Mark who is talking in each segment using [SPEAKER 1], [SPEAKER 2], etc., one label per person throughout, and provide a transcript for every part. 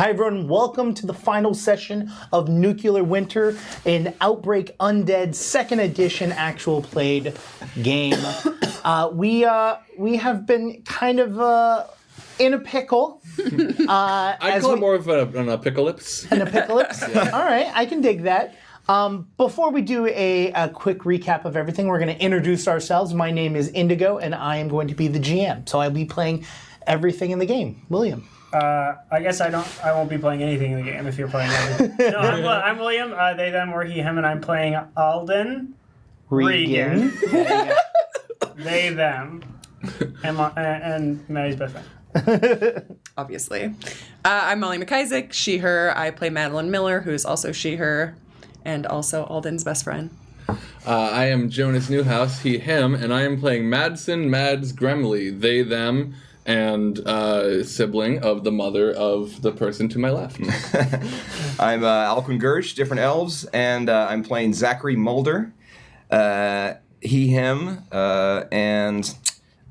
[SPEAKER 1] Hi everyone, welcome to the final session of Nuclear Winter in Outbreak Undead 2nd edition actual played game. We have been kind of in a pickle.
[SPEAKER 2] I'd call it more of an apocalypse.
[SPEAKER 1] An apocalypse? Yeah. All right, I can dig that. Before we do a quick recap of everything, we're going to introduce ourselves. My name is Indigo, and I am going to be the GM. So I'll be playing everything in the game. William.
[SPEAKER 3] I guess I won't be playing anything in the game if you're playing everything. No, I'm William. They, them, or he, him, and I'm playing Aldon. Regan. They, them. And Maddie's best friend.
[SPEAKER 4] Obviously. I'm Molly McIsaac, she, her. I play Madeline Miller, who's also she, her, and also Aldon's best friend.
[SPEAKER 2] I am Jonas Newhouse, he, him, and I am playing Mads Gremley, they, them, and sibling of the mother of the person to my left.
[SPEAKER 5] I'm Alquin Gersh, different elves, and I'm playing Zachery Mulder, he, him, and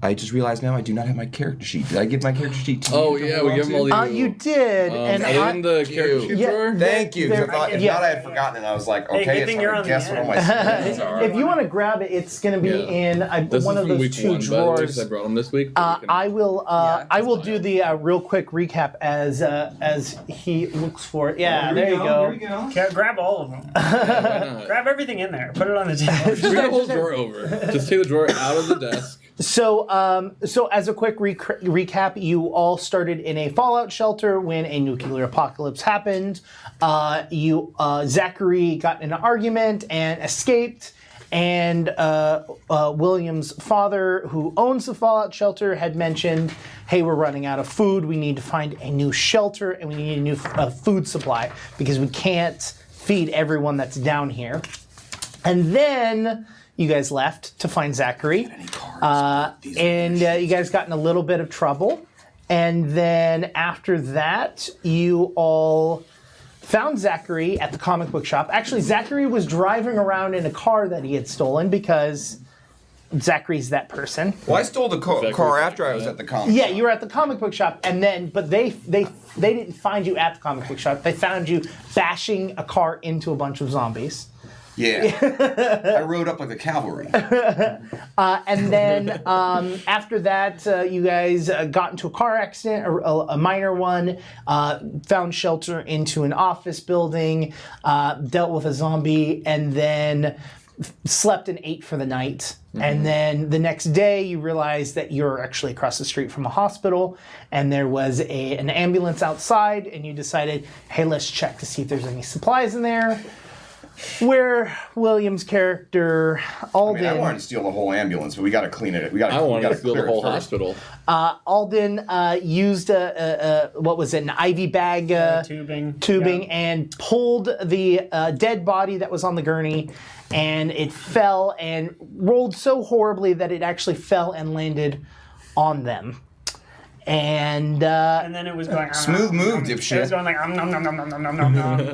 [SPEAKER 5] I just realized now I do not have my character sheet. Did I give my character sheet to you?
[SPEAKER 2] Oh, yeah, we give them all the...
[SPEAKER 1] You did.
[SPEAKER 2] and in the character sheet drawer?
[SPEAKER 5] Thank you. If not, I had forgotten, and I was like, okay, it's hard to guess what all my skills are.
[SPEAKER 1] If you want to grab it, it's going to be in one of those two drawers.
[SPEAKER 2] I brought them this week.
[SPEAKER 1] I will do the real quick recap as he looks for it. Yeah, there you go.
[SPEAKER 3] Grab all of them. Grab everything in there. Put it on the table.
[SPEAKER 2] Just bring the whole drawer over. Just take the drawer out of the desk.
[SPEAKER 1] So as a quick recap, you all started in a fallout shelter when a nuclear apocalypse happened. Zachery got in an argument and escaped, and William's father, who owns the fallout shelter, had mentioned, hey, we're running out of food. We need to find a new shelter, and we need a new food supply because we can't feed everyone that's down here. And then you guys left to find Zachery, and you guys got in a little bit of trouble. And then after that, you all found Zachery at the comic book shop. Actually, Zachery was driving around in a car that he had stolen because Zachary's that person.
[SPEAKER 5] Well, I stole the car after I was at the comic
[SPEAKER 1] shop.
[SPEAKER 5] Yeah,
[SPEAKER 1] you were at the comic book shop, and then, but they didn't find you at the comic book shop. They found you bashing a car into a bunch of zombies.
[SPEAKER 5] Yeah, I rode up like the cavalry.
[SPEAKER 1] And then after that, you guys got into a car accident, a minor one, found shelter into an office building, dealt with a zombie, and then slept and ate for the night. Mm-hmm. And then the next day, you realized that you're actually across the street from a hospital, and there was an ambulance outside, and you decided, hey, let's check to see if there's any supplies in there. Where William's character, Aldon...
[SPEAKER 5] I wanted to steal the whole ambulance, but we got to clean it.
[SPEAKER 2] I wanted to steal the whole hospital.
[SPEAKER 1] Aldon used what was it, an IV bag tubing and pulled the dead body that was on the gurney, and it fell and rolled so horribly that it actually fell and landed on them. And
[SPEAKER 3] then it was going
[SPEAKER 5] smooth move, dipshit.
[SPEAKER 3] It was going like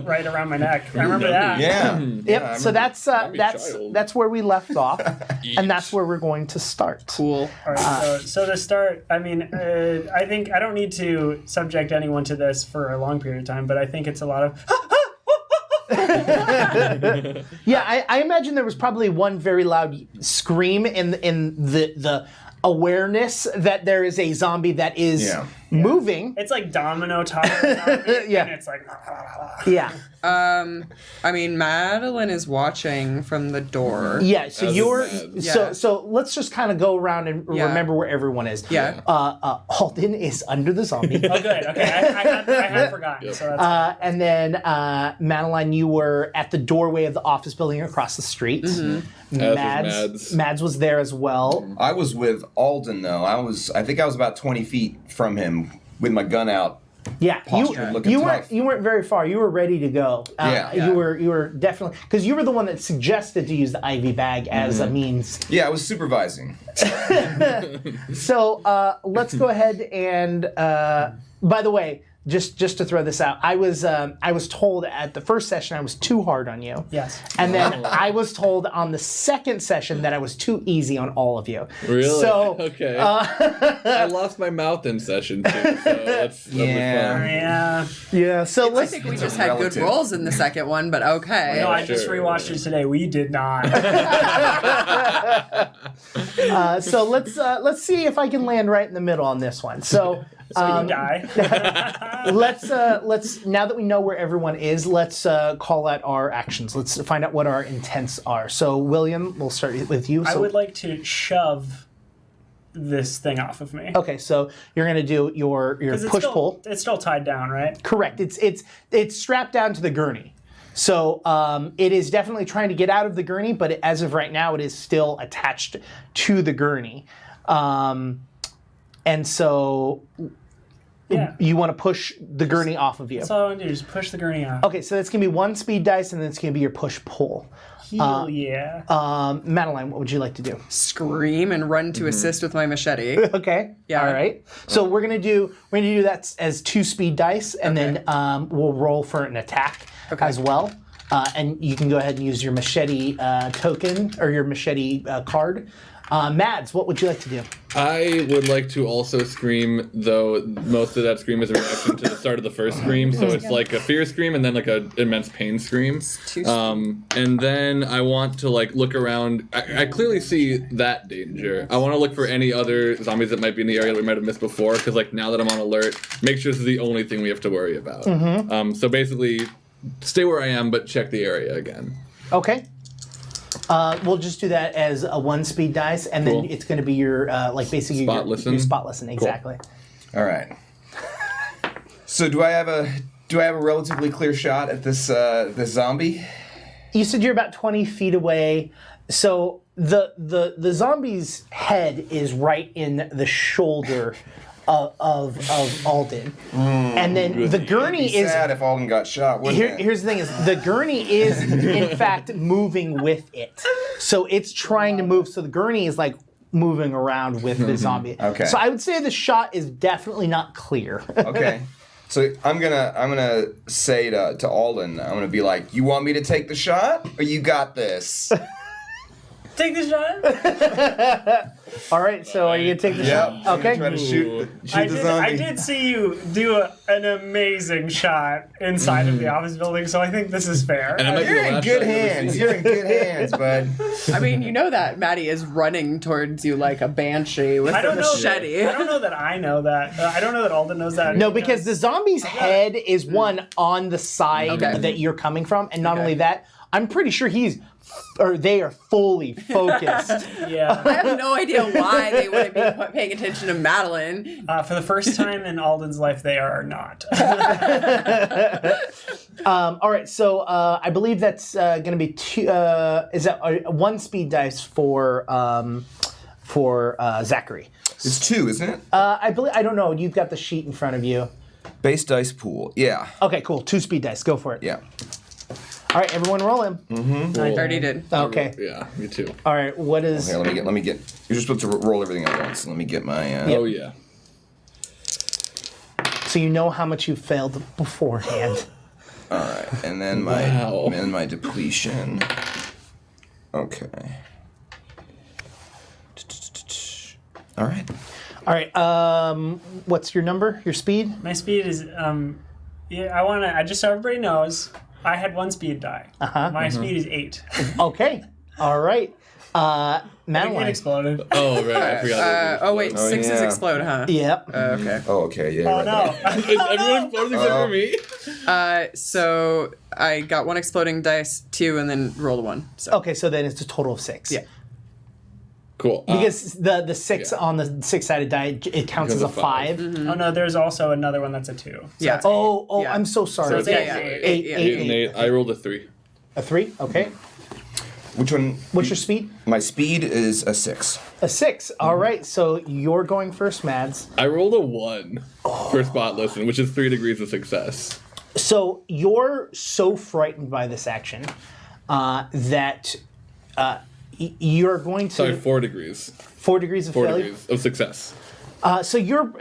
[SPEAKER 3] right around my neck. I remember that.
[SPEAKER 5] Yeah.
[SPEAKER 1] Yep. So that's where we left off, and that's where we're going to start.
[SPEAKER 4] Cool.
[SPEAKER 3] All right. So to start, I mean, I think I don't need to subject anyone to this for a long period of time, but I think it's a lot of.
[SPEAKER 1] Yeah, I imagine there was probably one very loud scream in the awareness that there is a zombie that is moving.
[SPEAKER 3] It's like domino top zombie,
[SPEAKER 1] yeah.
[SPEAKER 3] And it's like...
[SPEAKER 1] Yeah.
[SPEAKER 4] I mean, Madeline is watching from the door.
[SPEAKER 1] Yeah, so so let's just kind of go around and remember where everyone is.
[SPEAKER 4] Yeah.
[SPEAKER 1] Aldon is under the zombie.
[SPEAKER 3] Oh, good. Okay, I had forgotten. So that's
[SPEAKER 1] and then Madeline, you were at the doorway of the office building across the street.
[SPEAKER 2] Mm-hmm.
[SPEAKER 1] Mads was there as well.
[SPEAKER 5] I was with Aldon though. I think I was about 20 feet from him with my gun out.
[SPEAKER 1] Yeah, you weren't very far. You were ready to go. You were definitely, because you were the one that suggested to use the IV bag as a means.
[SPEAKER 5] Yeah, I was supervising.
[SPEAKER 1] So let's go ahead and. By the way, just to throw this out, I was told at the first session I was too hard on you.
[SPEAKER 3] Yes.
[SPEAKER 1] And then I was told on the second session that I was too easy on all of you.
[SPEAKER 2] Really?
[SPEAKER 1] So
[SPEAKER 2] Okay. I lost my mouth in session 2, so that'll be fun.
[SPEAKER 1] yeah. So
[SPEAKER 4] I
[SPEAKER 1] let's
[SPEAKER 4] think we just had good
[SPEAKER 5] relative.
[SPEAKER 4] rolls in the second one, but okay.
[SPEAKER 3] No, I just
[SPEAKER 2] Sure.
[SPEAKER 3] rewatched it today. We did not.
[SPEAKER 1] so let's see if I can land right in the middle on this one. So.
[SPEAKER 3] So you die.
[SPEAKER 1] Let's now that we know where everyone is, let's call out our actions. Let's find out what our intents are. So William, we'll start with you.
[SPEAKER 3] I
[SPEAKER 1] So,
[SPEAKER 3] would like to shove this thing off of me.
[SPEAKER 1] okay, so you're gonna do your
[SPEAKER 3] 'Cause it's
[SPEAKER 1] push
[SPEAKER 3] still,
[SPEAKER 1] pull.
[SPEAKER 3] It's still tied down, right?
[SPEAKER 1] Correct. It's strapped down to the gurney. So it is definitely trying to get out of the gurney, but as of right now, it is still attached to the gurney. And so
[SPEAKER 3] Yeah.
[SPEAKER 1] you want to push the gurney off of you.
[SPEAKER 3] That's all I want to do is push the gurney off.
[SPEAKER 1] Okay, so that's going to be 1 speed dice, and then it's going to be your push-pull.
[SPEAKER 3] Hell yeah.
[SPEAKER 1] Madeline, what would you like to do?
[SPEAKER 4] Scream and run to assist with my machete.
[SPEAKER 1] Okay.
[SPEAKER 4] Yeah.
[SPEAKER 1] All right. So we're gonna do that as 2 speed dice, and then we'll roll for an attack as well. And you can go ahead and use your machete token or your machete card. Mads, what would you like to do?
[SPEAKER 2] I would like to also scream, though most of that scream is a reaction to the start of the first scream, so it's like a fear scream and then like an immense pain scream. And then I want to like look around. I clearly see that danger. I want to look for any other zombies that might be in the area that we might have missed before, because like now that I'm on alert, make sure this is the only thing we have to worry about. So basically, stay where I am, but check the area again.
[SPEAKER 1] Okay. We'll just do that as a 1 speed dice, and then
[SPEAKER 2] Cool.
[SPEAKER 1] it's going to be your basically
[SPEAKER 2] Spot
[SPEAKER 1] your
[SPEAKER 2] listen?
[SPEAKER 1] spot listen. Exactly.
[SPEAKER 5] All right. So do I have a relatively clear shot at this this zombie?
[SPEAKER 1] You said you're about 20 feet away. So the zombie's head is right in the shoulder of Aldon. And then the gurney
[SPEAKER 5] It'd be
[SPEAKER 1] is
[SPEAKER 5] sad if Aldon got shot, wouldn't it?
[SPEAKER 1] here's the thing is the gurney is in fact moving with it. So it's trying to move, so the gurney is like moving around with the zombie.
[SPEAKER 5] Okay.
[SPEAKER 1] So I would say the shot is definitely not clear.
[SPEAKER 5] Okay. So I'm gonna say to Aldon, I'm gonna be like, you want me to take the shot, or you got this?
[SPEAKER 3] Take the shot.
[SPEAKER 1] All right, so are you gonna take the shot?
[SPEAKER 5] I'm
[SPEAKER 1] Okay.
[SPEAKER 5] gonna try to shoot
[SPEAKER 3] I
[SPEAKER 5] the
[SPEAKER 3] did,
[SPEAKER 5] zombie.
[SPEAKER 3] I did see you do an amazing shot inside of the office building, so I think this is fair.
[SPEAKER 2] And it might be
[SPEAKER 5] You're
[SPEAKER 2] the
[SPEAKER 5] in
[SPEAKER 2] last
[SPEAKER 5] good
[SPEAKER 2] shot you ever
[SPEAKER 5] hands.
[SPEAKER 2] see.
[SPEAKER 5] You're in good hands, bud.
[SPEAKER 4] I mean, you know that Maddie is running towards you like a banshee with
[SPEAKER 3] I
[SPEAKER 4] the
[SPEAKER 3] don't know.
[SPEAKER 4] machete.
[SPEAKER 3] I don't know that I know that. I don't know that Alden knows that.
[SPEAKER 1] No, because the zombie's head is one on the side
[SPEAKER 4] Okay.
[SPEAKER 1] that you're coming from, and not
[SPEAKER 4] Okay.
[SPEAKER 1] only that, I'm pretty sure they are fully focused.
[SPEAKER 3] Yeah.
[SPEAKER 4] I have no idea why they wouldn't be paying attention to Madeline.
[SPEAKER 3] For the first time in Alden's life, they are not.
[SPEAKER 1] All right, so I believe that's going to be two. Is that 1 speed dice for Zachery?
[SPEAKER 5] It's 2, isn't it?
[SPEAKER 1] I believe. I don't know. You've got the sheet in front of you.
[SPEAKER 5] Base dice pool. Yeah.
[SPEAKER 1] Okay, cool. 2 speed dice. Go for it.
[SPEAKER 5] Yeah.
[SPEAKER 1] All right, everyone, roll in.
[SPEAKER 4] I already did.
[SPEAKER 1] Okay.
[SPEAKER 2] Yeah, me too.
[SPEAKER 1] All right. What is?
[SPEAKER 5] Here, let me get. You're supposed to roll everything at once. Let me get my.
[SPEAKER 2] Oh yeah.
[SPEAKER 1] So you know how much you failed beforehand.
[SPEAKER 5] All right, and then my depletion. Okay. All right.
[SPEAKER 1] All right. What's your number? Your speed?
[SPEAKER 3] My speed is yeah. I just so everybody knows, I had 1 speed die. My speed is 8.
[SPEAKER 1] Okay. All right.
[SPEAKER 3] It
[SPEAKER 1] Madeline.
[SPEAKER 3] exploded.
[SPEAKER 2] Oh right, I forgot.
[SPEAKER 4] Oh wait, sixes
[SPEAKER 5] yeah.
[SPEAKER 4] explode, huh?
[SPEAKER 1] Yep.
[SPEAKER 4] Okay.
[SPEAKER 5] Oh, okay. Yeah.
[SPEAKER 3] Oh
[SPEAKER 5] right
[SPEAKER 3] no.
[SPEAKER 5] there.
[SPEAKER 2] Is everyone exploding except for me?
[SPEAKER 4] So I got 1 exploding dice, 2, and then rolled a 1. So
[SPEAKER 1] Okay, so then it's a total of 6.
[SPEAKER 4] yeah.
[SPEAKER 2] Cool.
[SPEAKER 1] Because the 6
[SPEAKER 2] yeah.
[SPEAKER 1] on the 6-sided die, it counts as
[SPEAKER 2] Because
[SPEAKER 1] a
[SPEAKER 2] of 5.
[SPEAKER 1] 5.
[SPEAKER 3] Oh no, there's also another one that's a 2. So
[SPEAKER 4] Yeah.
[SPEAKER 3] that's
[SPEAKER 1] Oh,
[SPEAKER 4] Yeah.
[SPEAKER 1] I'm so sorry.
[SPEAKER 3] So it's
[SPEAKER 4] Yeah,
[SPEAKER 3] eight.
[SPEAKER 4] yeah.
[SPEAKER 1] Eight,
[SPEAKER 4] Yeah.
[SPEAKER 1] eight.
[SPEAKER 2] 8 and 8. I rolled a 3.
[SPEAKER 1] A 3? Okay.
[SPEAKER 5] Which one?
[SPEAKER 1] What's your speed?
[SPEAKER 5] My speed is a 6.
[SPEAKER 1] A 6. All right, so you're going first, Mads.
[SPEAKER 2] I rolled a 1 for spot listen, which is 3 degrees of success.
[SPEAKER 1] So you're so frightened by this action that you're going to...
[SPEAKER 2] Sorry, 4 degrees.
[SPEAKER 1] 4 degrees of
[SPEAKER 2] 4
[SPEAKER 1] failure?
[SPEAKER 2] degrees of success.
[SPEAKER 1] So you're...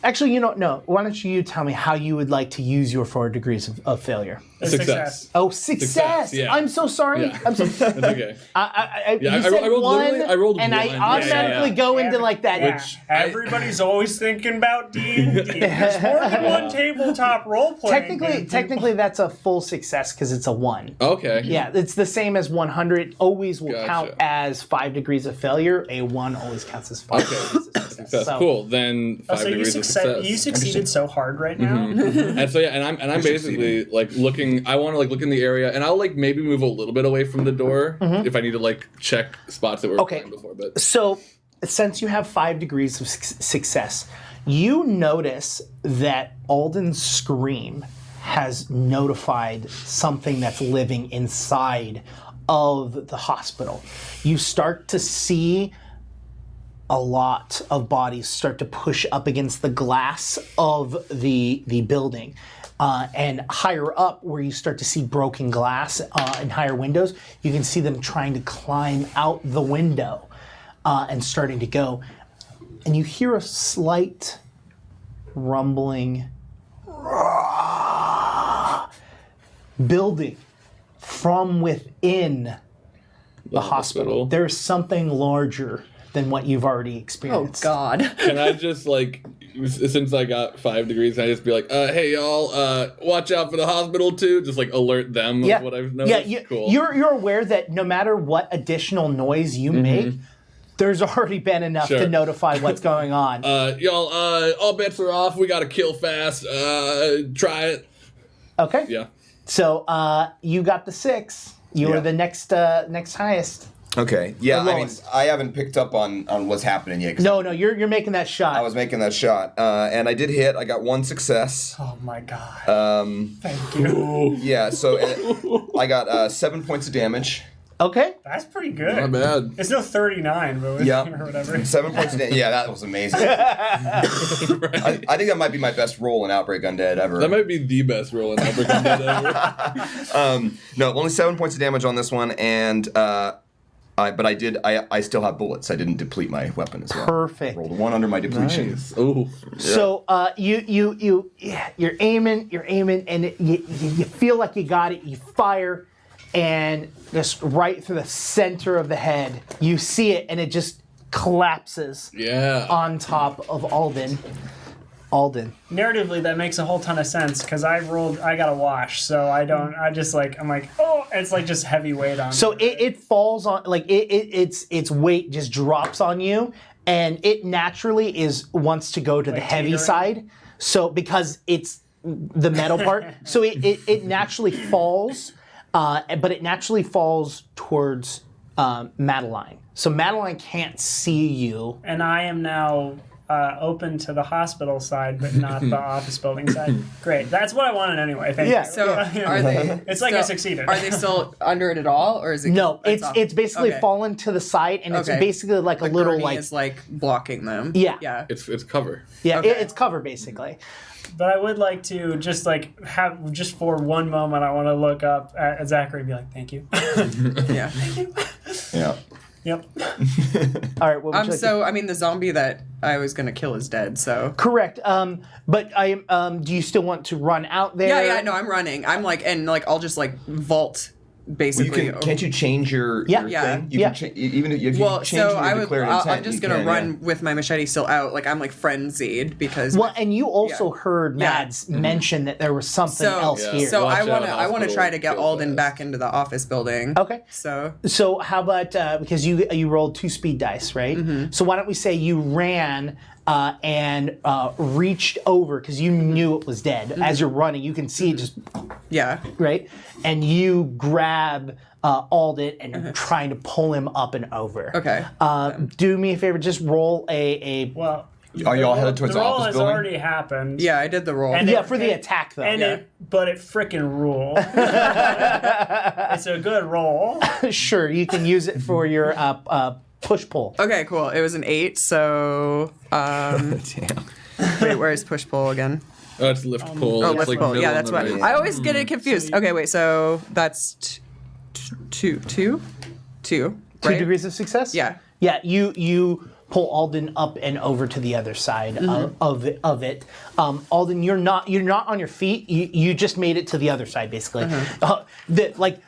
[SPEAKER 1] Actually, no. Why don't you tell me how you would like to use your 4 degrees of failure?
[SPEAKER 2] Success.
[SPEAKER 1] Oh, success!
[SPEAKER 2] Yeah.
[SPEAKER 1] I'm so sorry.
[SPEAKER 2] Yeah.
[SPEAKER 1] I'm so.
[SPEAKER 2] It's okay.
[SPEAKER 1] You
[SPEAKER 2] I
[SPEAKER 1] said
[SPEAKER 2] rolled
[SPEAKER 1] one,
[SPEAKER 2] literally- I rolled
[SPEAKER 1] and
[SPEAKER 2] one.
[SPEAKER 1] I
[SPEAKER 2] Yeah,
[SPEAKER 1] automatically go into like that.
[SPEAKER 3] Yeah.
[SPEAKER 2] Which
[SPEAKER 3] Everybody's always thinking about D&D. There's more than one tabletop role playing.
[SPEAKER 1] Technically, that's a full success because it's a 1.
[SPEAKER 2] Okay.
[SPEAKER 1] Yeah, it's the same as 100. Always will
[SPEAKER 2] Gotcha.
[SPEAKER 1] count as 5 degrees of failure. A 1 always counts as 5 degrees of success.
[SPEAKER 2] Success.
[SPEAKER 1] So-
[SPEAKER 2] Cool. Then 5
[SPEAKER 3] So
[SPEAKER 2] degrees of success.
[SPEAKER 3] you succeeded so hard right now.
[SPEAKER 2] And so and I'm basically like looking. I want to like look in the area, and I'll like maybe move a little bit away from the door if I need to like check spots that were
[SPEAKER 1] Okay.
[SPEAKER 2] playing before. But
[SPEAKER 1] So, since you have 5 degrees of success, you notice that Aldon's scream has notified something that's living inside of the hospital. You start to see a lot of bodies start to push up against the glass of the building. And higher up, where you start to see broken glass and higher windows, you can see them trying to climb out the window and starting to go. And you hear a slight rumbling building from within the hospital. There's something larger than what you've already
[SPEAKER 4] Oh
[SPEAKER 1] experienced.
[SPEAKER 4] God.
[SPEAKER 2] can I just like, since I got 5 degrees, can I just be like, hey y'all, watch out for the hospital too? Just like alert them of what I've noticed.
[SPEAKER 1] Yeah,
[SPEAKER 2] Cool.
[SPEAKER 1] you're aware that no matter what additional noise you make, there's already been enough to
[SPEAKER 2] Sure.
[SPEAKER 1] notify what's going on.
[SPEAKER 2] Y'all, all bets are off. We gotta kill fast. Try it.
[SPEAKER 1] Okay.
[SPEAKER 2] Yeah.
[SPEAKER 1] So you got the 6. You
[SPEAKER 5] Yeah.
[SPEAKER 1] are the next highest.
[SPEAKER 5] Okay. Yeah.
[SPEAKER 1] The
[SPEAKER 5] I mean,
[SPEAKER 1] lowest.
[SPEAKER 5] I haven't picked up on what's happening yet. 'Cause
[SPEAKER 1] No, you're making that shot.
[SPEAKER 5] I was making that shot, and I did hit. I got 1 success.
[SPEAKER 3] Oh my god. Thank you.
[SPEAKER 5] Yeah. So I got 7 points of damage.
[SPEAKER 1] Okay.
[SPEAKER 3] That's pretty good.
[SPEAKER 2] Not bad.
[SPEAKER 3] It's no 39, but
[SPEAKER 5] Yeah.
[SPEAKER 3] or whatever.
[SPEAKER 5] 7 points of damage. Yeah, that was amazing. I think that might be my best roll in Outbreak Undead ever.
[SPEAKER 2] That might be the best roll in Outbreak Undead ever.
[SPEAKER 5] No, only 7 points of damage on this one, and I still have bullets. I didn't deplete my weapon as well.
[SPEAKER 1] Perfect.
[SPEAKER 5] Rolled a 1 under my depletion.
[SPEAKER 2] Nice. Oh.
[SPEAKER 1] So you're aiming, and you feel like you got it. You fire, and just right through the center of the head, you see it, and it just collapses
[SPEAKER 2] Yeah.
[SPEAKER 1] on top of Aldon.
[SPEAKER 3] Narratively, that makes a whole ton of sense because I got a wash, so I'm like, oh, it's like just heavy weight on.
[SPEAKER 1] So
[SPEAKER 3] me.
[SPEAKER 1] it falls on, like its weight just drops on you, and it naturally wants to go to the heavy
[SPEAKER 3] teetering?
[SPEAKER 1] side. So because it's the metal part, so it naturally falls, but it naturally falls towards Madeline. So Madeline can't see you.
[SPEAKER 3] And I am now open to the hospital side, but not the office building side. Great, that's what I wanted anyway. Thank
[SPEAKER 1] Yeah.
[SPEAKER 3] you.
[SPEAKER 4] So are they?
[SPEAKER 3] It's like I succeeded.
[SPEAKER 4] Are they still under it at all, or is it?
[SPEAKER 1] No,
[SPEAKER 4] off?
[SPEAKER 1] it's basically
[SPEAKER 4] Okay.
[SPEAKER 1] fallen to the side, and it's
[SPEAKER 4] Okay.
[SPEAKER 1] basically like a
[SPEAKER 4] The
[SPEAKER 1] little
[SPEAKER 4] gurney
[SPEAKER 1] like
[SPEAKER 4] is like blocking them.
[SPEAKER 1] Yeah.
[SPEAKER 4] Yeah.
[SPEAKER 2] It's cover.
[SPEAKER 4] Okay.
[SPEAKER 1] it's cover basically.
[SPEAKER 3] But I would like to just like have just for one moment, I want to look up at Zachery and be like, "Thank you."
[SPEAKER 4] Yeah.
[SPEAKER 5] Yeah.
[SPEAKER 3] Yep.
[SPEAKER 1] All right. What would you like to-
[SPEAKER 4] So I mean, the zombie that I was gonna kill is dead. So.
[SPEAKER 1] Correct. But do you still want to run out there?
[SPEAKER 4] Yeah. No, I'm running. I'm like, and like, I'll just like vault.
[SPEAKER 5] Well,
[SPEAKER 4] Basically.
[SPEAKER 5] can't you change your
[SPEAKER 1] Yeah.
[SPEAKER 4] Yeah.
[SPEAKER 5] thing? You
[SPEAKER 1] Yeah.
[SPEAKER 5] can even if you
[SPEAKER 4] Well,
[SPEAKER 5] change
[SPEAKER 4] so
[SPEAKER 5] your
[SPEAKER 4] I would.
[SPEAKER 5] declared intent,
[SPEAKER 4] I'm just
[SPEAKER 5] you
[SPEAKER 4] gonna
[SPEAKER 5] can,
[SPEAKER 4] run with my machete still out. Like I'm like frenzied because.
[SPEAKER 1] Well, and you also
[SPEAKER 4] Yeah.
[SPEAKER 1] heard
[SPEAKER 4] Yeah.
[SPEAKER 1] Mads mention that there was something
[SPEAKER 4] So,
[SPEAKER 1] else
[SPEAKER 2] Yeah.
[SPEAKER 1] here.
[SPEAKER 4] so
[SPEAKER 2] Watch
[SPEAKER 4] I
[SPEAKER 2] out,
[SPEAKER 4] wanna
[SPEAKER 2] hospital,
[SPEAKER 4] try to get
[SPEAKER 2] go
[SPEAKER 4] Aldon
[SPEAKER 2] fast.
[SPEAKER 4] back into the office building.
[SPEAKER 1] Okay.
[SPEAKER 4] So
[SPEAKER 1] How about because you rolled 2 speed dice, right?
[SPEAKER 4] Mm-hmm.
[SPEAKER 1] So why don't we say you ran and reached over because you knew it was dead.
[SPEAKER 4] Mm-hmm.
[SPEAKER 1] As you're running, you can see it just
[SPEAKER 4] yeah.
[SPEAKER 1] right, and you grab Aldon and are trying to pull him up and over.
[SPEAKER 4] Okay.
[SPEAKER 1] Do me a favor, just roll a
[SPEAKER 3] Well,
[SPEAKER 5] Are you all headed towards
[SPEAKER 3] the
[SPEAKER 5] the
[SPEAKER 3] roll
[SPEAKER 5] office
[SPEAKER 3] has
[SPEAKER 5] building?
[SPEAKER 3] already happened.
[SPEAKER 4] Yeah, I did the roll.
[SPEAKER 3] And
[SPEAKER 1] yeah,
[SPEAKER 3] it-
[SPEAKER 1] for the attack though.
[SPEAKER 3] And but it frickin' ruled. It's a good roll.
[SPEAKER 1] Sure, you can use it for your push pull.
[SPEAKER 4] Okay, cool. It was an 8, so
[SPEAKER 5] Damn.
[SPEAKER 4] wait, where's push pull again?
[SPEAKER 2] Oh, it's lift pull.
[SPEAKER 4] Oh,
[SPEAKER 2] it's
[SPEAKER 4] lift
[SPEAKER 2] like
[SPEAKER 4] pull.
[SPEAKER 2] middle
[SPEAKER 4] Yeah,
[SPEAKER 2] on
[SPEAKER 4] that's
[SPEAKER 2] the
[SPEAKER 4] what
[SPEAKER 2] right.
[SPEAKER 4] I always get it confused. Okay, wait, so that's two,
[SPEAKER 1] 2
[SPEAKER 4] right?
[SPEAKER 1] degrees of success.
[SPEAKER 4] Yeah.
[SPEAKER 1] Yeah, you pull Aldon up and over to the other side of it. Aldon, you're not on your feet. You just made it to the other side, basically. Like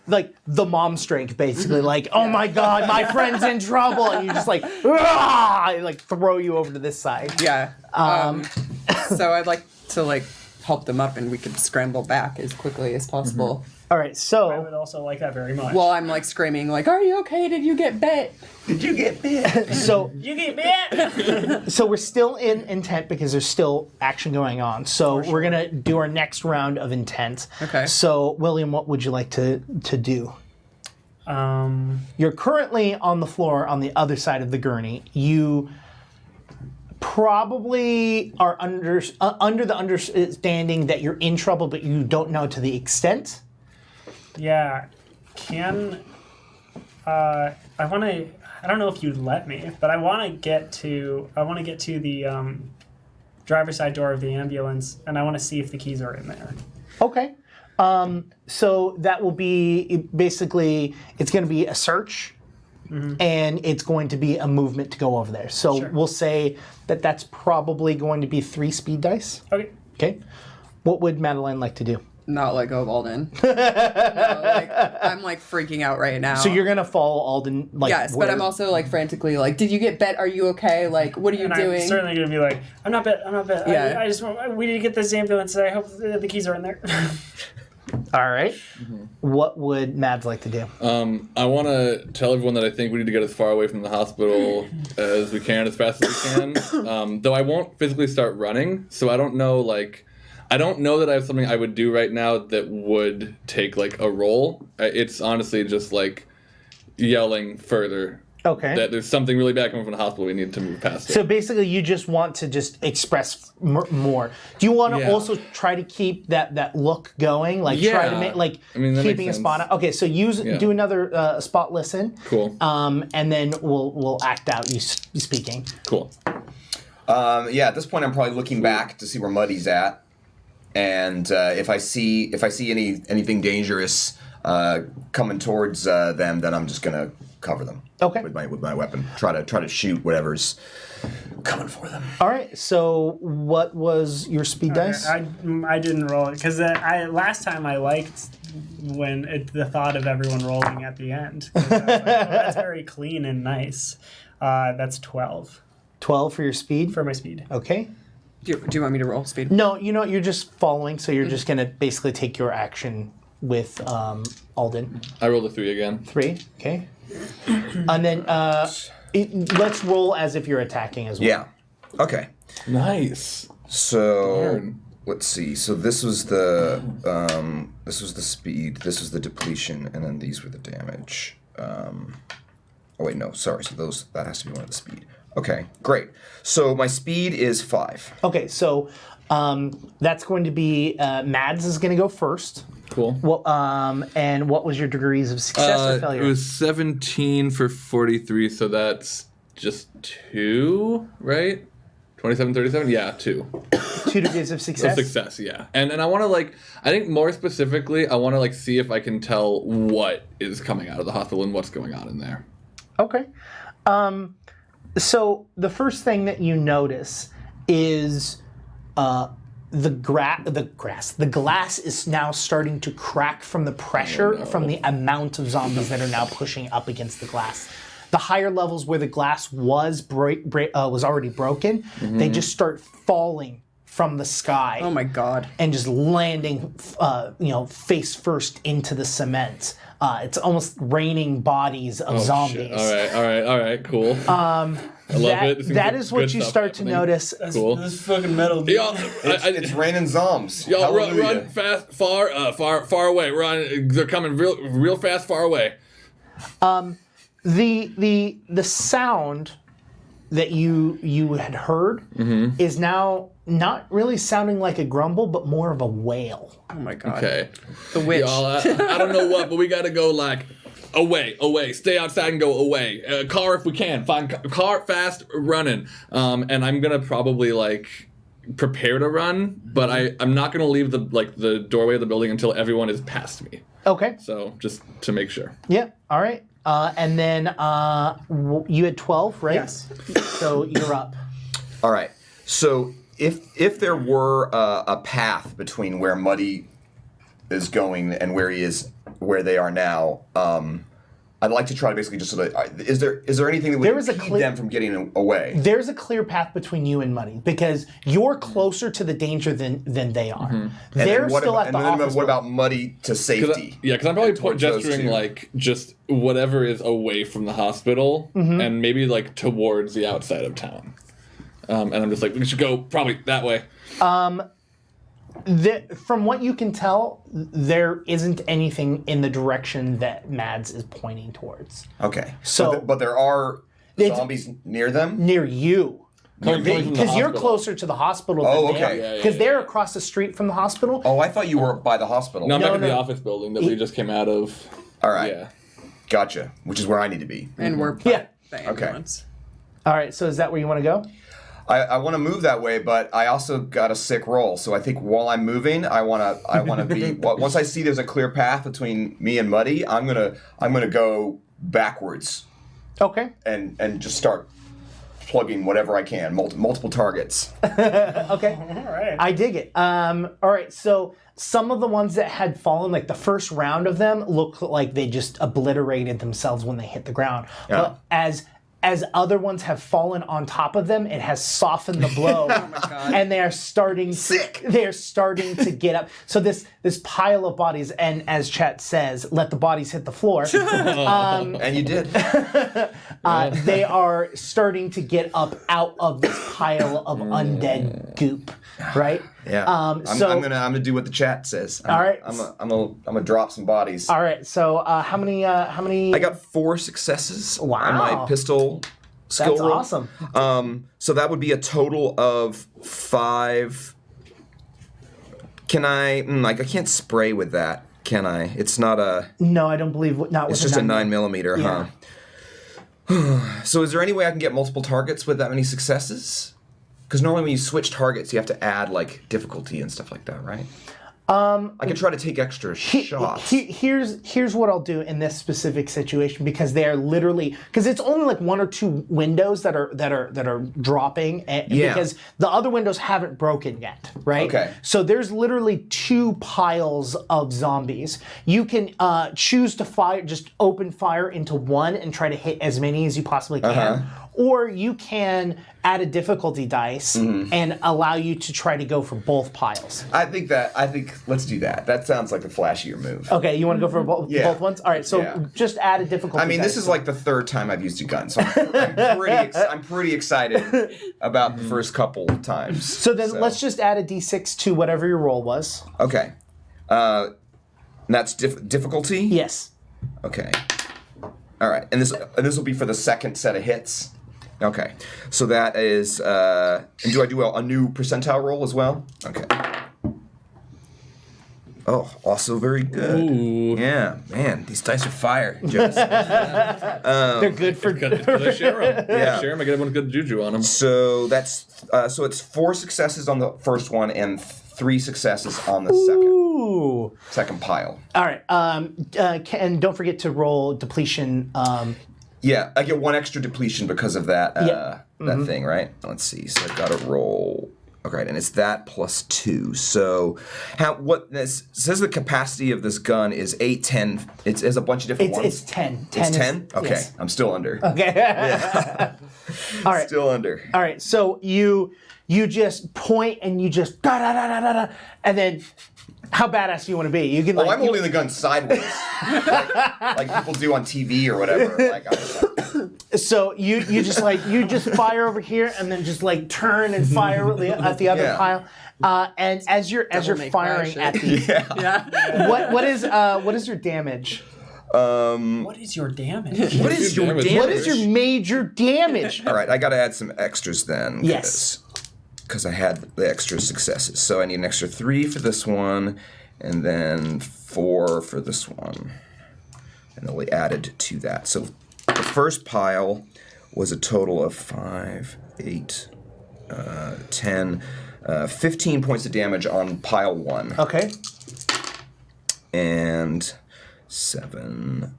[SPEAKER 1] the mom strength, basically. Like, oh my God, my friend's in trouble, and you just like, like throw you over to this side.
[SPEAKER 4] Yeah. So I'd like to like help them up, and we could scramble back as quickly as possible.
[SPEAKER 1] All right, so
[SPEAKER 3] I would also like that very much.
[SPEAKER 4] Well, I'm like screaming, like, "Are you okay? Did you get bit?
[SPEAKER 5] Did you get bit?
[SPEAKER 1] so
[SPEAKER 3] you get bit.
[SPEAKER 1] so we're still in intent because there's still action going on. So we're gonna do our next round of intent.
[SPEAKER 4] Okay.
[SPEAKER 1] So William, what would you like to do? You're currently on the floor on the other side of the gurney. You probably are under the understanding that you're in trouble, but you don't know to the extent.
[SPEAKER 3] Yeah. I want to. I don't know if you'd let me, but I want to get to the driver's side door of the ambulance, and I want to see if the keys are in there.
[SPEAKER 1] Okay. So that will be basically, it's going to be a search, and it's going to be a movement to go over there. So
[SPEAKER 3] Sure.
[SPEAKER 1] we'll say that that's probably going to be 3 speed dice.
[SPEAKER 3] Okay.
[SPEAKER 1] Okay. What would Madeline like to do?
[SPEAKER 4] Not let go of Aldon. No, like, I'm like freaking out right now.
[SPEAKER 1] So you're going to follow Aldon, like,
[SPEAKER 4] Yes, but I'm also like frantically like, did you get bit? Are you okay? Like, what are you
[SPEAKER 3] And
[SPEAKER 4] doing?
[SPEAKER 3] I'm certainly going to be like, I'm not bit.
[SPEAKER 4] Yeah.
[SPEAKER 3] I just want. We need to get this ambulance. I hope the keys are in there.
[SPEAKER 1] All right. What would Mads like to do?
[SPEAKER 2] I want to tell everyone that I think we need to get as far away from the hospital as we can, as fast as we can. Though I won't physically start running, so I don't know, I don't know that I have something I would do right now that would take, like, a roll. It's honestly just, like, yelling further.
[SPEAKER 1] Okay.
[SPEAKER 2] That there's something really bad coming from the hospital. We need to move past it.
[SPEAKER 1] So basically, you just want to just express more. Do you want to
[SPEAKER 2] Yeah.
[SPEAKER 1] also try to keep that look going? Like try to
[SPEAKER 2] Yeah.
[SPEAKER 1] make like
[SPEAKER 2] I mean, that
[SPEAKER 1] keeping a
[SPEAKER 2] makes
[SPEAKER 1] spot
[SPEAKER 2] sense.
[SPEAKER 1] on. Okay, so do another spot listen.
[SPEAKER 2] Cool.
[SPEAKER 1] And then we'll act out you speaking.
[SPEAKER 2] Cool.
[SPEAKER 5] Yeah, at this point, I'm probably looking back to see where Muddy's at, and if I see anything dangerous coming towards them, then I'm just gonna cover them.
[SPEAKER 1] Okay.
[SPEAKER 5] With my weapon, try to shoot whatever's coming for them.
[SPEAKER 1] All right. So what was your speed dice?
[SPEAKER 3] I didn't roll it because last time I liked when the thought of everyone rolling at the end. 'Cause I was like, oh, that's very clean and nice. That's 12
[SPEAKER 1] 12 for your speed.
[SPEAKER 3] for my speed.
[SPEAKER 1] Okay.
[SPEAKER 4] Do you want me to roll speed?
[SPEAKER 1] No, you're just following. So you're just gonna basically take your action with Aldon.
[SPEAKER 2] I rolled a 3 again.
[SPEAKER 1] 3. Okay. And then let's roll as if you're attacking as well.
[SPEAKER 5] Yeah. Okay.
[SPEAKER 2] Nice.
[SPEAKER 5] So
[SPEAKER 2] Darn.
[SPEAKER 5] let's see. So this was the speed. This was the depletion, and then these were the damage. Oh wait, no, sorry. So that has to be one of the speed. Okay, great. So my speed is 5.
[SPEAKER 1] Okay, so that's going to be Mads is going to go first.
[SPEAKER 2] Cool.
[SPEAKER 1] Well, and what was your degrees of success or failure?
[SPEAKER 2] It was 17 for 43, so that's just 2, right? 27, 37? Yeah, 2.
[SPEAKER 1] 2 degrees of success.
[SPEAKER 2] Success, yeah. And I want to, I think more specifically, I want to, see if I can tell what is coming out of the hospital and what's going on in there.
[SPEAKER 1] Okay. So the first thing that you notice is the glass is now starting to crack from the pressure from the amount of zombies that are now pushing up against the glass. The higher levels where the glass was already broken, they just start falling from the sky.
[SPEAKER 4] Oh my God.
[SPEAKER 1] And just landing, face first into the cement. It's almost raining bodies of zombies.
[SPEAKER 2] Shit. All right, cool. I love it. This
[SPEAKER 1] That
[SPEAKER 2] seems
[SPEAKER 1] is
[SPEAKER 2] like
[SPEAKER 1] what
[SPEAKER 2] good
[SPEAKER 1] you
[SPEAKER 2] stuff
[SPEAKER 1] start to
[SPEAKER 2] happening.
[SPEAKER 1] notice.
[SPEAKER 2] Cool.
[SPEAKER 3] This fucking metal dude.
[SPEAKER 2] Y'all,
[SPEAKER 5] It's raining zombs.
[SPEAKER 2] y'all
[SPEAKER 5] Hallelujah.
[SPEAKER 2] run fast, far away. They're coming real fast, far away.
[SPEAKER 1] The sound that you had heard is now not really sounding like a grumble, but more of a wail.
[SPEAKER 4] Oh my God.
[SPEAKER 2] Okay.
[SPEAKER 4] The witch.
[SPEAKER 2] Y'all, I don't know what, but we gotta go away. Stay outside and go away. Car if we can. Find car fast, running. And I'm gonna probably prepare to run, but I'm not gonna leave the doorway of the building until everyone is past me.
[SPEAKER 1] Okay.
[SPEAKER 2] So just to make sure.
[SPEAKER 1] Yeah. All right. And then you had 12, right?
[SPEAKER 3] Yes.
[SPEAKER 1] So you're up.
[SPEAKER 5] All right. So if there were a path between where Muddy is going and where they are now, I'd like to try to basically just sort of. Is there anything that would impede them from getting away?
[SPEAKER 1] There's a clear path between you and Muddy because you're closer to the danger than they are.
[SPEAKER 5] Mm-hmm.
[SPEAKER 1] They're still at the office.
[SPEAKER 5] What about Muddy to safety?
[SPEAKER 2] Because I'm probably gesturing like just whatever is away from the hospital and maybe like towards the outside of town. And I'm just like, we should go probably that way.
[SPEAKER 1] From what you can tell, there isn't anything in the direction that Mads is pointing towards.
[SPEAKER 5] Okay.
[SPEAKER 1] So,
[SPEAKER 5] but there are zombies near them?
[SPEAKER 1] Near you. Because you're
[SPEAKER 2] hospital.
[SPEAKER 1] closer to the hospital than
[SPEAKER 5] Oh,
[SPEAKER 1] they
[SPEAKER 5] okay.
[SPEAKER 1] are. Because they're across the street from the hospital.
[SPEAKER 5] Oh, I thought you were by the hospital.
[SPEAKER 2] No, I'm back in
[SPEAKER 1] no.
[SPEAKER 2] the office building that we just came out of.
[SPEAKER 5] All right.
[SPEAKER 2] Yeah.
[SPEAKER 5] Gotcha. Which is where I need to be.
[SPEAKER 4] And we're
[SPEAKER 1] Yeah.
[SPEAKER 4] the ambulance.
[SPEAKER 1] All right, so is that where you want to go?
[SPEAKER 5] I want to move that way, but I also got a sick roll. So I think while I'm moving, I want to be. Once I see there's a clear path between me and Muddy, I'm gonna go backwards
[SPEAKER 1] Okay.
[SPEAKER 5] and just start plugging whatever I can, multiple targets.
[SPEAKER 1] Okay.
[SPEAKER 3] All right.
[SPEAKER 1] I dig it. All right, so some of the ones that had fallen, like the first round of them, look like they just obliterated themselves when they hit the ground.
[SPEAKER 5] Yeah.
[SPEAKER 1] But as other ones have fallen on top of them, it has softened the blow, and they are starting. They are starting to get up. So this pile of bodies, and as Chat says, let the bodies hit the floor.
[SPEAKER 5] And you did.
[SPEAKER 1] They are starting to get up out of this pile of undead goop, right?
[SPEAKER 5] Yeah. I'm gonna do what the chat says.
[SPEAKER 1] All right.
[SPEAKER 5] I'm gonna drop some bodies.
[SPEAKER 1] All right. So how many?
[SPEAKER 5] I got 4 successes on
[SPEAKER 1] Wow.
[SPEAKER 5] my pistol skill
[SPEAKER 1] That's
[SPEAKER 5] roll.
[SPEAKER 1] awesome.
[SPEAKER 5] So that would be a total of 5. Can I? I can't spray with that, can I? It's not a.
[SPEAKER 1] No, I don't believe not.
[SPEAKER 5] It's
[SPEAKER 1] with
[SPEAKER 5] just a 9mm,
[SPEAKER 1] Yeah.
[SPEAKER 5] huh? So is there any way I can get multiple targets with that many successes? Because normally when you switch targets, you have to add like difficulty and stuff like that, right? I can try to take extra shots.
[SPEAKER 1] Here's what I'll do in this specific situation because they are literally because it's only like 1 or 2 windows that are dropping because the other windows haven't broken yet, right?
[SPEAKER 5] Okay.
[SPEAKER 1] So there's literally 2 piles of zombies. You can choose to fire, just open fire into one and try to hit as many as you possibly can, or you can add a difficulty dice and allow you to try to go for both piles.
[SPEAKER 5] I think let's do that. That sounds like a flashier move.
[SPEAKER 1] Okay, you want to go for both ones? All right, so just add a difficulty.
[SPEAKER 5] I mean, this
[SPEAKER 1] dice.
[SPEAKER 5] is like the 3rd time I've used a gun, so I'm pretty excited about the first couple times.
[SPEAKER 1] So then let's just add a d6 to whatever your roll was.
[SPEAKER 5] Okay. And that's difficulty?
[SPEAKER 1] Yes.
[SPEAKER 5] Okay. All right, and this will be for the second set of hits. Okay, so that is. And do I do a new percentile roll as well? Okay. Oh, also very good.
[SPEAKER 2] Ooh.
[SPEAKER 5] Yeah, man, these dice are fire. Just.
[SPEAKER 1] They're good for.
[SPEAKER 2] They share them.
[SPEAKER 5] Yeah.
[SPEAKER 2] Share them. I get everyone good juju on them.
[SPEAKER 5] So that's so it's 4 successes on the first one and 3 successes on the second pile.
[SPEAKER 1] All right. And don't forget to roll depletion.
[SPEAKER 5] Yeah, I get 1 extra depletion because of that that thing, right? Let's see. So I've got to roll. Okay, and it's that plus 2. So what this says the capacity of this gun is 8, 10. It's a bunch of different ones.
[SPEAKER 1] It's 10.
[SPEAKER 5] It's 10? Okay,
[SPEAKER 1] yes.
[SPEAKER 5] I'm still under.
[SPEAKER 1] Okay. All right.
[SPEAKER 5] Still under.
[SPEAKER 1] All right. So you just point and you just da da da da da da, and then how badass do you want to be? You can
[SPEAKER 5] I'm holding the gun sideways, like people do on TV or whatever.
[SPEAKER 1] So you just fire over here and then just like turn and fire at the other pile. And as you're firing at the what is your damage?
[SPEAKER 3] What is your damage?
[SPEAKER 5] What is your damage?
[SPEAKER 1] What is your major damage?
[SPEAKER 5] All right, I got to add some extras then.
[SPEAKER 1] Yes.
[SPEAKER 5] Because I had the extra successes. So I need an extra 3 for this one, and then 4 for this one. And only added to that. So the first pile was a total of 5, 8, 10, 15 points of damage on pile 1.
[SPEAKER 1] Okay.
[SPEAKER 5] And 7,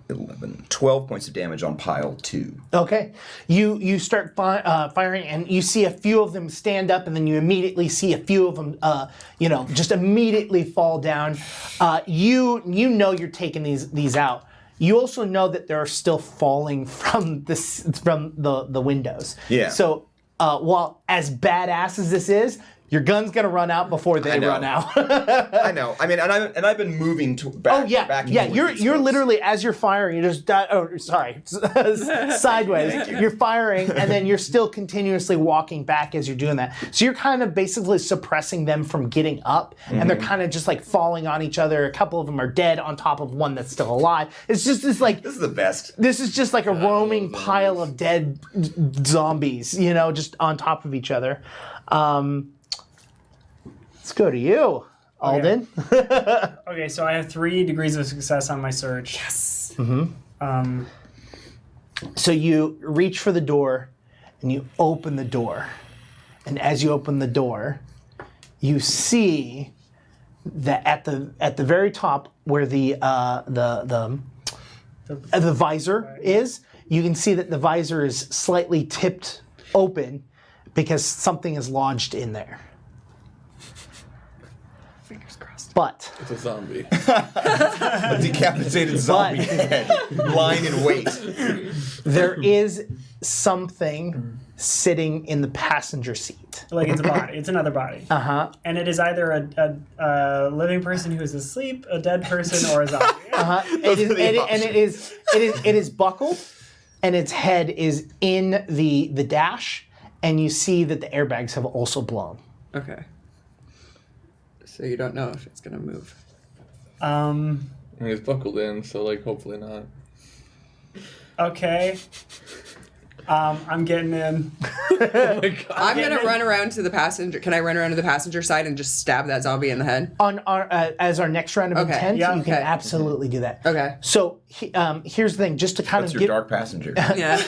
[SPEAKER 5] 11, 12 points of damage on pile 2.
[SPEAKER 1] Okay. You start firing, and you see a few of them stand up, and then you immediately see a few of them, just immediately fall down. You know you're taking these out. You also know that they're still falling from the windows.
[SPEAKER 5] Yeah.
[SPEAKER 1] So while as badass as this is, your gun's gonna run out before they run out.
[SPEAKER 5] I know. I mean, and I've been moving back. Back
[SPEAKER 1] You're literally, as you're firing, you just sideways. You're firing, and then you're still continuously walking back as you're doing that. So you're kind of basically suppressing them from getting up, and they're kind of just like falling on each other. A couple of them are dead on top of one that's still alive. It's just this like
[SPEAKER 5] This is the best.
[SPEAKER 1] this is just like a roaming pile of dead zombies, just on top of each other. Let's go to you, Aldon.
[SPEAKER 3] Okay, so I have 3 degrees of success on my search.
[SPEAKER 4] Yes.
[SPEAKER 1] So you reach for the door, and you open the door. And as you open the door, you see that at the very top, where the visor is, you can see that the visor is slightly tipped open because something is lodged in there.
[SPEAKER 4] Fingers crossed.
[SPEAKER 1] But
[SPEAKER 2] It's a zombie.
[SPEAKER 5] A decapitated zombie head lying in wait.
[SPEAKER 1] there is something sitting in the passenger seat.
[SPEAKER 3] Like it's a body. It's another body.
[SPEAKER 1] Uh-huh.
[SPEAKER 3] And it is either a living person who is asleep, a dead person, or a zombie.
[SPEAKER 1] It is buckled, and its head is in the dash, and you see that the airbags have also blown.
[SPEAKER 4] Okay. So you don't know if it's gonna move.
[SPEAKER 2] And he's buckled in, so hopefully not.
[SPEAKER 3] Okay. I'm getting in.
[SPEAKER 2] Oh my god.
[SPEAKER 4] I'm gonna run around to the passenger. Can I run around to the passenger side and just stab that zombie in the head?
[SPEAKER 1] On our as our next round of
[SPEAKER 4] Okay.
[SPEAKER 1] intent,
[SPEAKER 3] Yeah,
[SPEAKER 1] you can
[SPEAKER 4] okay.
[SPEAKER 1] absolutely do that.
[SPEAKER 4] Okay.
[SPEAKER 1] So here's the thing, just to kind
[SPEAKER 5] That's
[SPEAKER 1] of
[SPEAKER 5] your
[SPEAKER 1] give
[SPEAKER 5] dark passenger.
[SPEAKER 4] Yeah.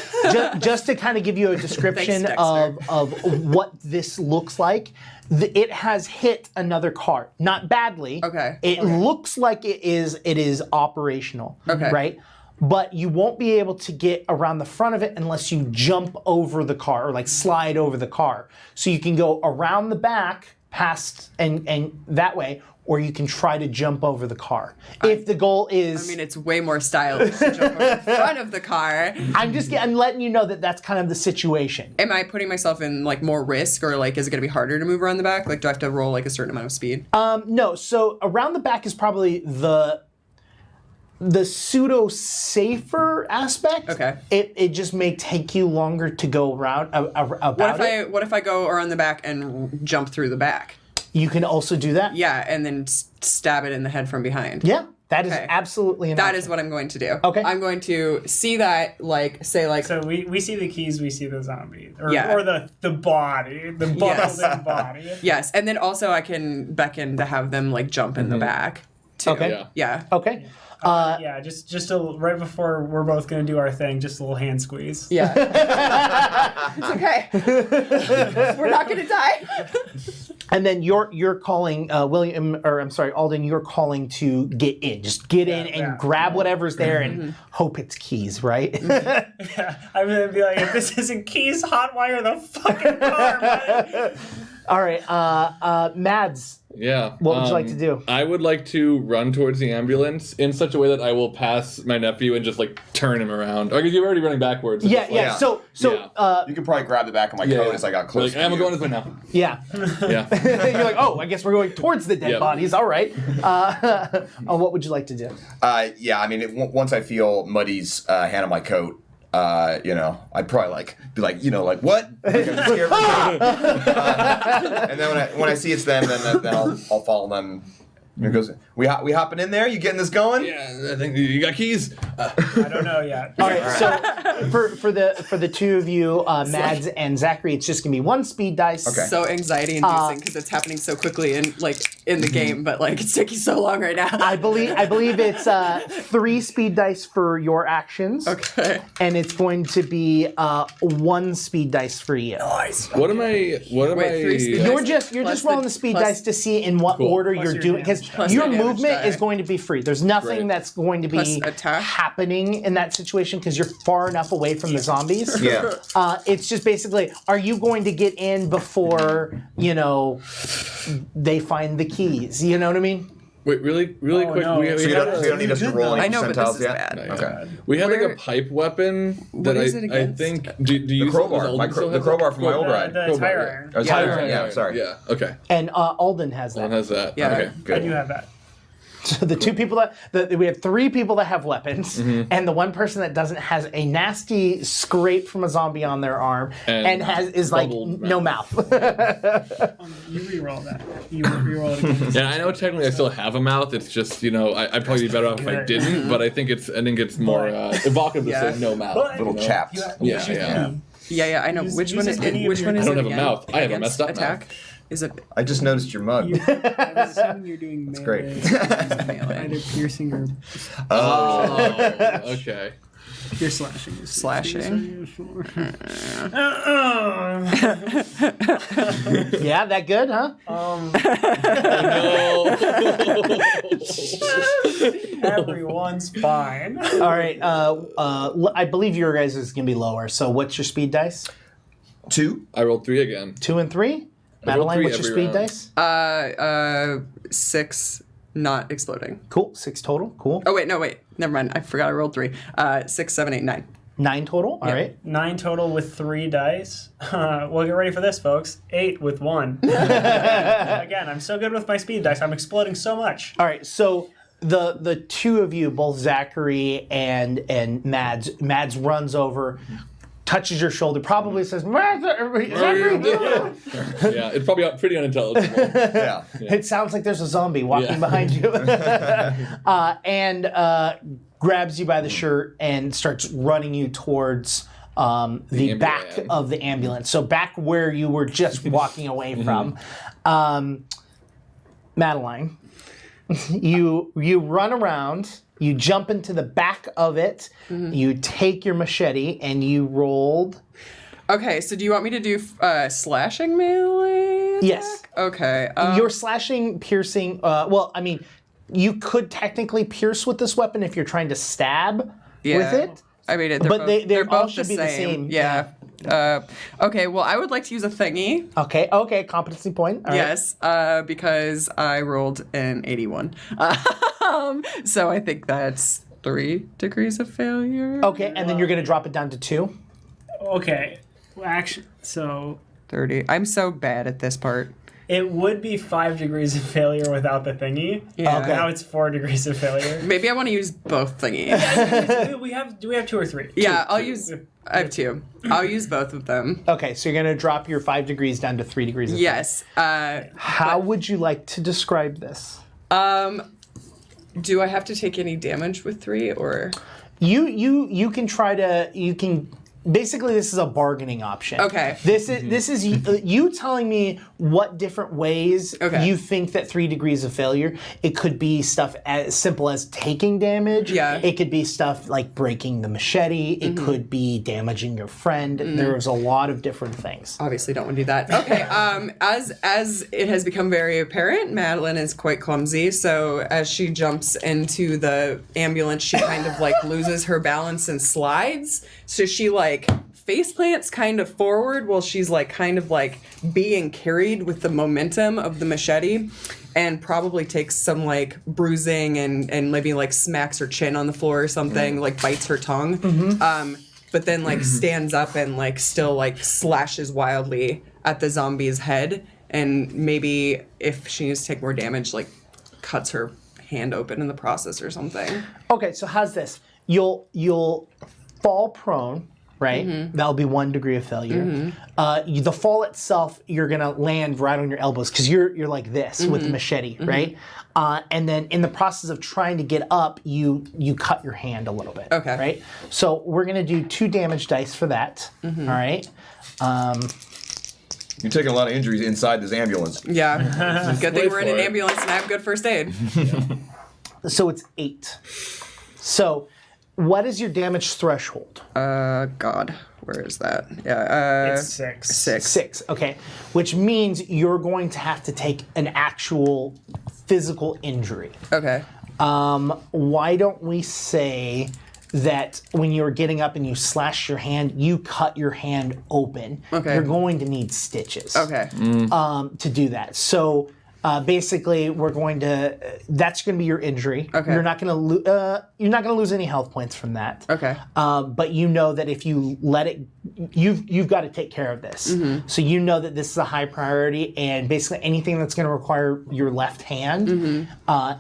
[SPEAKER 1] just to kind of give you a description
[SPEAKER 4] Thanks,
[SPEAKER 1] of what this looks like. It has hit another car, not badly.
[SPEAKER 4] Okay.
[SPEAKER 1] It looks like it is operational.
[SPEAKER 4] Okay.
[SPEAKER 1] Right. But you won't be able to get around the front of it unless you jump over the car or slide over the car. So you can go around the back past and that way, or you can try to jump over the car. If the goal is,
[SPEAKER 4] I mean, it's way more stylish to jump over the front of the car.
[SPEAKER 1] I'm letting you know that that's kind of the situation.
[SPEAKER 4] Am I putting myself in more risk, or is it gonna be harder to move around the back? Do I have to roll a certain amount of speed?
[SPEAKER 1] No. So around the back is probably the pseudo safer aspect.
[SPEAKER 4] Okay.
[SPEAKER 1] It just may take you longer to go around about it.
[SPEAKER 4] What if I go around the back and jump through the back?
[SPEAKER 1] You can also do that.
[SPEAKER 4] Yeah, and then stab it in the head from behind.
[SPEAKER 1] Yeah. That is
[SPEAKER 4] Okay.
[SPEAKER 1] absolutely an
[SPEAKER 4] That
[SPEAKER 1] option.
[SPEAKER 4] is what I'm going to do.
[SPEAKER 1] Okay.
[SPEAKER 4] I'm going to see that,
[SPEAKER 3] So we see the keys, we see the zombie. Or
[SPEAKER 4] Yeah.
[SPEAKER 3] or the body. The buckled in body.
[SPEAKER 4] yes, and then also I can beckon to have them jump in the back too.
[SPEAKER 1] Okay.
[SPEAKER 2] Yeah.
[SPEAKER 4] Yeah.
[SPEAKER 1] Okay.
[SPEAKER 3] Yeah, just right before we're both gonna do our thing, just a little hand squeeze.
[SPEAKER 4] Yeah. It's okay. We're not gonna die.
[SPEAKER 1] And then you're calling Aldon. You're calling to get in. Just get in and
[SPEAKER 3] yeah.
[SPEAKER 1] grab whatever's there and hope it's keys, right?
[SPEAKER 3] I'm gonna be like, if this isn't keys, hotwire the fucking car, man.
[SPEAKER 1] All right, Mads.
[SPEAKER 2] Yeah.
[SPEAKER 1] What would you like to do?
[SPEAKER 2] I would like to run towards the ambulance in such a way that I will pass my nephew and just turn him around. Because you're already running backwards. It's
[SPEAKER 1] Yeah.
[SPEAKER 2] just
[SPEAKER 1] So
[SPEAKER 2] Yeah.
[SPEAKER 5] You can probably grab the back of my coat as I got close to
[SPEAKER 2] I'm
[SPEAKER 5] you.
[SPEAKER 2] going this way now.
[SPEAKER 1] yeah.
[SPEAKER 2] Yeah.
[SPEAKER 1] You're like, oh, I guess we're going towards the dead
[SPEAKER 2] Yep.
[SPEAKER 1] bodies. All right. What would you like to do?
[SPEAKER 5] Yeah, I mean, once I feel Muddy's hand on my coat, I'd probably be what? I'm scared. And then when I see it's them, then I'll follow them. And it goes, we hopping in there? You getting this going?
[SPEAKER 2] Yeah, I think you got keys.
[SPEAKER 3] I don't know yet.
[SPEAKER 1] All right. So for the two of you, Mads and Zachery, it's just gonna be one speed dice.
[SPEAKER 5] Okay.
[SPEAKER 4] So anxiety inducing because it's happening so quickly and in the game, but like it's taking so long right now.
[SPEAKER 1] I believe it's 3 speed dice for your actions.
[SPEAKER 4] Okay.
[SPEAKER 1] And it's going to be 1 speed dice for you.
[SPEAKER 3] Nice.
[SPEAKER 2] What am I?
[SPEAKER 4] Wait, 3 speed
[SPEAKER 1] You're
[SPEAKER 4] dice
[SPEAKER 1] just rolling the speed dice to see in what order you're
[SPEAKER 3] your
[SPEAKER 1] doing, because
[SPEAKER 3] damage
[SPEAKER 4] Plus
[SPEAKER 1] your
[SPEAKER 4] your damage
[SPEAKER 1] movement
[SPEAKER 4] die.
[SPEAKER 1] is going to be free. There's nothing
[SPEAKER 2] Right.
[SPEAKER 1] that's going to
[SPEAKER 4] Plus
[SPEAKER 1] be
[SPEAKER 4] attack?
[SPEAKER 1] happening in that situation because you're far enough away from the zombies.
[SPEAKER 5] Yeah.
[SPEAKER 1] It's just basically, are you going to get in before they find the keys? You know what I mean?
[SPEAKER 2] Wait, really
[SPEAKER 3] Oh,
[SPEAKER 2] quick.
[SPEAKER 3] no.
[SPEAKER 2] We
[SPEAKER 5] So you
[SPEAKER 2] had
[SPEAKER 5] don't need us to roll any
[SPEAKER 4] I know, but this
[SPEAKER 5] percentiles
[SPEAKER 4] is
[SPEAKER 5] yet?
[SPEAKER 4] bad.
[SPEAKER 5] Okay.
[SPEAKER 2] We had like
[SPEAKER 4] Where-
[SPEAKER 2] a pipe weapon
[SPEAKER 4] What
[SPEAKER 2] that
[SPEAKER 4] is it
[SPEAKER 2] I
[SPEAKER 4] against?
[SPEAKER 2] think. Do you
[SPEAKER 5] The
[SPEAKER 2] use
[SPEAKER 5] crowbar.
[SPEAKER 2] Aldon
[SPEAKER 5] My
[SPEAKER 2] still
[SPEAKER 5] the
[SPEAKER 2] has
[SPEAKER 5] crowbar
[SPEAKER 2] that?
[SPEAKER 5] from my old ride.
[SPEAKER 3] The
[SPEAKER 2] Crowbar,
[SPEAKER 3] tire
[SPEAKER 2] yeah.
[SPEAKER 3] iron.
[SPEAKER 5] Or
[SPEAKER 4] Yeah.
[SPEAKER 5] tire
[SPEAKER 2] Right,
[SPEAKER 5] iron, yeah,
[SPEAKER 2] right,
[SPEAKER 5] sorry.
[SPEAKER 2] Yeah. Okay.
[SPEAKER 1] And Alden has that.
[SPEAKER 2] One has that.
[SPEAKER 4] Yeah.
[SPEAKER 2] Okay.
[SPEAKER 3] I
[SPEAKER 5] Good.
[SPEAKER 3] do have that.
[SPEAKER 1] So the 2 people we have 3 people that have weapons,
[SPEAKER 2] Mm-hmm.
[SPEAKER 1] and the 1 person that doesn't has a nasty scrape from a zombie on their arm, and is like
[SPEAKER 2] bubbled
[SPEAKER 1] no mouth.
[SPEAKER 3] You re-roll that. You re-roll it again.
[SPEAKER 2] Yeah, I know technically I still have a mouth. It's just I'd probably be better off if I
[SPEAKER 3] Good.
[SPEAKER 2] didn't. But I think it's more evocative to
[SPEAKER 4] Yeah.
[SPEAKER 2] say no mouth.
[SPEAKER 3] But-
[SPEAKER 5] Little
[SPEAKER 2] you know?
[SPEAKER 5] chaps.
[SPEAKER 2] Yeah, yeah.
[SPEAKER 4] Yeah, I know.
[SPEAKER 3] Use-
[SPEAKER 4] which
[SPEAKER 3] use
[SPEAKER 4] one
[SPEAKER 3] as
[SPEAKER 4] is
[SPEAKER 3] many
[SPEAKER 4] which
[SPEAKER 3] of
[SPEAKER 4] one
[SPEAKER 3] your-
[SPEAKER 4] is
[SPEAKER 2] I
[SPEAKER 4] it
[SPEAKER 2] don't have a
[SPEAKER 4] again?
[SPEAKER 2] mouth. I have a
[SPEAKER 4] Against
[SPEAKER 2] messed up
[SPEAKER 4] attack?
[SPEAKER 2] mouth.
[SPEAKER 4] Is it
[SPEAKER 5] I just noticed your mug.
[SPEAKER 3] I was assuming you're doing melee.
[SPEAKER 5] great.
[SPEAKER 4] melee?
[SPEAKER 3] Either piercing or
[SPEAKER 2] Oh, okay.
[SPEAKER 3] you're slashing.
[SPEAKER 4] Slashing.
[SPEAKER 1] Yeah, that good, huh?
[SPEAKER 3] Everyone's fine.
[SPEAKER 1] All right. I believe your guys is gonna be lower. So what's your speed dice?
[SPEAKER 5] 2.
[SPEAKER 2] I rolled 3 again.
[SPEAKER 1] 2 and 3.
[SPEAKER 2] rolled
[SPEAKER 1] Madeline,
[SPEAKER 2] 3
[SPEAKER 1] what's your
[SPEAKER 2] every
[SPEAKER 1] speed
[SPEAKER 2] round.
[SPEAKER 1] dice?
[SPEAKER 4] 6 not exploding.
[SPEAKER 1] Cool. 6 total. Cool.
[SPEAKER 4] Oh wait, never mind. I forgot I rolled 3. 6, 7, 8, 9.
[SPEAKER 1] 9 total. All right.
[SPEAKER 3] 9 total with 3 dice. Well, get ready for this, folks. 8 with 1. Again, I'm so good with my speed dice. I'm exploding so much.
[SPEAKER 1] All right. So the 2 of you, both Zachery and Mads runs over, touches your shoulder, probably says, Zachery.
[SPEAKER 2] Yeah, it's probably pretty unintelligible.
[SPEAKER 5] Yeah.
[SPEAKER 1] It sounds like there's a zombie walking
[SPEAKER 2] Yeah.
[SPEAKER 1] behind you. And grabs you by the shirt and starts running you towards the back
[SPEAKER 2] ambulance.
[SPEAKER 1] of the ambulance. So back where you were just walking away from. Madeline, you run around, you jump into the back of it, you take your machete, and you rolled.
[SPEAKER 4] Okay, so do you want me to do slashing melee?
[SPEAKER 1] Yes.
[SPEAKER 4] Okay.
[SPEAKER 1] You're slashing, piercing. Well, I mean, you could technically pierce with this weapon if you're trying to stab with it.
[SPEAKER 4] I mean,
[SPEAKER 1] But they're all
[SPEAKER 4] both
[SPEAKER 1] should be the same.
[SPEAKER 4] Yeah. Okay. Well, I would like to use a thingy.
[SPEAKER 1] Okay, competency point. All right.
[SPEAKER 4] Yes, because I rolled an 81. So I think that's 3 degrees of failure.
[SPEAKER 1] Okay, and then you're going to drop it down to 2.
[SPEAKER 3] Okay. Well, actually, so
[SPEAKER 4] 30. I'm so bad at this part.
[SPEAKER 3] it would be 5 degrees of failure without the thingy.
[SPEAKER 4] Yeah.
[SPEAKER 1] Okay.
[SPEAKER 3] Now it's 4 degrees of failure.
[SPEAKER 4] Maybe I want to use both thingies.
[SPEAKER 3] Do we have 2 or 3?
[SPEAKER 4] Yeah, I'll use. I have 2. I'll use both of them.
[SPEAKER 1] Okay, so you're going to drop your 5 degrees down to 3 degrees. Of
[SPEAKER 4] Yes.
[SPEAKER 1] How would you like to describe this?
[SPEAKER 4] Do I have to take any damage with 3 or?
[SPEAKER 1] You can try to basically this is a bargaining option.
[SPEAKER 4] Okay.
[SPEAKER 1] This is you telling me what different ways
[SPEAKER 4] Okay.
[SPEAKER 1] you think that 3 degrees of failure. It could be stuff as simple as taking damage.
[SPEAKER 4] Yeah.
[SPEAKER 1] It could be stuff like breaking the machete. It could be damaging your friend. There's a lot of different things.
[SPEAKER 4] Obviously don't want to do that. Okay, as it has become very apparent, Madeline is quite clumsy, so as she jumps into the ambulance, she kind of like loses her balance and slides. So she like face plants kind of forward while she's like kind of like being carried with the momentum of the machete, and probably takes some like bruising and maybe like smacks her chin on the floor or something, like bites her tongue. But then like stands up and like still like slashes wildly at the zombie's head, and maybe if she needs to take more damage, like cuts her hand open in the process or something.
[SPEAKER 1] Okay, so how's this? You'll fall prone, right? That'll be 1 degree of failure. The fall itself, you're gonna land right on your elbows because you're like this with the machete, right? And then in the process of trying to get up, you cut your hand a little bit.
[SPEAKER 4] Okay.
[SPEAKER 1] Right. So we're gonna do 2 damage dice for that. All right.
[SPEAKER 5] You're taking a lot of injuries inside this ambulance.
[SPEAKER 4] Yeah. Good thing
[SPEAKER 2] Wait
[SPEAKER 4] we're in
[SPEAKER 2] for
[SPEAKER 4] an
[SPEAKER 2] it.
[SPEAKER 4] ambulance and I have good first aid.
[SPEAKER 1] So it's 8. So what is your damage threshold?
[SPEAKER 4] God. Where is that? Yeah.
[SPEAKER 3] It's 6.
[SPEAKER 1] 6. Okay. Which means you're going to have to take an actual physical injury.
[SPEAKER 4] Okay.
[SPEAKER 1] Why don't we say that when you're getting up and you slash your hand, you cut your hand open.
[SPEAKER 4] Okay.
[SPEAKER 1] You're going to need stitches.
[SPEAKER 4] Okay.
[SPEAKER 1] To do that. So basically, we're going to. That's going to be your injury.
[SPEAKER 4] Okay.
[SPEAKER 1] You're not going to lose any health points from that.
[SPEAKER 4] Okay.
[SPEAKER 1] But you know that if you let it, you've got to take care of this.
[SPEAKER 4] Mm-hmm.
[SPEAKER 1] So you know that this is a high priority, and basically anything that's going to require your left hand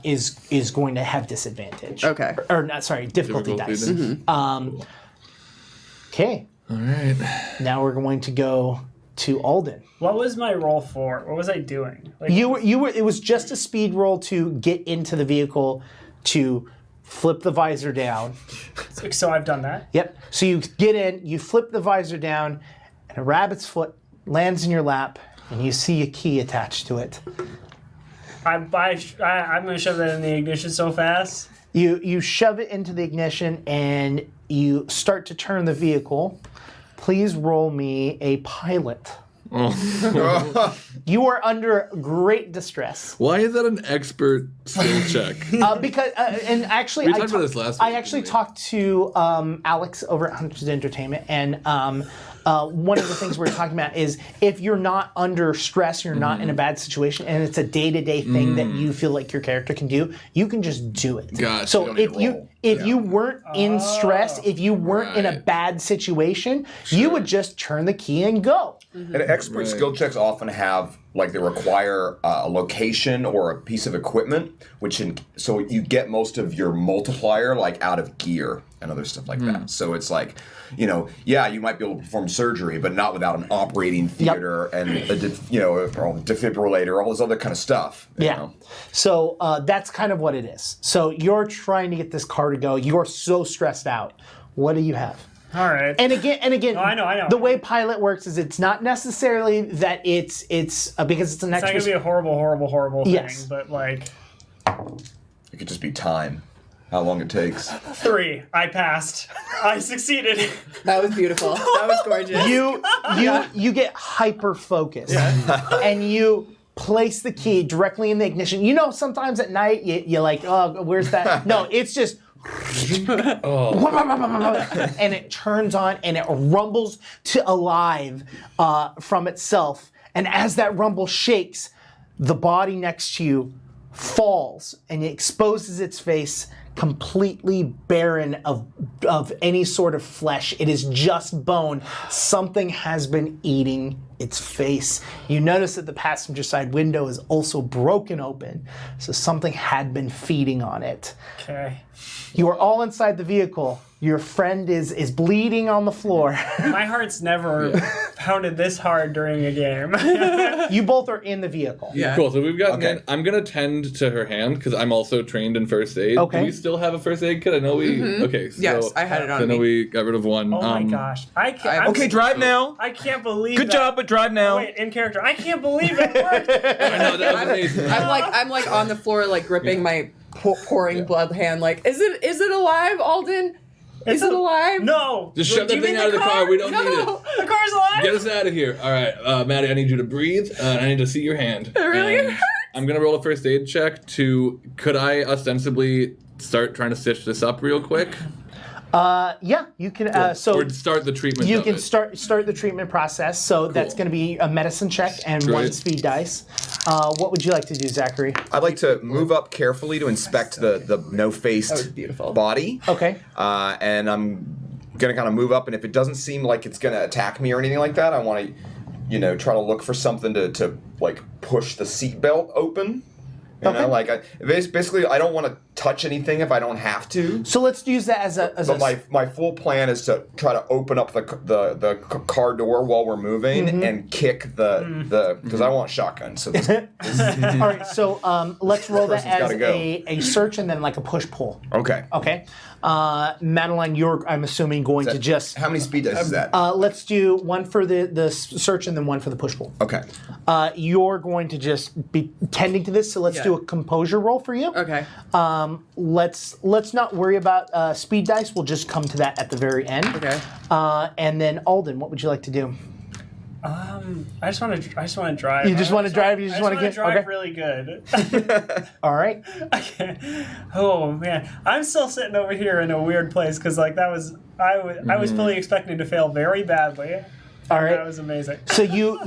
[SPEAKER 1] is going to have disadvantage.
[SPEAKER 4] Mm-hmm. Okay.
[SPEAKER 1] Or not, sorry, difficulty dice. Okay.
[SPEAKER 2] All right.
[SPEAKER 1] Now we're going to go to Aldon.
[SPEAKER 3] What was my roll for? What was I doing? Like,
[SPEAKER 1] You were. It was just a speed roll to get into the vehicle, to flip the visor down.
[SPEAKER 3] so I've done that.
[SPEAKER 1] Yep. So you get in, you flip the visor down, and a rabbit's foot lands in your lap, and you see a key attached to it.
[SPEAKER 3] I'm going to shove that in the ignition so fast.
[SPEAKER 1] You shove it into the ignition, and you start to turn the vehicle. Please roll me a pilot. You are under great distress.
[SPEAKER 2] Why is that an expert skill check?
[SPEAKER 1] Because and actually,
[SPEAKER 2] We talked about this last
[SPEAKER 1] I
[SPEAKER 2] week,
[SPEAKER 1] actually
[SPEAKER 2] didn't we?
[SPEAKER 1] talked to Alex over at Hunters Entertainment, and one of the things we're talking about is if you're not under stress, you're not in a bad situation, and it's a day-to-day thing that you feel like your character can do, you can just do it.
[SPEAKER 2] Gotcha.
[SPEAKER 1] So
[SPEAKER 2] You don't
[SPEAKER 1] if
[SPEAKER 5] need to
[SPEAKER 1] you
[SPEAKER 5] roll.
[SPEAKER 1] if you weren't in stress, if you weren't in a
[SPEAKER 2] Right.
[SPEAKER 1] bad situation, you would just turn the key and go.
[SPEAKER 5] And expert
[SPEAKER 2] Right.
[SPEAKER 5] skill checks often have, like, they require a location or a piece of equipment, so you get most of your multiplier, like, out of gear and other stuff like that. So it's like, yeah, you might be able to perform surgery, but not without an operating theater and a defibrillator, all this other kind of stuff. you
[SPEAKER 1] Yeah.
[SPEAKER 5] know?
[SPEAKER 1] So that's kind of what it is. So you're trying to get this car to go. You're so stressed out. What do you have?
[SPEAKER 3] All right.
[SPEAKER 1] And again,
[SPEAKER 3] I know.
[SPEAKER 1] The way pilot works is it's not necessarily that it's because it's an
[SPEAKER 3] it's not
[SPEAKER 1] extra.
[SPEAKER 3] going to be a horrible thing,
[SPEAKER 1] Yes.
[SPEAKER 3] but like
[SPEAKER 5] It could just be time, how long it takes.
[SPEAKER 3] 3. I passed. I succeeded.
[SPEAKER 4] That was beautiful. That was gorgeous.
[SPEAKER 1] you get hyper focused, and you place the key directly in the ignition. Sometimes at night you're like, oh, where's that? No, it's just. And it turns on and it rumbles to alive from itself. And as that rumble shakes, the body next to you falls and it exposes its face completely barren of any sort of flesh. It is just bone. Something has been eating its face. You notice that the passenger side window is also broken open, so something had been feeding on it.
[SPEAKER 3] Okay.
[SPEAKER 1] You are all inside the vehicle. Your friend is bleeding on the floor.
[SPEAKER 3] My heart's never pounded this hard during a game.
[SPEAKER 1] You both are in the vehicle.
[SPEAKER 4] Yeah.
[SPEAKER 2] Cool. So we've got.
[SPEAKER 5] Okay.
[SPEAKER 2] I'm gonna tend to her hand because I'm also trained in first aid.
[SPEAKER 1] Okay.
[SPEAKER 2] Do we still have a first aid kit? I know we. Okay. So,
[SPEAKER 4] Yes, I had it on
[SPEAKER 2] I know
[SPEAKER 4] me.
[SPEAKER 2] we got rid of one.
[SPEAKER 3] Oh my gosh. I can't.
[SPEAKER 5] Okay, drive now.
[SPEAKER 3] I can't believe
[SPEAKER 5] Good
[SPEAKER 3] that.
[SPEAKER 5] job, but drive now.
[SPEAKER 3] Wait, in character. I can't believe it worked.
[SPEAKER 2] I know that was amazing.
[SPEAKER 4] I'm like on the floor, like gripping my pouring blood hand. Like, is it alive, Alden? Is it alive?
[SPEAKER 3] No.
[SPEAKER 2] Just shove
[SPEAKER 3] Do
[SPEAKER 2] that
[SPEAKER 3] you
[SPEAKER 2] thing
[SPEAKER 3] mean
[SPEAKER 2] out of the car. We don't
[SPEAKER 3] no.
[SPEAKER 2] need it.
[SPEAKER 3] The car's alive.
[SPEAKER 2] Get us out of here. All right, Maddie, I need you to breathe. I need to see your hand. It
[SPEAKER 4] really hurts.
[SPEAKER 2] I'm going to roll a first aid check could I ostensibly start trying to stitch this up real quick?
[SPEAKER 1] Yeah, you can.
[SPEAKER 2] or start the treatment
[SPEAKER 1] You
[SPEAKER 2] of
[SPEAKER 1] can
[SPEAKER 2] it.
[SPEAKER 1] start the treatment process. So that's going to be a medicine check and one
[SPEAKER 2] Great.
[SPEAKER 1] speed dice. What would you like to do, Zachery?
[SPEAKER 5] I'd like to move up carefully to inspect the no-faced
[SPEAKER 4] That was beautiful.
[SPEAKER 5] body.
[SPEAKER 1] Okay.
[SPEAKER 5] And I'm gonna kind of move up, and if it doesn't seem like it's gonna attack me or anything like that, I want to, try to look for something to like push the seatbelt open, You know, like basically, I don't want to touch anything if I don't have to.
[SPEAKER 1] So let's use that as a.
[SPEAKER 5] But my full plan is to try to open up the car door while we're moving and kick the because I want shotgun. So this,
[SPEAKER 1] All right. So let's roll that
[SPEAKER 5] Person's
[SPEAKER 1] as
[SPEAKER 5] gotta go.
[SPEAKER 1] a search and then like a push pull.
[SPEAKER 5] okay.
[SPEAKER 1] Okay. Madeline, I'm assuming going to just.
[SPEAKER 5] How many speed dice is that?
[SPEAKER 1] Let's do one for the search and then one for the push pull.
[SPEAKER 5] Okay.
[SPEAKER 1] You're going to just be tending to this, so let's do a composure roll for you.
[SPEAKER 4] Okay.
[SPEAKER 1] Let's not worry about speed dice. We'll just come to that at the very end.
[SPEAKER 4] Okay.
[SPEAKER 1] And then Alden, what would you like to do?
[SPEAKER 3] I just want to drive.
[SPEAKER 1] You just want to drive. You just want to get
[SPEAKER 3] drive
[SPEAKER 1] okay.
[SPEAKER 3] really good.
[SPEAKER 1] All right.
[SPEAKER 3] Oh man, I'm still sitting over here in a weird place because like I was fully expecting to fail very badly.
[SPEAKER 1] All right.
[SPEAKER 3] That was amazing.
[SPEAKER 1] So you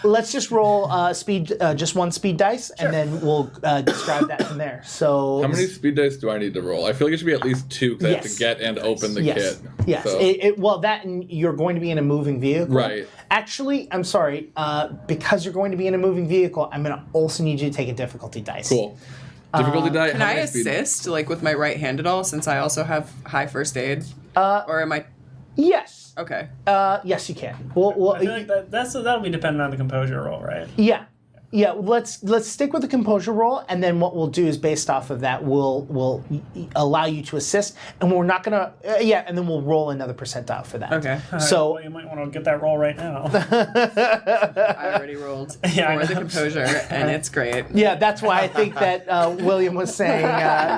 [SPEAKER 1] let's just roll speed, just one speed dice, and then we'll describe that from there. So
[SPEAKER 2] How many speed dice do I need to roll? I feel like it should be at least 2 because I have
[SPEAKER 1] Yes.
[SPEAKER 2] to get and open the
[SPEAKER 1] Yes.
[SPEAKER 2] kit.
[SPEAKER 1] Yes.
[SPEAKER 2] So-
[SPEAKER 1] Well, that and you're going to be in a moving vehicle.
[SPEAKER 2] Right.
[SPEAKER 1] Actually, I'm sorry. Because you're going to be in a moving vehicle, I'm going to also need you to take a difficulty dice.
[SPEAKER 2] Cool. Difficulty die.
[SPEAKER 4] Can
[SPEAKER 2] how
[SPEAKER 4] I
[SPEAKER 2] many speed-
[SPEAKER 4] assist, like, with my right hand at all, since I also have high first aid? Or am I...
[SPEAKER 1] Yes.
[SPEAKER 4] Okay.
[SPEAKER 1] Yes, you can. Well,
[SPEAKER 3] I feel like that'll be dependent on the composure roll, right?
[SPEAKER 1] yeah. Yeah, let's stick with the composure roll, and then what we'll do is based off of that, we'll allow you to assist, and we're not gonna and then we'll roll another percentile for that.
[SPEAKER 4] Okay.
[SPEAKER 1] So
[SPEAKER 3] Well, you might want to get that roll right now.
[SPEAKER 4] I already rolled
[SPEAKER 3] Yeah, I
[SPEAKER 4] for the
[SPEAKER 3] know.
[SPEAKER 4] composure, and it's great.
[SPEAKER 1] yeah, that's why I think that William was saying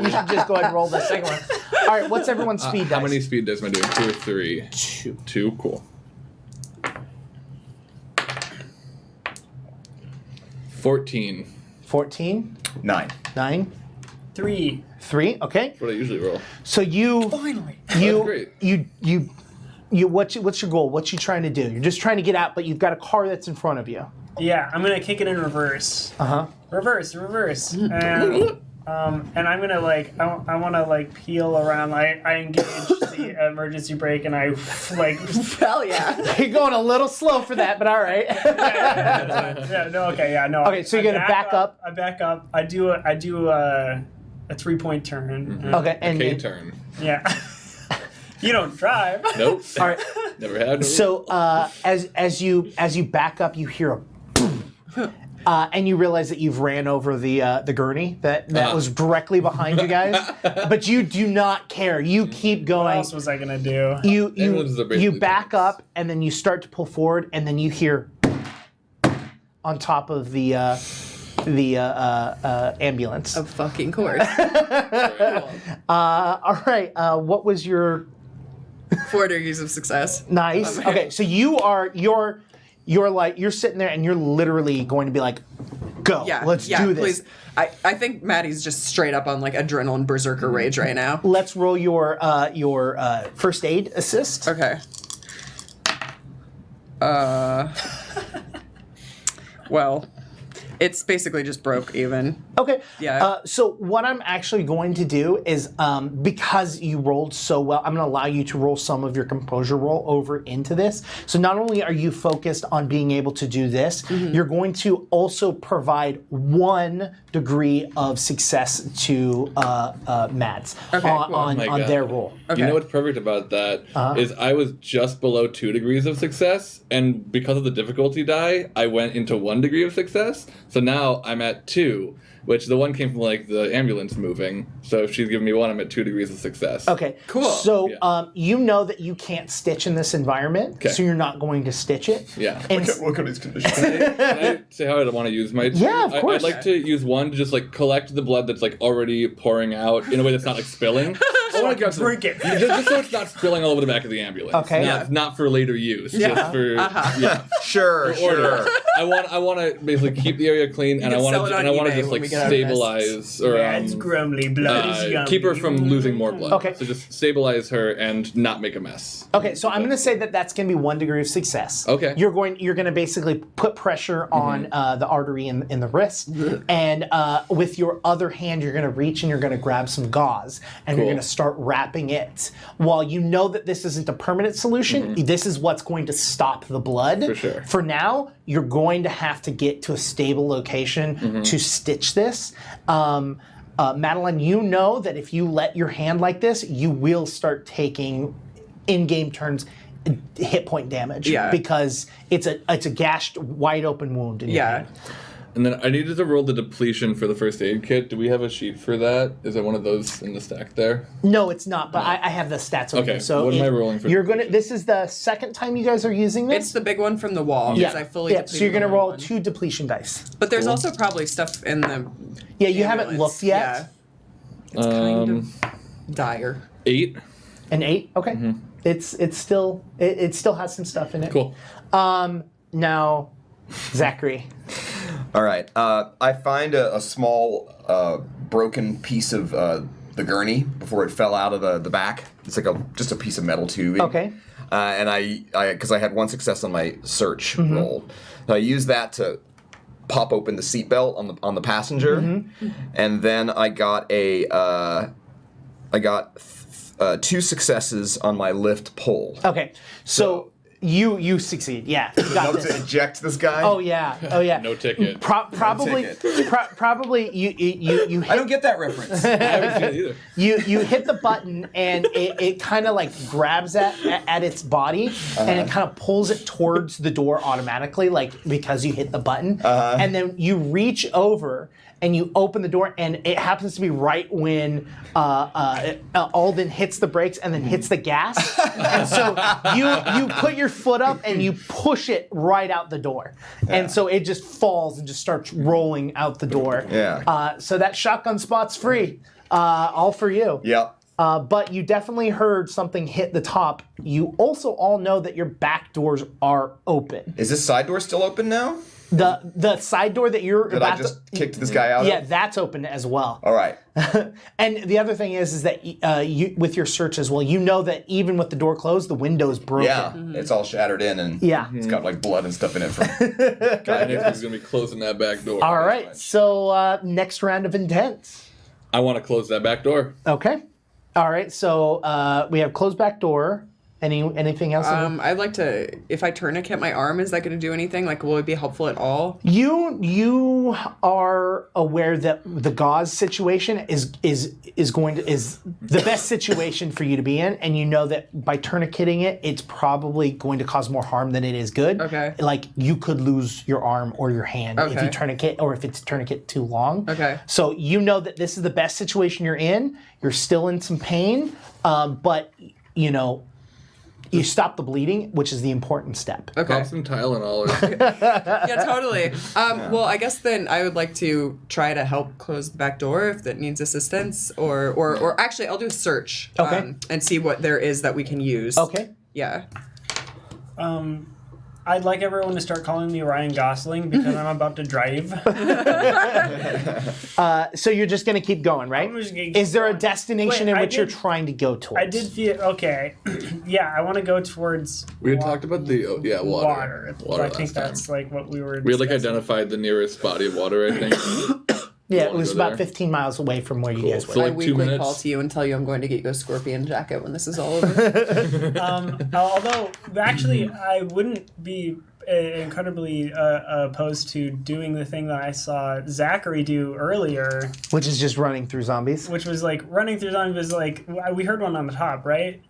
[SPEAKER 1] you should just go ahead and roll the second one. All right, what's everyone's speed dice?
[SPEAKER 2] How many speed dice am I doing? 2 or 3?
[SPEAKER 1] 2.
[SPEAKER 2] 2? Cool. 14.
[SPEAKER 1] 14,
[SPEAKER 5] 9.
[SPEAKER 1] 9,
[SPEAKER 3] 3.
[SPEAKER 1] 3. Okay.
[SPEAKER 2] What do I usually roll?
[SPEAKER 1] So you
[SPEAKER 3] Finally.
[SPEAKER 2] great.
[SPEAKER 1] what's your goal? What you trying to do? You're just trying to get out, but you've got a car that's in front of you.
[SPEAKER 3] Yeah, I'm gonna kick it in reverse. Reverse. And I'm gonna I want to peel around. I engage the emergency brake and I like.
[SPEAKER 4] Hell yeah.
[SPEAKER 1] You're going a little slow for that, but all right. Okay, so you're gonna back up.
[SPEAKER 3] I back up. I do a 3-point turn.
[SPEAKER 1] Okay, and
[SPEAKER 2] K-turn.
[SPEAKER 3] Yeah. You don't drive.
[SPEAKER 2] Nope.
[SPEAKER 1] all right.
[SPEAKER 2] Never had.
[SPEAKER 1] So as you back up, you hear a boom, and you realize that you've ran over the gurney that was directly behind you guys, but you do not care. You keep
[SPEAKER 3] What
[SPEAKER 1] going.
[SPEAKER 3] else was I gonna do?
[SPEAKER 2] Everyone's basically
[SPEAKER 1] You back
[SPEAKER 2] tanks.
[SPEAKER 1] up, and then you start to pull forward, and then you hear on top of the ambulance.
[SPEAKER 4] Of fucking course.
[SPEAKER 1] All right. What was your
[SPEAKER 4] 4 degrees of success.
[SPEAKER 1] nice? Okay, so you're sitting there, and you're literally going to be like, "Go,
[SPEAKER 4] Yeah.
[SPEAKER 1] let's do this."
[SPEAKER 4] Please. I think Maddie's just straight up on like adrenaline berserker rage right now.
[SPEAKER 1] Let's roll your first aid assist.
[SPEAKER 4] Okay. Well, it's basically just broke even.
[SPEAKER 1] Okay.
[SPEAKER 4] Yeah.
[SPEAKER 1] So what I'm actually going to do is, because you rolled so well, I'm going to allow you to roll some of your composure roll over into this. So not only are you focused on being able to do this, you're going to also provide 1 degree of success to Mads
[SPEAKER 4] Okay, cool.
[SPEAKER 1] on
[SPEAKER 2] Oh my God.
[SPEAKER 1] their roll.
[SPEAKER 4] Okay.
[SPEAKER 2] You know what's perfect about that is I was just below 2 degrees of success, and because of the difficulty die, I went into 1 degree of success. So now I'm at 2, which the 1 came from like the ambulance moving. So if she's giving me 1, I'm at 2 degrees of success.
[SPEAKER 1] Okay,
[SPEAKER 4] Cool.
[SPEAKER 1] So
[SPEAKER 2] Yeah.
[SPEAKER 1] you know that you can't stitch in this environment,
[SPEAKER 2] Okay.
[SPEAKER 1] so you're not going to stitch it.
[SPEAKER 2] Yeah.
[SPEAKER 1] And
[SPEAKER 5] Look at these conditions.
[SPEAKER 2] Can I say how I want to use my?
[SPEAKER 1] Yeah, of course.
[SPEAKER 2] I'd like to use 1 to just like collect the blood that's like already pouring out in a way that's not like spilling. I want to grab some-
[SPEAKER 3] drink it.
[SPEAKER 2] just so it's not spilling all over the back of the ambulance.
[SPEAKER 1] Okay.
[SPEAKER 2] Not for later use.
[SPEAKER 4] Yeah.
[SPEAKER 2] Just for yeah.
[SPEAKER 5] Sure,
[SPEAKER 2] Order.
[SPEAKER 5] sure.
[SPEAKER 2] I want to basically keep the area clean, and I
[SPEAKER 4] can
[SPEAKER 2] want
[SPEAKER 4] sell it
[SPEAKER 2] to
[SPEAKER 4] on
[SPEAKER 2] just
[SPEAKER 4] eBay when
[SPEAKER 2] like
[SPEAKER 4] we get our vests.
[SPEAKER 2] stabilize or
[SPEAKER 3] That's grumbly. Blood is yummy.
[SPEAKER 2] keep her from losing more blood.
[SPEAKER 1] Okay.
[SPEAKER 2] So just stabilize her and not make a mess.
[SPEAKER 1] Okay, so I'm going to say that that's going to be 1 degree of success.
[SPEAKER 2] Okay.
[SPEAKER 1] You're going to basically put pressure on the artery in the wrist, and with your other hand, you're going to reach and you're going to grab some gauze, and you're
[SPEAKER 2] Cool.
[SPEAKER 1] going to start wrapping it. While you know that this isn't a permanent solution, this is what's going to stop the blood.
[SPEAKER 2] For sure.
[SPEAKER 1] For now, you're going to have to get to a stable location to stitch this. Madeline, you know that if you let your hand like this, you will start taking in-game turns hit point damage.
[SPEAKER 4] Yeah.
[SPEAKER 1] Because it's a gashed, wide open wound in your hand.
[SPEAKER 2] And then I needed to roll the depletion for the first aid kit. Do we have a sheet for that? Is there one of those in the stack there?
[SPEAKER 1] No, it's not, but I have the stats over
[SPEAKER 2] Okay,
[SPEAKER 1] here. So
[SPEAKER 2] what am I rolling for
[SPEAKER 1] You're
[SPEAKER 2] depletion?
[SPEAKER 1] this is the second time you guys are using this?
[SPEAKER 4] It's the big one from the wall.
[SPEAKER 1] yeah.
[SPEAKER 4] Because I fully
[SPEAKER 1] yeah. So you're
[SPEAKER 4] depleted
[SPEAKER 1] going to
[SPEAKER 4] the
[SPEAKER 1] roll
[SPEAKER 4] one.
[SPEAKER 1] 2 depletion dice.
[SPEAKER 4] But there's also probably stuff in the
[SPEAKER 1] Yeah, you haven't
[SPEAKER 4] ambulance.
[SPEAKER 1] looked yet.
[SPEAKER 4] Yeah. It's kind of dire.
[SPEAKER 2] 8.
[SPEAKER 1] An 8? Okay. It still has some stuff in it.
[SPEAKER 2] Cool.
[SPEAKER 1] Now, Zachery.
[SPEAKER 5] All right. I find a small broken piece of the gurney before it fell out of the back. It's like just a piece of metal tubing.
[SPEAKER 1] Okay.
[SPEAKER 5] And because I had one success on my search roll, so I used that to pop open the seatbelt on the passenger, and then I got 2 successes on my lift pull.
[SPEAKER 1] Okay. So you succeed. Yeah. You got
[SPEAKER 5] Enough to
[SPEAKER 1] this.
[SPEAKER 5] eject this guy.
[SPEAKER 1] Oh yeah.
[SPEAKER 2] No ticket.
[SPEAKER 1] Probably you
[SPEAKER 5] I don't get that reference.
[SPEAKER 2] I haven't seen it either.
[SPEAKER 1] you hit the button and it kind of like grabs at its body and it kind of pulls it towards the door automatically, like because you hit the button, and then you reach over and you open the door, and it happens to be right when Aldon hits the brakes and then hits the gas, and so you put your foot up and you push it right out the door, and so it just falls and just starts rolling out the door.
[SPEAKER 5] Yeah.
[SPEAKER 1] So that shotgun spot's free, all for you.
[SPEAKER 5] Yep.
[SPEAKER 1] But you definitely heard something hit the top. You also all know that your back doors are open.
[SPEAKER 5] Is this side door still open now?
[SPEAKER 1] The side door that you're
[SPEAKER 5] That I
[SPEAKER 1] about
[SPEAKER 5] just
[SPEAKER 1] to
[SPEAKER 5] kicked this guy out
[SPEAKER 1] yeah,
[SPEAKER 5] of?
[SPEAKER 1] that's open as well.
[SPEAKER 5] All right.
[SPEAKER 1] And the other thing is that you, with your search as well, you know that even with the door closed, the window's broken.
[SPEAKER 5] Yeah. It's all shattered in, and
[SPEAKER 1] Yeah.
[SPEAKER 5] it's got like blood and stuff in it. From
[SPEAKER 2] Guy next week's going to be closing that back door.
[SPEAKER 1] All right. So next round of intense.
[SPEAKER 2] I want to close that back door.
[SPEAKER 1] Okay. All right. So we have closed back door. Anything else?
[SPEAKER 4] I'd like to, if I tourniquet my arm, is that going to do anything? Like, will it be helpful at all?
[SPEAKER 1] You are aware that the gauze situation is the best situation for you to be in, and you know that by tourniqueting it, it's probably going to cause more harm than it is good.
[SPEAKER 4] Okay.
[SPEAKER 1] Like you could lose your arm or your hand if you
[SPEAKER 4] Okay.
[SPEAKER 1] tourniquet, or if it's tourniquet too long.
[SPEAKER 4] Okay.
[SPEAKER 1] So you know that this is the best situation you're in. You're still in some pain, but you know. You stop the bleeding, which is the important step.
[SPEAKER 4] Okay.
[SPEAKER 2] Pop some Tylenol. Or
[SPEAKER 4] Yeah, totally. Well, I guess then I would like to try to help close the back door if that needs assistance, or actually I'll do a search.
[SPEAKER 1] Okay.
[SPEAKER 4] And see what there is that we can use.
[SPEAKER 1] Okay.
[SPEAKER 4] Yeah.
[SPEAKER 3] I'd like everyone to start calling me Ryan Gosling because I'm about to drive.
[SPEAKER 1] So you're just going to keep going, right?
[SPEAKER 3] I'm just gonna keep
[SPEAKER 1] Is there a
[SPEAKER 3] going.
[SPEAKER 1] destination
[SPEAKER 3] Wait,
[SPEAKER 1] in
[SPEAKER 3] I
[SPEAKER 1] which you're
[SPEAKER 3] did-
[SPEAKER 1] trying to go towards?
[SPEAKER 3] I did feel okay. Yeah, I want to go towards.
[SPEAKER 2] we had talked about the water.
[SPEAKER 3] Water. I think
[SPEAKER 2] last time.
[SPEAKER 3] that's like what we were.
[SPEAKER 2] We had like
[SPEAKER 3] discussing.
[SPEAKER 2] identified the nearest body of water, I think.
[SPEAKER 1] Yeah, it
[SPEAKER 2] wanna
[SPEAKER 1] was
[SPEAKER 2] go
[SPEAKER 1] about
[SPEAKER 2] there?
[SPEAKER 1] 15 miles away from where you
[SPEAKER 2] Cool.
[SPEAKER 1] guys were.
[SPEAKER 2] So, like,
[SPEAKER 4] I
[SPEAKER 2] 2
[SPEAKER 4] weekly
[SPEAKER 2] minutes?
[SPEAKER 4] call to you and tell you I'm going to get you a scorpion jacket when this is all over.
[SPEAKER 3] Although actually, I wouldn't be incredibly opposed to doing the thing that I saw Zachery do earlier,
[SPEAKER 1] Which is just running through zombies.
[SPEAKER 3] which was like running through zombies. Like we heard one on the top, right?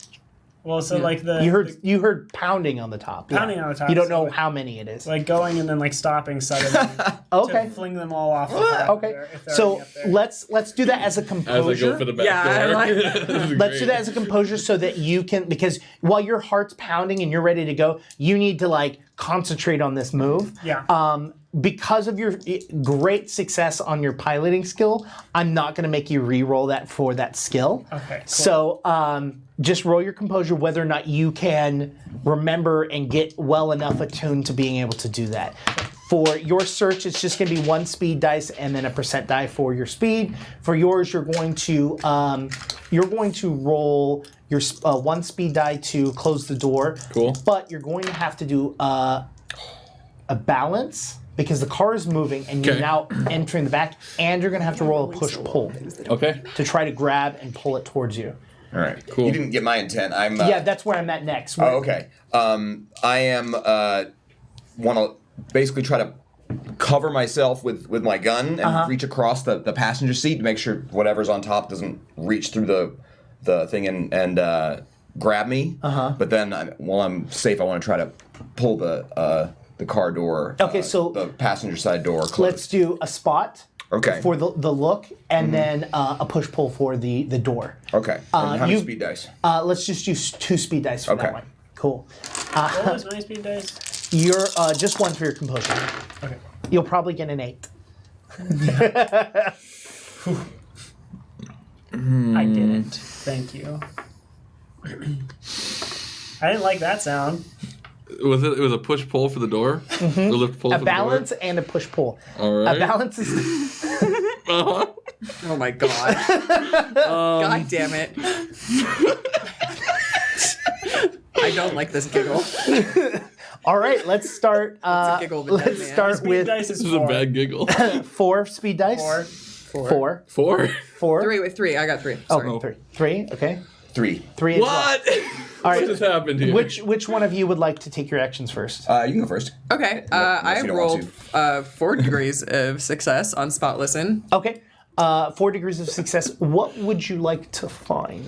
[SPEAKER 3] Well, so like the
[SPEAKER 1] You heard pounding on the top. yeah.
[SPEAKER 3] Pounding on the top,
[SPEAKER 1] You don't
[SPEAKER 3] so
[SPEAKER 1] know how many it is.
[SPEAKER 3] like going and then like stopping suddenly
[SPEAKER 1] Okay.
[SPEAKER 3] to fling them all off. The top
[SPEAKER 1] Okay.
[SPEAKER 3] if they're
[SPEAKER 1] So
[SPEAKER 3] already up there.
[SPEAKER 1] let's do that as a
[SPEAKER 2] As I
[SPEAKER 1] composure.
[SPEAKER 2] go for the back
[SPEAKER 4] Yeah,
[SPEAKER 2] door.
[SPEAKER 4] I like
[SPEAKER 2] This is
[SPEAKER 1] Let's do
[SPEAKER 2] great.
[SPEAKER 1] that as a composure so that you can, because while your heart's pounding and you're ready to go, you need to like concentrate on this move.
[SPEAKER 3] Yeah.
[SPEAKER 1] Because of your great success on your piloting skill, I'm not going to make you re-roll that for that skill.
[SPEAKER 3] Okay, cool.
[SPEAKER 1] So just roll your composure whether or not you can remember and get well enough attuned to being able to do that. For your search, it's just going to be 1 speed dice and then a % die for your speed. For yours, you're going to roll your 1 speed die to close the door.
[SPEAKER 2] Cool.
[SPEAKER 1] But you're going to have to do a balance because the car is moving and you're
[SPEAKER 2] Okay.
[SPEAKER 1] now entering the back, and you're going to have to roll a push-pull
[SPEAKER 2] Okay.
[SPEAKER 1] to try to grab and pull it towards you.
[SPEAKER 5] All right.
[SPEAKER 2] Cool.
[SPEAKER 5] You didn't get my intent. I'm.
[SPEAKER 1] Yeah, that's where I'm at next.
[SPEAKER 5] Oh, okay. I am want to basically try to cover myself with my gun and reach across the passenger seat to make sure whatever's on top doesn't reach through the thing and grab me. But then while I'm safe, I want to try to pull the car door.
[SPEAKER 1] Okay, so
[SPEAKER 5] the passenger side door closed.
[SPEAKER 1] Let's do a spot.
[SPEAKER 5] Okay.
[SPEAKER 1] For the look, and then a push pull for the door.
[SPEAKER 5] Okay. And how many speed dice?
[SPEAKER 1] Let's just use 2 speed dice for that one. Cool.
[SPEAKER 3] What was my speed dice?
[SPEAKER 1] You're just 1 for your composure.
[SPEAKER 3] Okay.
[SPEAKER 1] You'll probably get an 8.
[SPEAKER 3] I didn't. Thank you. I didn't like that sound.
[SPEAKER 2] It was a push pull for the door? A lift pull
[SPEAKER 1] A
[SPEAKER 2] for
[SPEAKER 1] balance
[SPEAKER 2] the door?
[SPEAKER 1] and a push pull.
[SPEAKER 2] All right.
[SPEAKER 1] A balance is.
[SPEAKER 4] Oh my god. God damn it. I don't like this giggle.
[SPEAKER 1] All right, let's start.
[SPEAKER 4] It's a giggle of a dead
[SPEAKER 1] Let's
[SPEAKER 4] man.
[SPEAKER 1] start
[SPEAKER 3] Speed
[SPEAKER 1] with
[SPEAKER 3] dice is
[SPEAKER 2] This is a
[SPEAKER 3] 4.
[SPEAKER 2] bad giggle.
[SPEAKER 1] 4 speed dice.
[SPEAKER 3] 4.
[SPEAKER 1] 4.
[SPEAKER 2] 4?
[SPEAKER 4] 3 with 3. I got 3.
[SPEAKER 1] Oh,
[SPEAKER 4] Sorry.
[SPEAKER 1] 3. 3. Okay.
[SPEAKER 5] 3.
[SPEAKER 1] 3 as well.
[SPEAKER 2] What?
[SPEAKER 1] All right.
[SPEAKER 2] What just happened here?
[SPEAKER 1] Which one of you would like to take your actions first?
[SPEAKER 5] You can go first.
[SPEAKER 4] Okay.
[SPEAKER 5] unless
[SPEAKER 4] I
[SPEAKER 5] you don't
[SPEAKER 4] rolled
[SPEAKER 5] want
[SPEAKER 4] 4 degrees of success on spot listen.
[SPEAKER 1] Okay. 4 degrees of success. What would you like to find?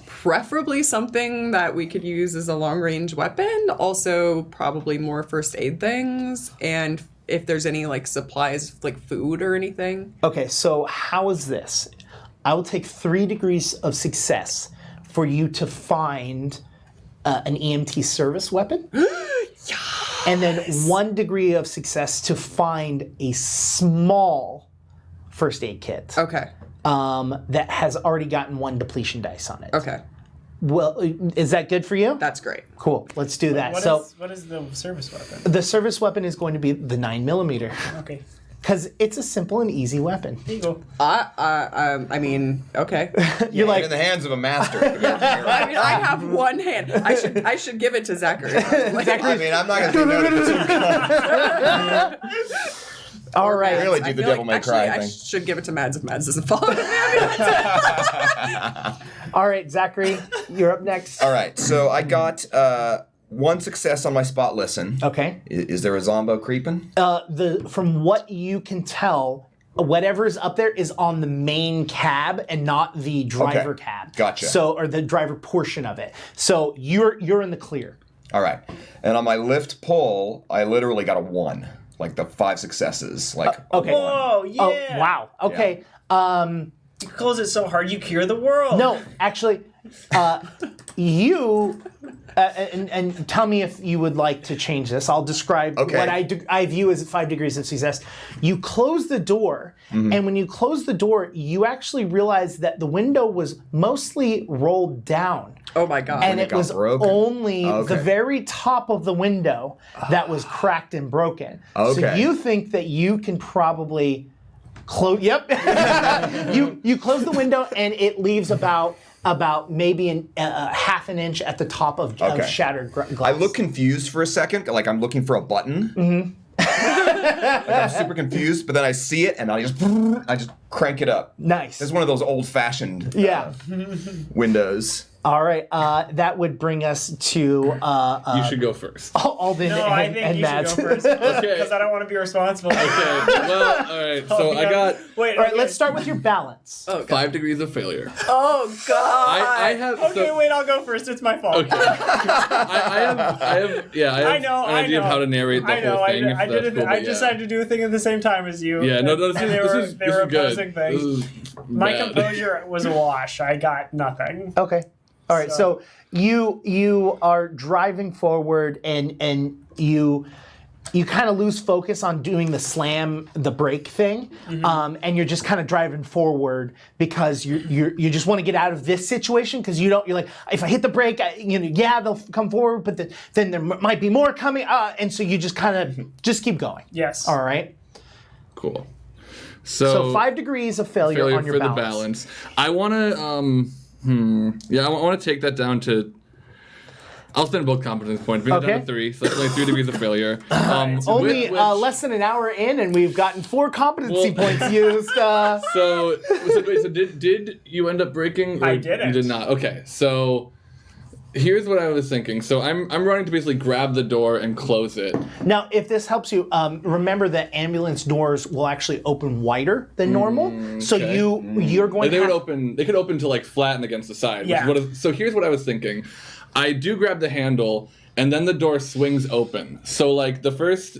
[SPEAKER 4] Preferably something that we could use as a long range weapon. Also, probably more first aid things. And if there's any like supplies, like food or anything.
[SPEAKER 1] Okay, so how is this? I will take 3 degrees of success for you to find an EMT service weapon. And then 1 degree of success to find a small first aid kit.
[SPEAKER 4] Okay.
[SPEAKER 1] That has already gotten 1 depletion dice on it.
[SPEAKER 4] Okay.
[SPEAKER 1] Well, is that good for you?
[SPEAKER 4] That's great.
[SPEAKER 1] Cool. Let's do that.
[SPEAKER 3] What is the service weapon?
[SPEAKER 1] The service weapon is going to be the 9mm
[SPEAKER 3] Okay.
[SPEAKER 1] because it's a simple and easy weapon.
[SPEAKER 3] Here you go.
[SPEAKER 4] I mean, okay.
[SPEAKER 1] You're
[SPEAKER 5] Get
[SPEAKER 1] like,
[SPEAKER 5] in the hands of a master.
[SPEAKER 4] I mean, I have 1 hand. I should give it to Zachary.
[SPEAKER 5] I mean, I'm not going to say no to this.
[SPEAKER 1] all right.
[SPEAKER 5] Really do
[SPEAKER 4] I
[SPEAKER 5] the
[SPEAKER 4] feel
[SPEAKER 5] devil may cry
[SPEAKER 4] I
[SPEAKER 5] thing.
[SPEAKER 4] should give it to Mads if Mads doesn't follow me.
[SPEAKER 1] All right, Zachary, you're up next.
[SPEAKER 5] All right, so I got 1 success on my spot listen.
[SPEAKER 1] Okay.
[SPEAKER 5] Is there a zombo creeping?
[SPEAKER 1] From what you can tell, whatever's up there is on the main cab and not the driver
[SPEAKER 5] Okay.
[SPEAKER 1] cab.
[SPEAKER 5] Gotcha.
[SPEAKER 1] So, or the driver portion of it. So you're in the clear.
[SPEAKER 5] All right, and on my lift pull, I literally got a 1. Like the 5 successes. Like
[SPEAKER 1] Okay.
[SPEAKER 3] Whoa, yeah.
[SPEAKER 1] Oh wow. Okay.
[SPEAKER 3] You close it so hard you cure the world.
[SPEAKER 1] No, actually, you and tell me if you would like to change this. I'll describe
[SPEAKER 5] Okay.
[SPEAKER 1] what I view as 5 degrees of success. You close the door, and when you close the door, you actually realize that the window was mostly rolled down.
[SPEAKER 4] Oh my god.
[SPEAKER 1] And
[SPEAKER 5] it
[SPEAKER 1] it
[SPEAKER 5] got
[SPEAKER 1] was
[SPEAKER 5] broken?
[SPEAKER 1] only
[SPEAKER 5] Okay.
[SPEAKER 1] the very top of the window that was cracked and broken. So
[SPEAKER 5] Okay.
[SPEAKER 1] you think that you can probably close. Yep. you close the window and it leaves about maybe half an inch at the top of
[SPEAKER 5] Okay.
[SPEAKER 1] shattered glass.
[SPEAKER 5] I look confused for a second, like I'm looking for a button. Like I'm super confused, but then I see it and I just crank it up.
[SPEAKER 1] Nice.
[SPEAKER 5] It's one of those old-fashioned
[SPEAKER 1] Yeah.
[SPEAKER 5] windows.
[SPEAKER 1] All right. That would bring us to
[SPEAKER 2] You should go first.
[SPEAKER 1] Alden
[SPEAKER 3] No, I
[SPEAKER 1] and
[SPEAKER 3] think you
[SPEAKER 1] Mads.
[SPEAKER 3] should go first. Because I don't want to be responsible.
[SPEAKER 2] Okay, well, all right. So I got
[SPEAKER 3] Wait,
[SPEAKER 1] All right.
[SPEAKER 3] okay.
[SPEAKER 1] Let's start with your balance.
[SPEAKER 2] 5 degrees of failure.
[SPEAKER 4] Oh god.
[SPEAKER 2] I have.
[SPEAKER 3] Okay,
[SPEAKER 2] so,
[SPEAKER 3] wait, I'll go first. It's my fault.
[SPEAKER 2] Okay. I have an idea of how to narrate the whole thing. if that's cool,
[SPEAKER 3] I
[SPEAKER 2] but
[SPEAKER 3] decided to do a thing at the same time as you.
[SPEAKER 2] Yeah, no, this
[SPEAKER 3] and
[SPEAKER 2] is
[SPEAKER 3] they were
[SPEAKER 2] good.
[SPEAKER 3] opposing
[SPEAKER 2] This
[SPEAKER 3] things.
[SPEAKER 2] is
[SPEAKER 3] My
[SPEAKER 2] bad.
[SPEAKER 3] composure was a wash. I got nothing.
[SPEAKER 1] Okay. All right. So you are driving forward and you kind of lose focus on doing the brake thing, and you're just kind of driving forward because you just want to get out of this situation because you're like, if I hit the brake, they'll come forward, but then there might be more coming, and so you just kind of just keep going.
[SPEAKER 3] Yes.
[SPEAKER 1] All right.
[SPEAKER 2] Cool.
[SPEAKER 1] So 5 degrees of failure on your
[SPEAKER 2] for
[SPEAKER 1] balance.
[SPEAKER 2] the balance. I want to. I want to take that down to. I'll spend both competence points. Bring it down
[SPEAKER 1] Okay.
[SPEAKER 2] to 3, so that's only 3 degrees of failure.
[SPEAKER 1] Only
[SPEAKER 2] which-
[SPEAKER 1] less than an hour in, and we've gotten 4 competency points used.
[SPEAKER 2] So did you end up breaking? Or
[SPEAKER 3] I didn't.
[SPEAKER 2] You did not. Okay, so here's what I was thinking. So I'm running to basically grab the door and close it.
[SPEAKER 1] Now, if this helps you, remember that ambulance doors will actually open wider than normal. So
[SPEAKER 2] okay.
[SPEAKER 1] you're going
[SPEAKER 2] They
[SPEAKER 1] to
[SPEAKER 2] would open. They could open to like flatten against the side.
[SPEAKER 3] Yeah.
[SPEAKER 2] So here's what I was thinking. I do grab the handle, and then the door swings open. So like the first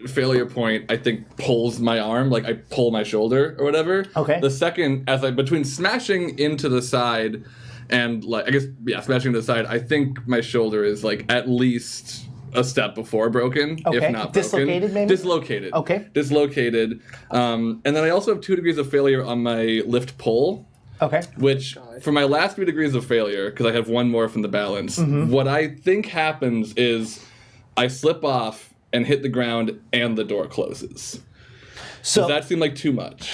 [SPEAKER 2] failure point, I think pulls my arm, like I pull my shoulder or whatever.
[SPEAKER 1] Okay.
[SPEAKER 2] The second, as I between smashing into the side, and like I guess smashing to the side, I think my shoulder is like at least a step before broken,
[SPEAKER 1] Okay.
[SPEAKER 2] if not broken.
[SPEAKER 1] Dislocated, maybe?
[SPEAKER 2] Dislocated.
[SPEAKER 1] Okay.
[SPEAKER 2] Dislocated. And then I also have 2 degrees of failure on my lift pull.
[SPEAKER 1] Okay.
[SPEAKER 2] Which, for my last 3 degrees of failure, because I have 1 more from the balance,
[SPEAKER 1] Mm-hmm.
[SPEAKER 2] what I think happens is I slip off and hit the ground and the door closes.
[SPEAKER 1] So
[SPEAKER 2] Does that seem like too much?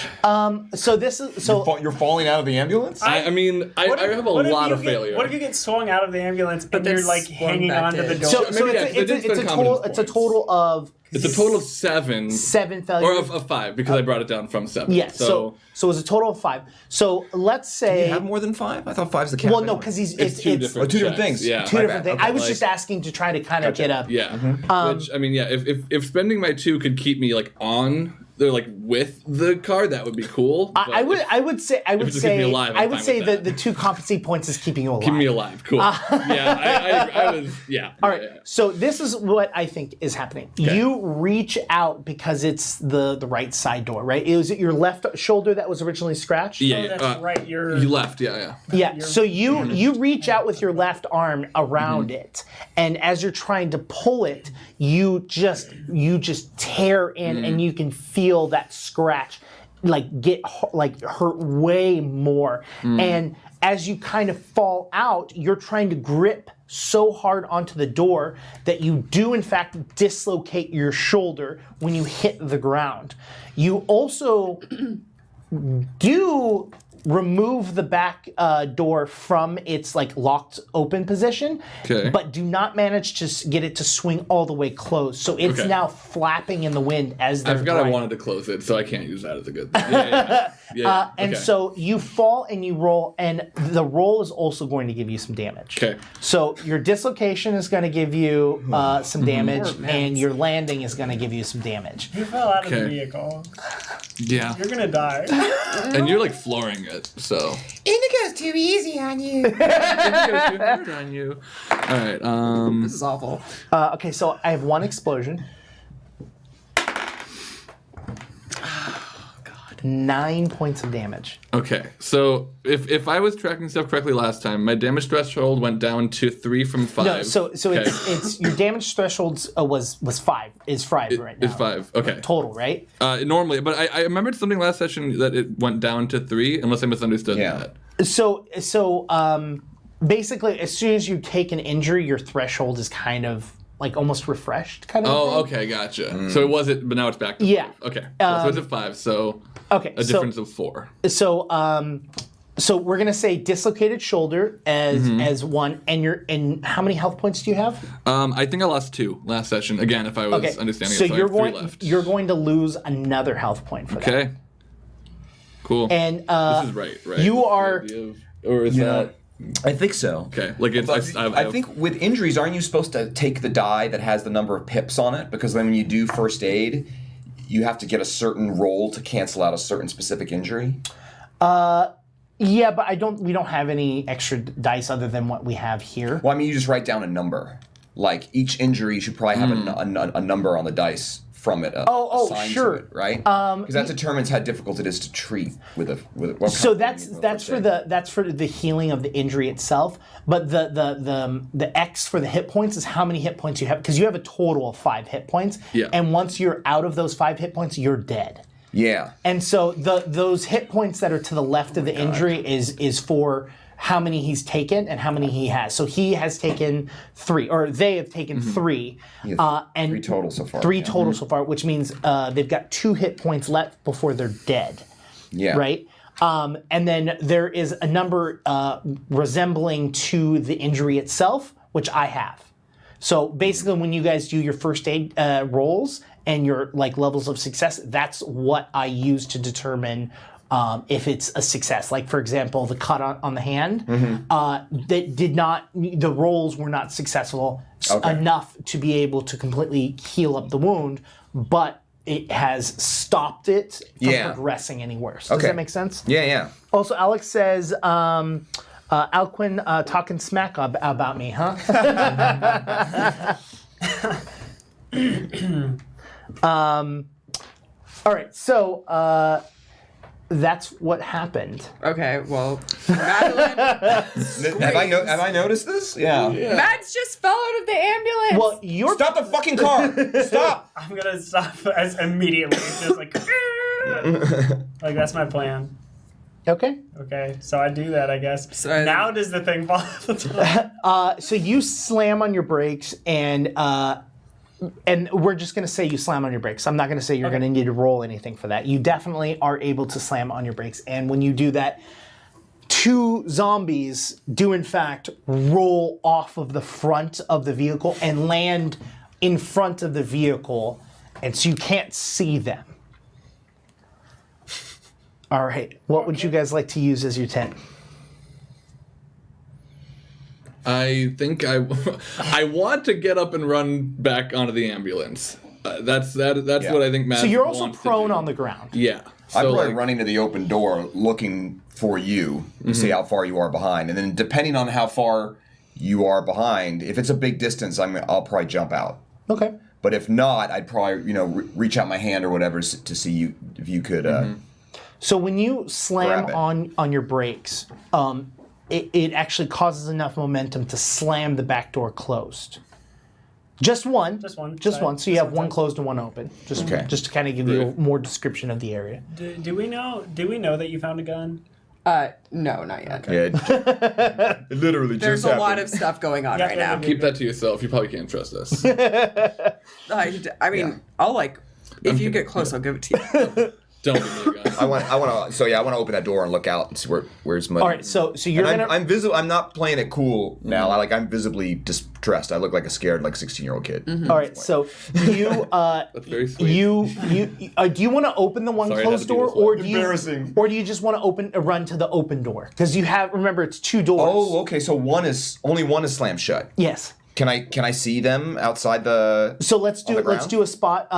[SPEAKER 1] so this is so
[SPEAKER 5] You're falling out of the ambulance?
[SPEAKER 2] I mean, I have a
[SPEAKER 3] What if
[SPEAKER 2] lot
[SPEAKER 3] you
[SPEAKER 2] of
[SPEAKER 3] get-
[SPEAKER 2] failure.
[SPEAKER 3] What if you get swung out of the ambulance but
[SPEAKER 4] then
[SPEAKER 3] you're like
[SPEAKER 4] swung
[SPEAKER 3] hanging
[SPEAKER 4] back
[SPEAKER 3] onto the
[SPEAKER 4] in?
[SPEAKER 3] door?
[SPEAKER 1] so
[SPEAKER 2] maybe, yeah, 'cause I did
[SPEAKER 1] it's a
[SPEAKER 2] spend
[SPEAKER 1] total
[SPEAKER 2] confidence
[SPEAKER 1] it's a
[SPEAKER 2] points.
[SPEAKER 1] total of
[SPEAKER 2] It's a total of 7.
[SPEAKER 1] 7
[SPEAKER 2] Or
[SPEAKER 1] failures.
[SPEAKER 2] of 5, because I brought it down from 7.
[SPEAKER 1] Yeah. So it was a total of 5. So let's say
[SPEAKER 5] You have more than 5? I thought 5's the cap.
[SPEAKER 1] well, no,
[SPEAKER 5] anyway.
[SPEAKER 1] because he's
[SPEAKER 2] It's two different
[SPEAKER 5] two different
[SPEAKER 2] checks.
[SPEAKER 5] things.
[SPEAKER 2] Yeah.
[SPEAKER 1] two
[SPEAKER 5] My
[SPEAKER 1] different
[SPEAKER 5] bad.
[SPEAKER 1] things.
[SPEAKER 5] Okay.
[SPEAKER 1] I was
[SPEAKER 2] Like-
[SPEAKER 1] just asking to try to kind of get a
[SPEAKER 2] Yeah. Which, I mean, yeah, if spending my 2 could keep me, like, on, they're like, with the card, that would be cool.
[SPEAKER 1] I would say
[SPEAKER 2] it just keeps me alive, I'm
[SPEAKER 1] I would
[SPEAKER 2] fine
[SPEAKER 1] say
[SPEAKER 2] with
[SPEAKER 1] that
[SPEAKER 2] that.
[SPEAKER 1] the 2 competency points is keeping you alive.
[SPEAKER 2] Keep me alive. Cool. Yeah, I was, yeah.
[SPEAKER 1] All right.
[SPEAKER 2] Yeah.
[SPEAKER 1] So this is what I think is happening. You reach out because it's the right side door, right? Was it your left shoulder that was originally scratched?
[SPEAKER 2] Yeah,
[SPEAKER 3] Oh, that's right. You're
[SPEAKER 2] You left, yeah.
[SPEAKER 1] Yeah. So you reach out with your left arm around it, and as you're trying to pull it, you just tear in, and you can feel that scratch, like get like hurt way more. And as you kind of fall out, you're trying to grip so hard onto the door that you do in fact dislocate your shoulder when you hit the ground. You also do remove the back door from its like locked open position,
[SPEAKER 2] Okay.
[SPEAKER 1] but do not manage to get it to swing all the way closed. So it's
[SPEAKER 2] Okay.
[SPEAKER 1] now flapping in the wind as they're
[SPEAKER 2] I forgot I
[SPEAKER 1] driving.
[SPEAKER 2] wanted to close it, so I can't use that as a good thing. Yeah.
[SPEAKER 1] And
[SPEAKER 2] okay.
[SPEAKER 1] so you fall and you roll, and the roll is also going to give you some damage.
[SPEAKER 2] Okay.
[SPEAKER 1] So your dislocation is going to give you some damage,
[SPEAKER 4] Oh, man.
[SPEAKER 1] and your landing is going to give you some damage.
[SPEAKER 3] You fell out of the
[SPEAKER 2] Okay.
[SPEAKER 3] vehicle.
[SPEAKER 2] Yeah.
[SPEAKER 3] You're gonna die.
[SPEAKER 2] And you're like flooring it, so.
[SPEAKER 6] Indigo's too easy on you.
[SPEAKER 2] on you. All right.
[SPEAKER 4] This is awful.
[SPEAKER 1] Okay, so I have 1 explosion. 9 points of damage.
[SPEAKER 2] Okay. So if I was tracking stuff correctly last time, my damage threshold went down to 3 from 5.
[SPEAKER 1] No, so
[SPEAKER 2] Okay.
[SPEAKER 1] it's your damage threshold was 5 is 5 right now.
[SPEAKER 2] It's 5. Okay.
[SPEAKER 1] Total, right?
[SPEAKER 2] Normally, but I remembered something last session that it went down to 3, unless I misunderstood
[SPEAKER 5] Yeah.
[SPEAKER 2] that.
[SPEAKER 1] So basically, as soon as you take an injury, your threshold is kind of like almost refreshed, kind of.
[SPEAKER 2] Oh,
[SPEAKER 1] thing.
[SPEAKER 2] okay, gotcha. So it wasn't, but now it's back to
[SPEAKER 1] Yeah.
[SPEAKER 2] 5. Okay. So it's at 5, so
[SPEAKER 1] Okay,
[SPEAKER 2] a difference of 4.
[SPEAKER 1] So we're gonna say dislocated shoulder as 1, and how many health points do you have?
[SPEAKER 2] I think I lost 2 last session, again, if I was
[SPEAKER 1] Okay,
[SPEAKER 2] understanding
[SPEAKER 1] so
[SPEAKER 2] it. So
[SPEAKER 1] you're
[SPEAKER 2] I have 3
[SPEAKER 1] going
[SPEAKER 2] left.
[SPEAKER 1] you're going to lose another health point for that.
[SPEAKER 2] Okay. Cool.
[SPEAKER 1] And
[SPEAKER 2] this is right?
[SPEAKER 1] you
[SPEAKER 2] The
[SPEAKER 1] are-
[SPEAKER 2] idea of- or is that...
[SPEAKER 5] I think so.
[SPEAKER 2] Okay, like it's...
[SPEAKER 5] I think with injuries, aren't you supposed to take the die that has the number of pips on it? Because then when you do first aid, you have to get a certain roll to cancel out a certain specific injury.
[SPEAKER 1] Yeah, but we don't have any extra dice other than what we have here.
[SPEAKER 5] Well, I mean, you just write down a number. Like each injury should probably have a number on the dice from it. Assigned
[SPEAKER 1] sure.
[SPEAKER 5] to it, right? Because that determines how difficult it is to treat with a. What
[SPEAKER 1] So
[SPEAKER 5] kind of
[SPEAKER 1] that's for the healing of the injury itself. But the X for the hit points is how many hit points you have, because you have a total of 5 hit points.
[SPEAKER 2] Yeah.
[SPEAKER 1] And once you're out of those 5 hit points, you're dead.
[SPEAKER 5] Yeah.
[SPEAKER 1] And so those hit points that are to the left of the injury is for how many he's taken and how many he has. So he has taken 3, or they have taken 3, and
[SPEAKER 5] 3 total so far.
[SPEAKER 1] 3 total so far, which means they've got 2 hit points left before they're dead.
[SPEAKER 5] Yeah.
[SPEAKER 1] Right. And then there is a number resembling to the injury itself, which I have. So basically, when you guys do your first aid rolls and your like levels of success, that's what I use to determine if it's a success. Like, for example, the cut on the hand, the rolls were not successful enough to be able to completely heal up the wound, but it has stopped it from progressing any worse. Does that make sense?
[SPEAKER 5] Yeah.
[SPEAKER 1] Also, Alex says, Alquin talking smack about me, huh? All right, so that's what happened.
[SPEAKER 4] Okay, well, Madeline.
[SPEAKER 5] Have I noticed this? Yeah.
[SPEAKER 4] Mads just fell out of the ambulance.
[SPEAKER 1] Well, you're
[SPEAKER 5] Stop the fucking car! Stop!
[SPEAKER 3] I'm gonna stop as immediately. It's just like, like that's my plan.
[SPEAKER 1] okay.
[SPEAKER 3] Okay, so I do that, I guess.
[SPEAKER 4] So
[SPEAKER 3] now does the thing fall off the top?
[SPEAKER 1] So you slam on your brakes, and we're just going to say you slam on your brakes. I'm not going to say you're going to need to roll anything for that. You definitely are able to slam on your brakes, and when you do that, 2 zombies do in fact roll off of the front of the vehicle and land in front of the vehicle, and so you can't see them. All right, what would you guys like to use as your tent?
[SPEAKER 2] I think I want to get up and run back onto the ambulance. That's what I think Matt
[SPEAKER 1] So you're also
[SPEAKER 2] wants to
[SPEAKER 1] prone
[SPEAKER 2] do.
[SPEAKER 1] on the ground.
[SPEAKER 2] Yeah.
[SPEAKER 5] I'm
[SPEAKER 2] So,
[SPEAKER 5] probably running to the open door looking for you to see how far you are behind. And then depending on how far you are behind, if it's a big distance, I'll probably jump out.
[SPEAKER 1] Okay.
[SPEAKER 5] But if not, I'd probably, reach out my hand or whatever to see you if you could.
[SPEAKER 1] So when you slam
[SPEAKER 5] Grab it.
[SPEAKER 1] on your brakes, it actually causes enough momentum to slam the back door closed. Just one.
[SPEAKER 3] Just one.
[SPEAKER 1] Just
[SPEAKER 3] Sorry.
[SPEAKER 1] one. So you have one closed and one open. Just to kind of give you more description of the area.
[SPEAKER 3] Do we know that you found a gun?
[SPEAKER 4] No, not yet.
[SPEAKER 5] Yeah, it literally
[SPEAKER 4] There's
[SPEAKER 5] just
[SPEAKER 4] a lot of stuff going on right now.
[SPEAKER 2] keep that to yourself. You probably can't trust us.
[SPEAKER 4] I mean, I'll if you get close, I'll give it to you.
[SPEAKER 2] Don't give me a gun.
[SPEAKER 5] I want to open that door and look out and see where's Muddy.
[SPEAKER 1] All right. So you're
[SPEAKER 5] And
[SPEAKER 1] gonna.
[SPEAKER 5] I'm visible. I'm not playing it cool now. I'm visibly distressed. I look like a scared 16-year-old kid.
[SPEAKER 1] All right. So you
[SPEAKER 2] That's very sweet.
[SPEAKER 1] you do you want to open the one
[SPEAKER 2] Sorry, I had
[SPEAKER 1] closed
[SPEAKER 2] to do
[SPEAKER 1] door,
[SPEAKER 2] this one.
[SPEAKER 1] or do you
[SPEAKER 5] Embarrassing.
[SPEAKER 1] or do you just want to run to the open door? Because remember it's 2 doors.
[SPEAKER 5] Oh, okay. So only one is slammed shut.
[SPEAKER 1] Yes.
[SPEAKER 5] Can I see them outside the?
[SPEAKER 1] So let's do a spot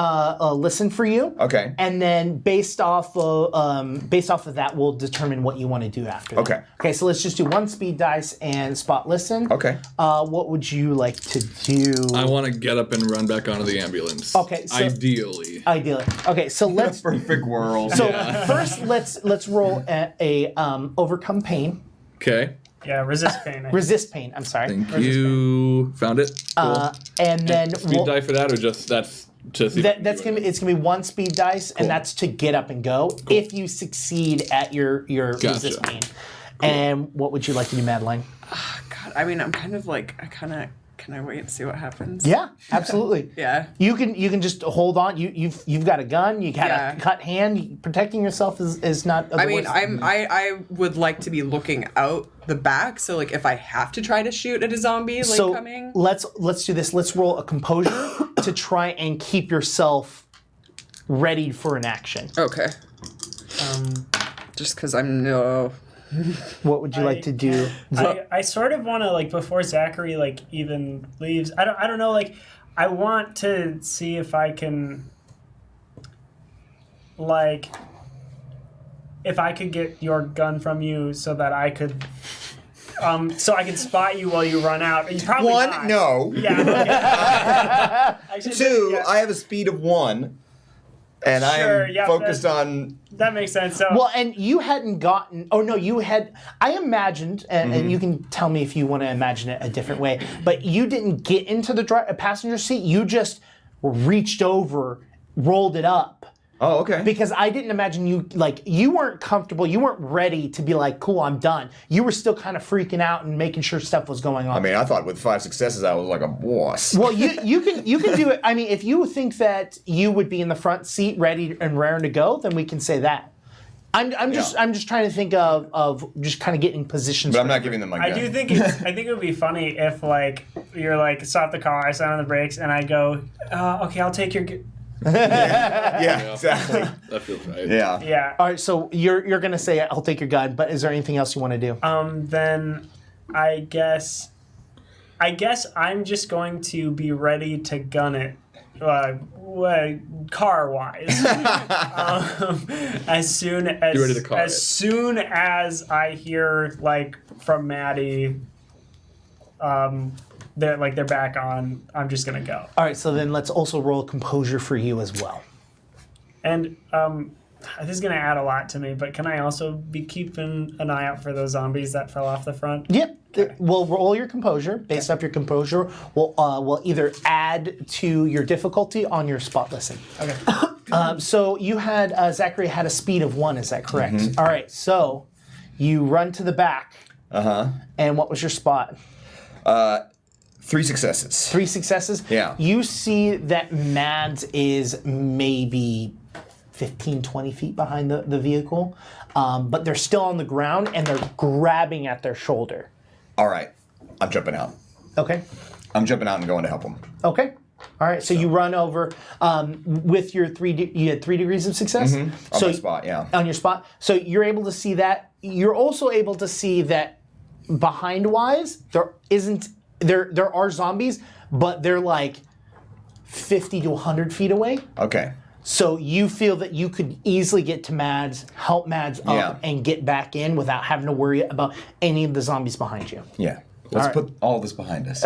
[SPEAKER 1] listen for you.
[SPEAKER 5] Okay.
[SPEAKER 1] And then based off of that, we'll determine what you want to do after.
[SPEAKER 5] Okay.
[SPEAKER 1] That. Okay. So let's just do 1 speed dice and spot listen.
[SPEAKER 5] Okay.
[SPEAKER 1] What would you like to do?
[SPEAKER 2] I want to get up and run back onto the ambulance.
[SPEAKER 1] Okay, so-
[SPEAKER 2] Ideally.
[SPEAKER 1] Ideally. Okay. So let's.
[SPEAKER 5] Perfect world.
[SPEAKER 1] So first, let's roll a overcome pain.
[SPEAKER 2] Okay.
[SPEAKER 3] Yeah, resist pain.
[SPEAKER 1] Resist pain. I'm sorry.
[SPEAKER 2] Thank you. Found it. Cool.
[SPEAKER 1] And then
[SPEAKER 2] Speed die for that, or just that's to see.
[SPEAKER 1] it's gonna be 1 speed dice, and that's to get up and go. If you succeed at your resist pain. And what would you like to do, Madeline?
[SPEAKER 4] God, I mean, I'm kind of can I wait and see what happens?
[SPEAKER 1] Yeah, absolutely.
[SPEAKER 4] Yeah.
[SPEAKER 1] You can just hold on. You've got a gun. You got a cut hand. Protecting yourself is not.
[SPEAKER 4] I mean, I would like to be looking out the back. So if I have to try to shoot at a zombie coming.
[SPEAKER 1] Let's do this. Let's roll a composure to try and keep yourself ready for an action.
[SPEAKER 4] Okay. Just because I'm no.
[SPEAKER 1] What would you like to do?
[SPEAKER 3] I sort of want to before Zachery even leaves. I don't know. I want to see if I can if I could get your gun from you so that I could. So I can spot you while you run out. You probably
[SPEAKER 5] One,
[SPEAKER 3] not.
[SPEAKER 5] no.
[SPEAKER 3] Yeah. Actually,
[SPEAKER 5] 2,
[SPEAKER 3] yeah.
[SPEAKER 5] I have a speed of 1, and I am focused on.
[SPEAKER 3] That makes sense. So
[SPEAKER 1] Well, and you hadn't gotten. Oh no, you had. I imagined, and you can tell me if you want to imagine it a different way. But you didn't get into the passenger seat. You just reached over, rolled it up.
[SPEAKER 5] Oh, okay.
[SPEAKER 1] Because I didn't imagine you weren't comfortable. You weren't ready to be cool, I'm done. You were still kind of freaking out and making sure stuff was going on.
[SPEAKER 5] I mean, I thought with 5 successes, I was like a boss.
[SPEAKER 1] Well, you can do it. I mean, if you think that you would be in the front seat, ready and raring to go, then we can say that. I'm just trying to think of just kind of getting positions.
[SPEAKER 5] But I'm not giving them my gun.
[SPEAKER 3] I think it would be funny if you're stop the car, I slam on the brakes, and I go, okay, I'll take your.
[SPEAKER 5] Yeah, exactly.
[SPEAKER 2] That feels right.
[SPEAKER 5] Yeah.
[SPEAKER 3] Yeah.
[SPEAKER 1] All right, so you're gonna say I'll take your gun, but is there anything else you want to do?
[SPEAKER 3] Then I guess I'm just going to be ready to gun it, car wise. As soon
[SPEAKER 2] Be ready to car
[SPEAKER 3] as
[SPEAKER 2] it.
[SPEAKER 3] soon as I hear from Maddie, they're back on. I'm just gonna go.
[SPEAKER 1] All right, so then let's also roll composure for you as well.
[SPEAKER 3] And this is gonna add a lot to me, but can I also be keeping an eye out for those zombies that fell off the front?
[SPEAKER 1] Yep. We'll roll your composure. Based off your composure, we'll either add to your difficulty on your spot listen.
[SPEAKER 3] Okay.
[SPEAKER 1] So you had Zachery had a speed of 1. Is that correct? All right. So you run to the back. And what was your spot?
[SPEAKER 5] 3 successes.
[SPEAKER 1] 3 successes.
[SPEAKER 5] Yeah.
[SPEAKER 1] You see that Mads is maybe 15, 20 feet behind the vehicle, but they're still on the ground and they're grabbing at their shoulder.
[SPEAKER 5] All right. I'm jumping out.
[SPEAKER 1] Okay.
[SPEAKER 5] I'm jumping out and going to help them.
[SPEAKER 1] Okay. All right. So you run over with your you had 3 degrees of success.
[SPEAKER 5] On my spot, yeah.
[SPEAKER 1] On your spot. So you're able to see that. You're also able to see that behind wise there are zombies, but they're like 50 to 100 feet away.
[SPEAKER 5] Okay.
[SPEAKER 1] So you feel that you could easily get to Mads, help Mads up, and get back in without having to worry about any of the zombies behind you.
[SPEAKER 5] Yeah. Let's put all this behind us.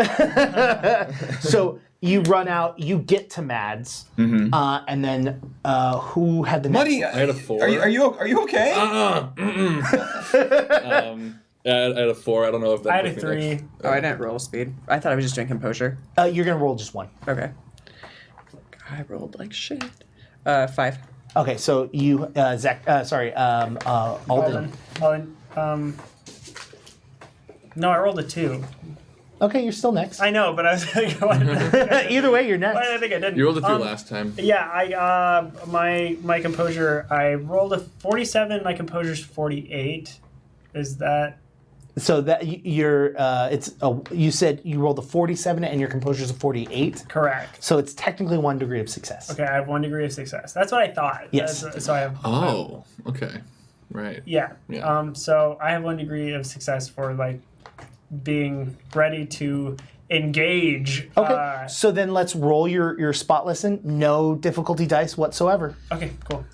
[SPEAKER 1] So you run out, you get to Mads, and then who had the next?
[SPEAKER 5] Buddy,
[SPEAKER 2] I had a 4.
[SPEAKER 5] Are you okay?
[SPEAKER 2] Yeah, I had a 4. I don't know if that
[SPEAKER 3] I had a
[SPEAKER 2] puts me
[SPEAKER 3] 3.
[SPEAKER 2] next.
[SPEAKER 4] Oh, I didn't roll speed. I thought I was just doing composure.
[SPEAKER 1] You're gonna roll just 1.
[SPEAKER 4] Okay. I rolled like shit. 5.
[SPEAKER 1] Okay, so you, Aldon.
[SPEAKER 3] No, I rolled a 2.
[SPEAKER 1] Okay, you're still next.
[SPEAKER 3] I know, but I was like, why did
[SPEAKER 1] Either way, you're next.
[SPEAKER 3] I think I didn't?
[SPEAKER 2] You rolled a 3 last time.
[SPEAKER 3] Yeah, my composure. I rolled a 47. My composure's 48. Is that?
[SPEAKER 1] So that you said you rolled a 47 and your composure's a 48.
[SPEAKER 3] Correct.
[SPEAKER 1] So it's technically 1 degree of success.
[SPEAKER 3] Okay, I have 1 degree of success. That's what I thought.
[SPEAKER 1] Yes.
[SPEAKER 3] So I have.
[SPEAKER 2] Oh, okay. Right.
[SPEAKER 3] Yeah.
[SPEAKER 2] Yeah.
[SPEAKER 3] So I have 1 degree of success for being ready to engage.
[SPEAKER 1] Okay. So then let's roll your spot listen. No difficulty dice whatsoever.
[SPEAKER 3] Okay. Cool.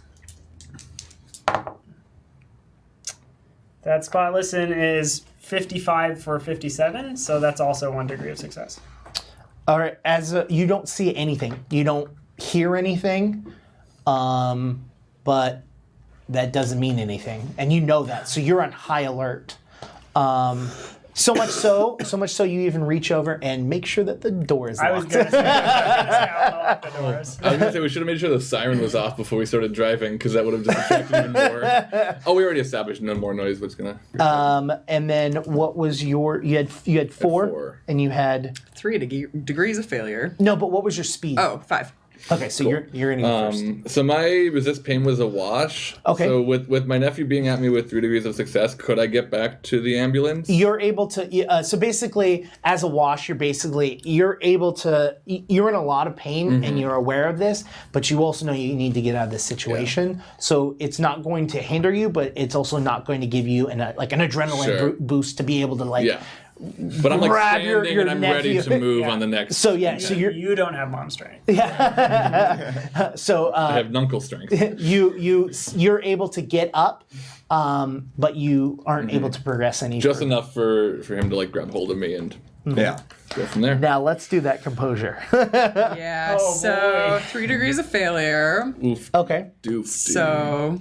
[SPEAKER 3] That spot listen is 55 for 57, so that's also 1 degree of success.
[SPEAKER 1] All right. You don't see anything. You don't hear anything. But that doesn't mean anything, and you know that. So you're on high alert. So much so you even reach over and make sure that the door is locked.
[SPEAKER 3] I was gonna say I'll lock the doors.
[SPEAKER 2] I was gonna say we should have made sure the siren was off before we started driving, because that would have just attracted even more. Oh, we already established no more noise was gonna.
[SPEAKER 1] And then what was you had 4,
[SPEAKER 2] 4.
[SPEAKER 1] and you had
[SPEAKER 4] 3 degrees of failure.
[SPEAKER 1] no, but what was your speed?
[SPEAKER 4] Oh, 5.
[SPEAKER 1] Okay, so you're gonna go first.
[SPEAKER 2] So my resist pain was a wash.
[SPEAKER 1] Okay.
[SPEAKER 2] So with my nephew being at me with 3 degrees of success, could I get back to the ambulance?
[SPEAKER 1] You're able to. So basically, as a wash, you're able to. You're in a lot of pain, and you're aware of this, but you also know you need to get out of this situation. Yeah. So it's not going to hinder you, but it's also not going to give you an adrenaline boost to be able to
[SPEAKER 2] Yeah. But I'm
[SPEAKER 1] grab
[SPEAKER 2] standing
[SPEAKER 1] your
[SPEAKER 2] and I'm ready
[SPEAKER 1] nephew.
[SPEAKER 2] to move on the next.
[SPEAKER 1] So yeah, so
[SPEAKER 3] You don't have mom strength.
[SPEAKER 1] so
[SPEAKER 2] I have knunkle strength.
[SPEAKER 1] you're able to get up, but you aren't able to progress any.
[SPEAKER 2] Just
[SPEAKER 1] further.
[SPEAKER 2] enough for him to grab hold of me and
[SPEAKER 5] Yeah.
[SPEAKER 2] go from there.
[SPEAKER 1] Now let's do that composure.
[SPEAKER 4] Yeah,
[SPEAKER 3] Oh,
[SPEAKER 4] so
[SPEAKER 3] boy.
[SPEAKER 4] 3 degrees of failure.
[SPEAKER 2] Oof.
[SPEAKER 1] Okay.
[SPEAKER 2] Doof.
[SPEAKER 4] So,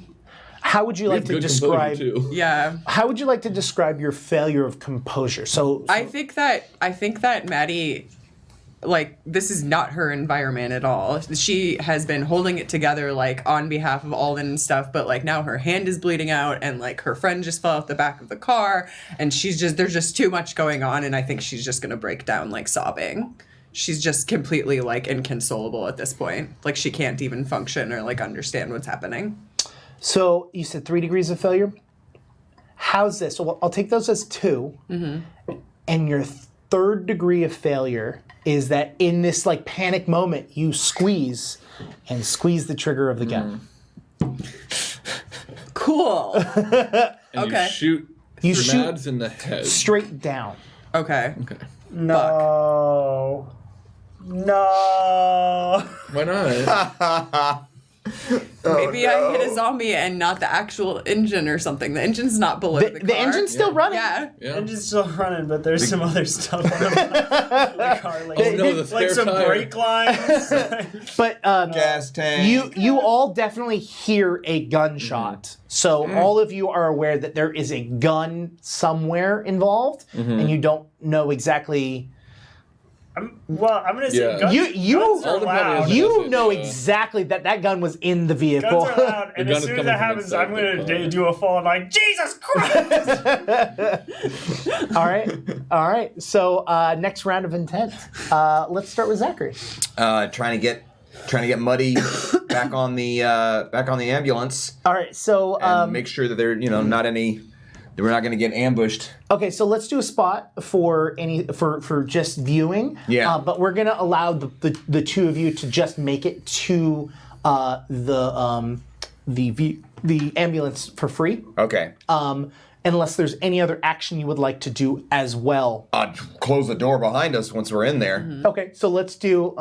[SPEAKER 1] How would you
[SPEAKER 2] We
[SPEAKER 1] like
[SPEAKER 2] have
[SPEAKER 1] to
[SPEAKER 2] good
[SPEAKER 1] describe?
[SPEAKER 2] composure, too.
[SPEAKER 4] yeah.
[SPEAKER 1] How would you like to describe your failure of composure? So
[SPEAKER 4] I think that Maddie, this is not her environment at all. She has been holding it together, on behalf of Aldon and stuff, but, now her hand is bleeding out, and, her friend just fell out the back of the car, and there's just too much going on, and I think she's just gonna break down, sobbing. She's just completely, inconsolable at this point. She can't even function or, understand what's happening.
[SPEAKER 1] So you said 3 degrees of failure. How's this? So I'll take those as 2, and third degree of failure is that in this like panic moment, you squeeze the trigger of the gun.
[SPEAKER 4] Cool.
[SPEAKER 2] And
[SPEAKER 4] Okay.
[SPEAKER 2] you shoot Mads in the head.
[SPEAKER 1] Straight down.
[SPEAKER 4] Okay.
[SPEAKER 2] Okay.
[SPEAKER 3] No. No.
[SPEAKER 2] Why not?
[SPEAKER 4] Maybe I hit a zombie and not the actual engine or something. The engine's not below the car.
[SPEAKER 1] The engine's still running.
[SPEAKER 4] Yeah.
[SPEAKER 2] Yeah.
[SPEAKER 3] Engine's still running, but there's some other stuff on the car. Like,
[SPEAKER 2] Oh no, the spare
[SPEAKER 3] like some
[SPEAKER 2] tire.
[SPEAKER 3] brake lines.
[SPEAKER 1] But
[SPEAKER 5] Gas tank.
[SPEAKER 1] you all definitely hear a gunshot. So all of you are aware that there is a gun somewhere involved, and you don't know exactly.
[SPEAKER 3] I'm gonna say
[SPEAKER 2] Yeah.
[SPEAKER 3] guns,
[SPEAKER 1] You
[SPEAKER 3] guns are
[SPEAKER 2] Alden probably
[SPEAKER 3] loud.
[SPEAKER 2] has
[SPEAKER 1] you know
[SPEAKER 2] Yeah.
[SPEAKER 1] exactly that gun was in the vehicle.
[SPEAKER 3] Guns are loud, and
[SPEAKER 2] gun
[SPEAKER 3] as
[SPEAKER 2] is
[SPEAKER 3] soon as
[SPEAKER 2] coming
[SPEAKER 3] that
[SPEAKER 2] from
[SPEAKER 3] happens,
[SPEAKER 2] inside
[SPEAKER 3] I'm gonna
[SPEAKER 2] the car.
[SPEAKER 3] do a full. I'm like, Jesus Christ!
[SPEAKER 1] all right. So next round of intent. Let's start with Zachery.
[SPEAKER 5] Trying to get Muddy back on the ambulance
[SPEAKER 1] All right. So
[SPEAKER 5] and make sure that they're that we're not going to get ambushed.
[SPEAKER 1] okay. So let's do a spot for for just viewing.
[SPEAKER 5] Yeah.
[SPEAKER 1] But we're gonna allow the two of you to just make it to the ambulance for free.
[SPEAKER 5] Okay.
[SPEAKER 1] Unless there's any other action you would like to do as well.
[SPEAKER 5] Close the door behind us once we're in there.
[SPEAKER 1] Okay, so let's do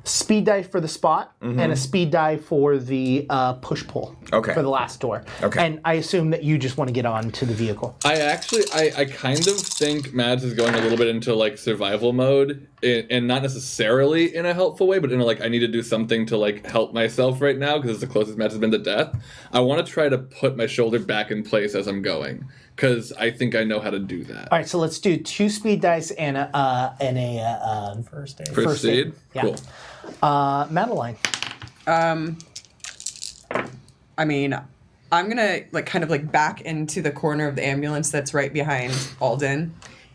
[SPEAKER 1] speed dive for the spot and a speed dive for the push pull.
[SPEAKER 5] Okay.
[SPEAKER 1] For the last door.
[SPEAKER 5] Okay.
[SPEAKER 1] And I assume that you just want to get on to the vehicle.
[SPEAKER 2] I kind of think Mads is going a little bit into like survival mode, and not necessarily in a helpful way, but in a like I need to do something to like help myself right now because it's the closest Mads has been to death. I want to try to put my shoulder back in place as I'm going because I think I know how to do that.
[SPEAKER 1] All right, so let's do 2 speed dice and a
[SPEAKER 3] First aid.
[SPEAKER 2] First aid?
[SPEAKER 1] Yeah.
[SPEAKER 2] Cool.
[SPEAKER 1] Madeline.
[SPEAKER 4] I mean, I'm gonna like kind of like back into the corner of the ambulance that's right behind Aldon,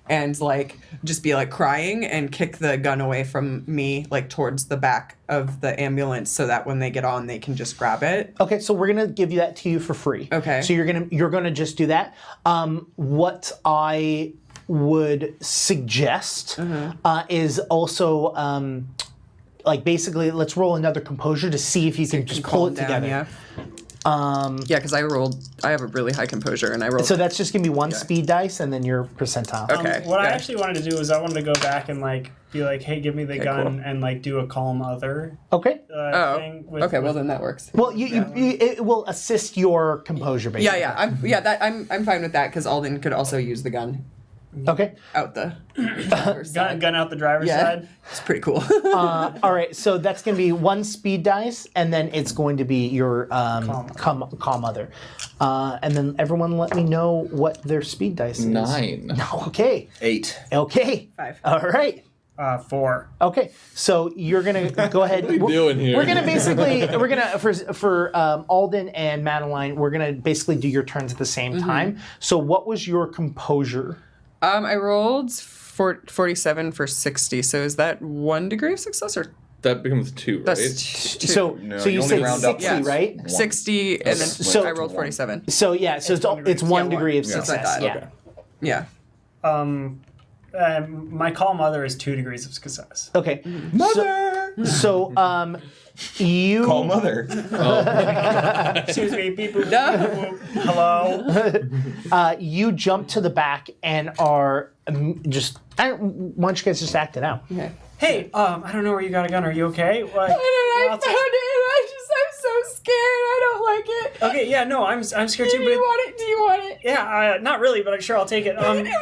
[SPEAKER 4] and like just be like crying and kick the gun away from me like towards the back of the ambulance so that when they get on they can just grab it.
[SPEAKER 1] Okay, so we're gonna give you that to you for free.
[SPEAKER 4] Okay.
[SPEAKER 1] So you're gonna just do that. What I would suggest is also like basically let's roll another composure to see if you can just pull it
[SPEAKER 4] Calm down,
[SPEAKER 1] together.
[SPEAKER 4] Yeah. Yeah, because I have a really high composure and I rolled.
[SPEAKER 1] So that's just gonna be 1 speed dice and then your percentile.
[SPEAKER 4] Okay.
[SPEAKER 3] What I
[SPEAKER 4] yeah.
[SPEAKER 3] actually wanted to do is I wanted to go back and like be like, hey, give me the gun
[SPEAKER 4] cool.
[SPEAKER 3] and like do a calm other
[SPEAKER 1] Okay.
[SPEAKER 3] thing. With,
[SPEAKER 4] Okay, well then that works.
[SPEAKER 1] Well, it will assist your composure basically.
[SPEAKER 4] I'm fine with that because Alden could also use the gun
[SPEAKER 1] Okay.
[SPEAKER 4] out the driver's side.
[SPEAKER 3] gun out the driver's
[SPEAKER 4] Yeah,
[SPEAKER 3] side.
[SPEAKER 4] it's pretty cool.
[SPEAKER 1] All right. So that's going to be 1 speed dice, and then it's going to be your calm other. And then everyone, let me know what their speed dice is.
[SPEAKER 2] 9.
[SPEAKER 1] No. Okay.
[SPEAKER 5] 8.
[SPEAKER 1] Okay.
[SPEAKER 4] 5.
[SPEAKER 1] All right.
[SPEAKER 3] 4.
[SPEAKER 1] Okay. So you're gonna go ahead. What
[SPEAKER 2] are you doing here?
[SPEAKER 1] We're gonna for Aldon and Madeline. We're gonna basically do your turns at the same time. So what was your composure?
[SPEAKER 4] I rolled 47 for 60. So is that 1 degree of success or
[SPEAKER 2] That becomes 2, right?
[SPEAKER 4] that's 2?
[SPEAKER 1] So
[SPEAKER 5] No,
[SPEAKER 1] so
[SPEAKER 5] you
[SPEAKER 1] you
[SPEAKER 5] only
[SPEAKER 1] said
[SPEAKER 5] round up
[SPEAKER 1] 60,
[SPEAKER 5] once.
[SPEAKER 1] right?
[SPEAKER 4] 60 and then
[SPEAKER 1] So-
[SPEAKER 4] I rolled 47.
[SPEAKER 1] So yeah. So it's 1 degree of
[SPEAKER 5] Yeah.
[SPEAKER 1] success.
[SPEAKER 4] That's what I
[SPEAKER 1] Yeah.
[SPEAKER 4] thought.
[SPEAKER 3] Yeah. My calm other is 2 degrees of success.
[SPEAKER 1] Okay.
[SPEAKER 5] Mother!
[SPEAKER 1] So you
[SPEAKER 5] Call Mother.
[SPEAKER 3] Excuse me, beep boop, beep, boop. Hello.
[SPEAKER 1] you jump to the back and are just. Why don't you guys just act it out?
[SPEAKER 4] Okay.
[SPEAKER 3] Hey, I don't know where you got a gun. Are you okay? What?
[SPEAKER 4] I
[SPEAKER 3] I'll
[SPEAKER 4] found
[SPEAKER 3] take-
[SPEAKER 4] it. I'm so scared. I don't like it.
[SPEAKER 3] Okay, yeah, no, I'm scared too.
[SPEAKER 4] Do
[SPEAKER 3] But
[SPEAKER 4] you want it? Do you want it?
[SPEAKER 3] yeah, not really, but I'm sure I'll take it.
[SPEAKER 4] My hand is bleeding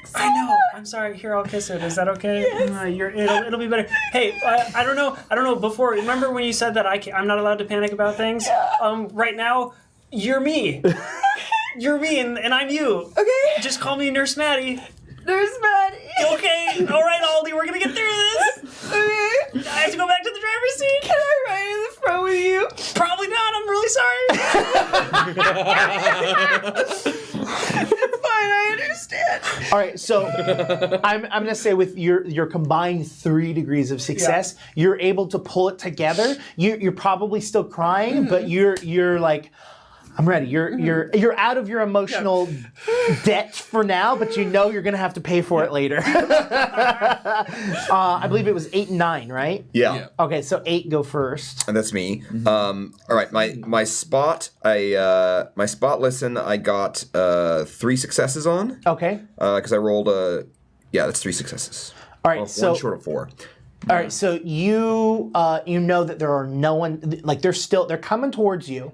[SPEAKER 4] so
[SPEAKER 3] I know.
[SPEAKER 4] much.
[SPEAKER 3] I'm sorry. Here, I'll kiss it. Is that okay?
[SPEAKER 4] Yes.
[SPEAKER 3] It'll be better. Hey, I don't know. Before, remember when you said that I'm not allowed to panic about things?
[SPEAKER 4] Yeah.
[SPEAKER 3] Right now, you're me. You're me, and I'm you.
[SPEAKER 4] Okay.
[SPEAKER 3] Just call me Nurse Maddie.
[SPEAKER 4] There's Maddie.
[SPEAKER 3] Okay. All right, Aldi, we're gonna get through this.
[SPEAKER 4] Okay.
[SPEAKER 3] I have to go back to the driver's seat.
[SPEAKER 4] Can I ride in the front with you?
[SPEAKER 3] Probably not. I'm really sorry.
[SPEAKER 4] It's fine. I understand.
[SPEAKER 1] All right, so I'm gonna say with your combined 3 degrees of success, you're able to pull it together. You're probably still crying, but you're like, I'm ready. You're out of your emotional debt for now, but you know you're gonna have to pay for it later. I believe it was 8 and 9, right?
[SPEAKER 5] Yeah.
[SPEAKER 1] Okay, so 8 go first.
[SPEAKER 5] And that's me. All right, my spot. My spot. Listen, I got 3 successes on.
[SPEAKER 1] Okay.
[SPEAKER 5] Because I rolled that's 3 successes.
[SPEAKER 1] All right.
[SPEAKER 5] Well,
[SPEAKER 1] So
[SPEAKER 5] 1 short of 4.
[SPEAKER 1] all right. So you know that there are no one like they're coming towards you.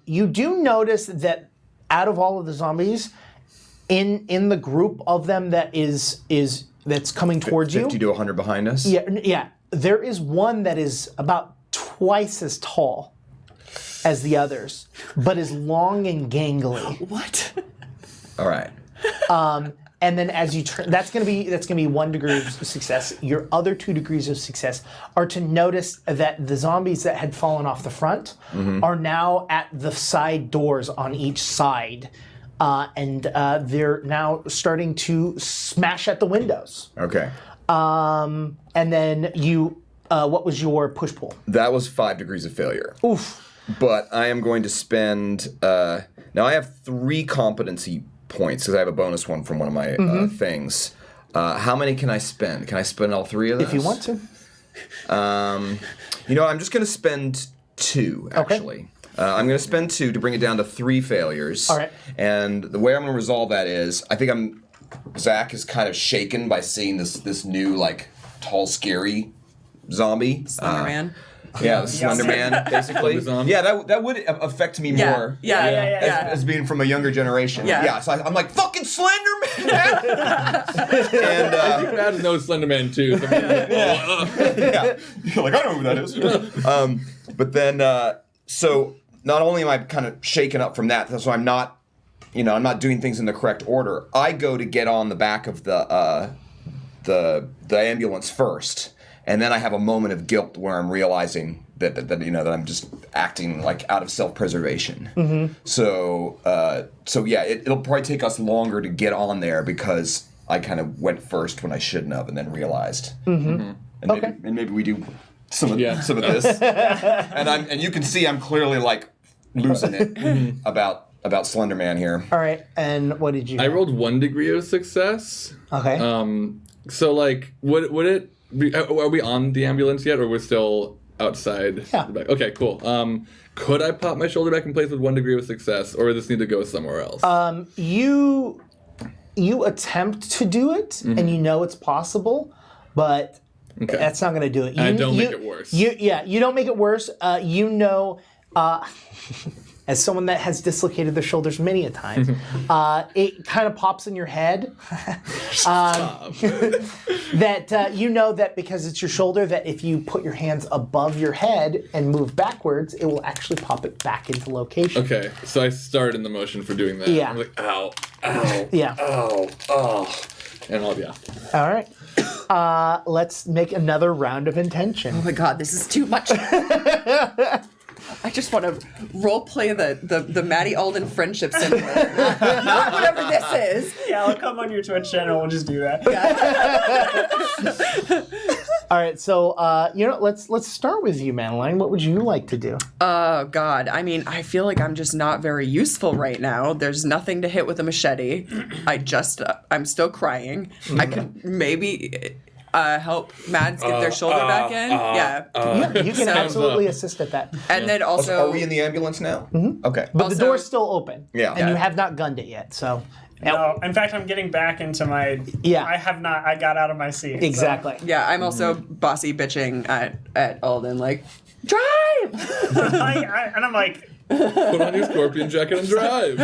[SPEAKER 1] You do notice that out of all of the zombies, in the group of them that's coming towards
[SPEAKER 5] 50
[SPEAKER 1] you.
[SPEAKER 5] to 100 behind us.
[SPEAKER 1] Yeah. There is one that is about twice as tall as the others, but is long and gangly.
[SPEAKER 4] What?
[SPEAKER 5] All right.
[SPEAKER 1] And then as you turn, that's gonna be 1 degree of success. Your other 2 degrees of success are to notice that the zombies that had fallen off the front are now at the side doors on each side, and they're now starting to smash at the windows.
[SPEAKER 5] Okay.
[SPEAKER 1] And then you, what was your push pull?
[SPEAKER 5] That was 5 degrees of failure.
[SPEAKER 1] Oof.
[SPEAKER 5] But I am going to spend. Now I have 3 competency points because I have a bonus one from one of my things. How many can I spend? Can I spend all 3 of those?
[SPEAKER 1] If you want to.
[SPEAKER 5] I'm just going to spend 2 actually. I'm going to spend 2 to bring it down to 3 failures.
[SPEAKER 1] All right. And
[SPEAKER 5] the way I'm going to resolve that is, I think Zach is kind of shaken by seeing this new tall, scary zombie.
[SPEAKER 4] Slender Man.
[SPEAKER 5] Yeah, the Slender Man, basically. Yeah, that would affect me more.
[SPEAKER 4] Yeah.
[SPEAKER 5] As being from a younger generation.
[SPEAKER 4] Yeah.
[SPEAKER 5] So I'm like, fucking Slender Man!
[SPEAKER 2] And I think Matt knows Slender Man too. So
[SPEAKER 5] yeah. You're like, I know who that is. But then, so not only am I kind of shaken up from that, so I'm not doing things in the correct order. I go to get on the back of the ambulance first. And then I have a moment of guilt where I'm realizing that I'm just acting out of self-preservation. So it'll probably take us longer to get on there because I kind of went first when I shouldn't have, and then realized. And maybe we do some of this. And you can see I'm clearly losing it about Slender Man here.
[SPEAKER 1] All right. And what did you?
[SPEAKER 2] I rolled 1 degree of success.
[SPEAKER 1] Okay.
[SPEAKER 2] So would it? Are we on the ambulance yet, or we're still outside?
[SPEAKER 1] Yeah.
[SPEAKER 2] The back? Okay, cool. Could I pop my shoulder back in place with 1 degree of success, or does this need to go somewhere else?
[SPEAKER 1] You attempt to do it, and you know it's possible, but that's not going to do it.
[SPEAKER 2] I don't make it worse.
[SPEAKER 1] You don't make it worse. As someone that has dislocated their shoulders many a time, it kind of pops in your head that you know that because it's your shoulder, that if you put your hands above your head and move backwards, it will actually pop it back into location.
[SPEAKER 2] Okay, so I start in the motion for doing that.
[SPEAKER 1] Yeah.
[SPEAKER 2] I'm like, ow,
[SPEAKER 1] Yeah.
[SPEAKER 2] oh. And
[SPEAKER 1] All right. Let's make another round of intention.
[SPEAKER 4] Oh my god, this is too much. I just want to role play the Maddie Aldon friendship simulator. Not whatever this is.
[SPEAKER 3] Yeah, I'll come on your Twitch channel. We'll just do that.
[SPEAKER 1] All right, so let's start with you, Madeline. What would you like to do?
[SPEAKER 4] Oh god, I mean, I feel like I'm just not very useful right now. There's nothing to hit with a machete. I'm still crying. I could maybe help Mads get their shoulder back in.
[SPEAKER 1] Yeah, you can absolutely assist at that.
[SPEAKER 4] And then also,
[SPEAKER 5] are we in the ambulance now? Mm-hmm. Okay.
[SPEAKER 1] But
[SPEAKER 4] Also-
[SPEAKER 1] the door's still open.
[SPEAKER 5] Yeah.
[SPEAKER 1] And you have not gunned it yet, so.
[SPEAKER 3] No, in fact, I'm getting back into my.
[SPEAKER 1] Yeah.
[SPEAKER 3] I have not. I got out of my seat.
[SPEAKER 1] Exactly.
[SPEAKER 4] yeah, I'm also bossy bitching at Aldon, like, drive!
[SPEAKER 3] And I'm like,
[SPEAKER 2] put on your scorpion jacket and drive.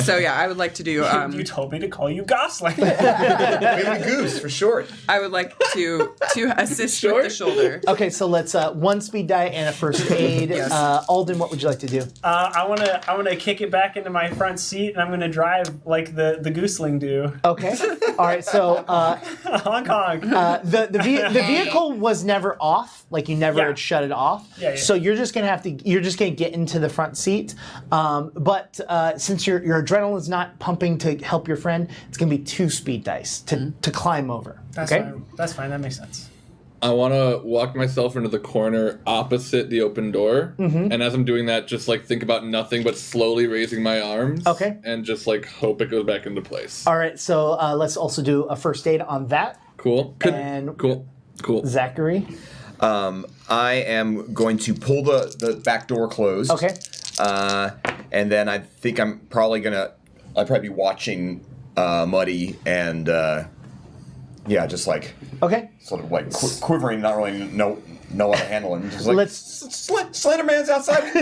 [SPEAKER 4] So yeah, I would like to do.
[SPEAKER 3] you told me to call you Gosling.
[SPEAKER 5] Baby Goose for short.
[SPEAKER 4] I would like to assist with the shoulder.
[SPEAKER 1] Okay, so let's 1 speed die and a first aid.
[SPEAKER 4] Yes.
[SPEAKER 1] Alden, what would you like to do?
[SPEAKER 3] I wanna kick it back into my front seat, and I'm gonna drive like the Gooseling do.
[SPEAKER 1] Okay. All right. So
[SPEAKER 3] Hong Kong.
[SPEAKER 1] the vehicle was never off. Like you never
[SPEAKER 3] Yeah.
[SPEAKER 1] had shut it off.
[SPEAKER 3] Yeah.
[SPEAKER 1] So you're just gonna get into the front seat. But since your adrenaline's not pumping to help your friend, it's gonna be 2 speed dice to climb over.
[SPEAKER 3] That's
[SPEAKER 1] okay.
[SPEAKER 3] fine. That's fine. That makes sense.
[SPEAKER 2] I want to walk myself into the corner opposite the open door, and as I'm doing that, just like think about nothing but slowly raising my arms.
[SPEAKER 1] Okay.
[SPEAKER 2] And just like hope it goes back into place.
[SPEAKER 1] All right, so let's also do a first aid on that.
[SPEAKER 2] Cool.
[SPEAKER 1] And-
[SPEAKER 2] Cool.
[SPEAKER 1] Zachery.
[SPEAKER 5] I am going to pull the back door closed.
[SPEAKER 1] Okay.
[SPEAKER 5] And then I think I'll probably be watching Muddy and just like
[SPEAKER 1] Okay.
[SPEAKER 5] sort of like quivering, not really know how to handle him. Just like,
[SPEAKER 1] Let's-
[SPEAKER 5] Slenderman's outside.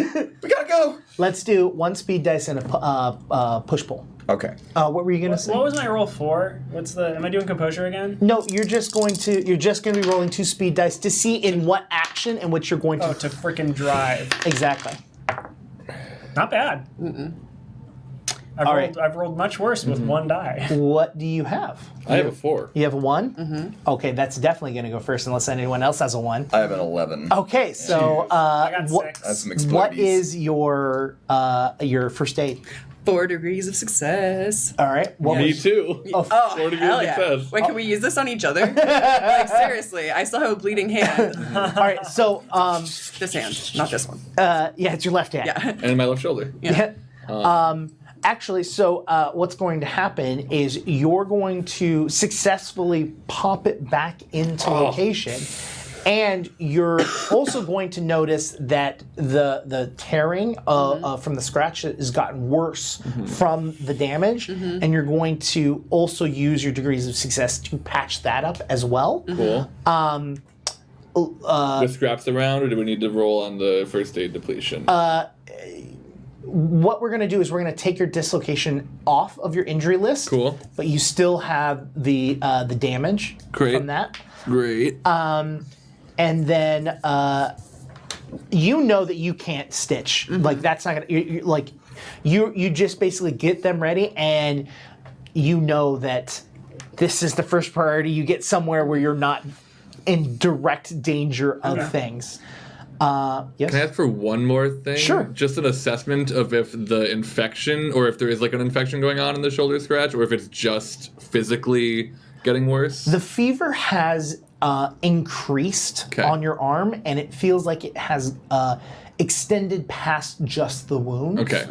[SPEAKER 5] We gotta go.
[SPEAKER 1] Let's do 1 speed dice and a push pull.
[SPEAKER 5] Okay.
[SPEAKER 1] What were you gonna say?
[SPEAKER 3] What was my roll for? Am I doing composure again?
[SPEAKER 1] No, you're just going to be rolling 2 speed dice to see in what action in which you're going to.
[SPEAKER 3] Oh, to freaking drive.
[SPEAKER 1] Exactly.
[SPEAKER 3] Not bad. I've rolled much worse with 1 die.
[SPEAKER 1] What do you have?
[SPEAKER 2] I have a 4.
[SPEAKER 1] You have a 1? Mm-hmm. Okay, that's definitely going to go first unless anyone else has a 1.
[SPEAKER 5] I have an 11.
[SPEAKER 1] Okay, so
[SPEAKER 3] I got 6.
[SPEAKER 5] That's some
[SPEAKER 1] what
[SPEAKER 5] explodies.
[SPEAKER 1] is your first aid?
[SPEAKER 4] 4 degrees of success.
[SPEAKER 1] All right. What
[SPEAKER 2] Me
[SPEAKER 1] was,
[SPEAKER 2] too.
[SPEAKER 4] Oh,
[SPEAKER 2] 4 degrees
[SPEAKER 4] hell
[SPEAKER 2] of
[SPEAKER 4] yeah.
[SPEAKER 2] success.
[SPEAKER 4] Wait, can we use this on each other? Like, seriously, I still have a bleeding hand.
[SPEAKER 1] all right, so
[SPEAKER 4] This hand, not this one.
[SPEAKER 1] it's your left hand.
[SPEAKER 4] Yeah.
[SPEAKER 2] And my left shoulder.
[SPEAKER 1] Yeah. Actually, so what's going to happen is you're going to successfully pop it back into location, and you're also going to notice that the tearing from the scratch has gotten worse from the damage, and you're going to also use your degrees of success to patch that up as well.
[SPEAKER 2] Cool. With scraps around, or do we need to roll on the first aid depletion?
[SPEAKER 1] What we're going to do is we're going to take your dislocation off of your injury list.
[SPEAKER 2] Cool.
[SPEAKER 1] But you still have the damage
[SPEAKER 2] Great.
[SPEAKER 1] from that.
[SPEAKER 2] Great.
[SPEAKER 1] And then you know that you can't stitch. Like that's not gonna. You just basically get them ready, and you know that this is the first priority. You get somewhere where you're not in direct danger of things. Yes.
[SPEAKER 2] Can I ask for one more thing?
[SPEAKER 1] Sure.
[SPEAKER 2] Just an assessment of if the infection, or if there is like an infection going on in the shoulder scratch, or if it's just physically getting worse.
[SPEAKER 1] The fever has increased on your arm, and it feels like it has extended past just the wound.
[SPEAKER 2] Okay.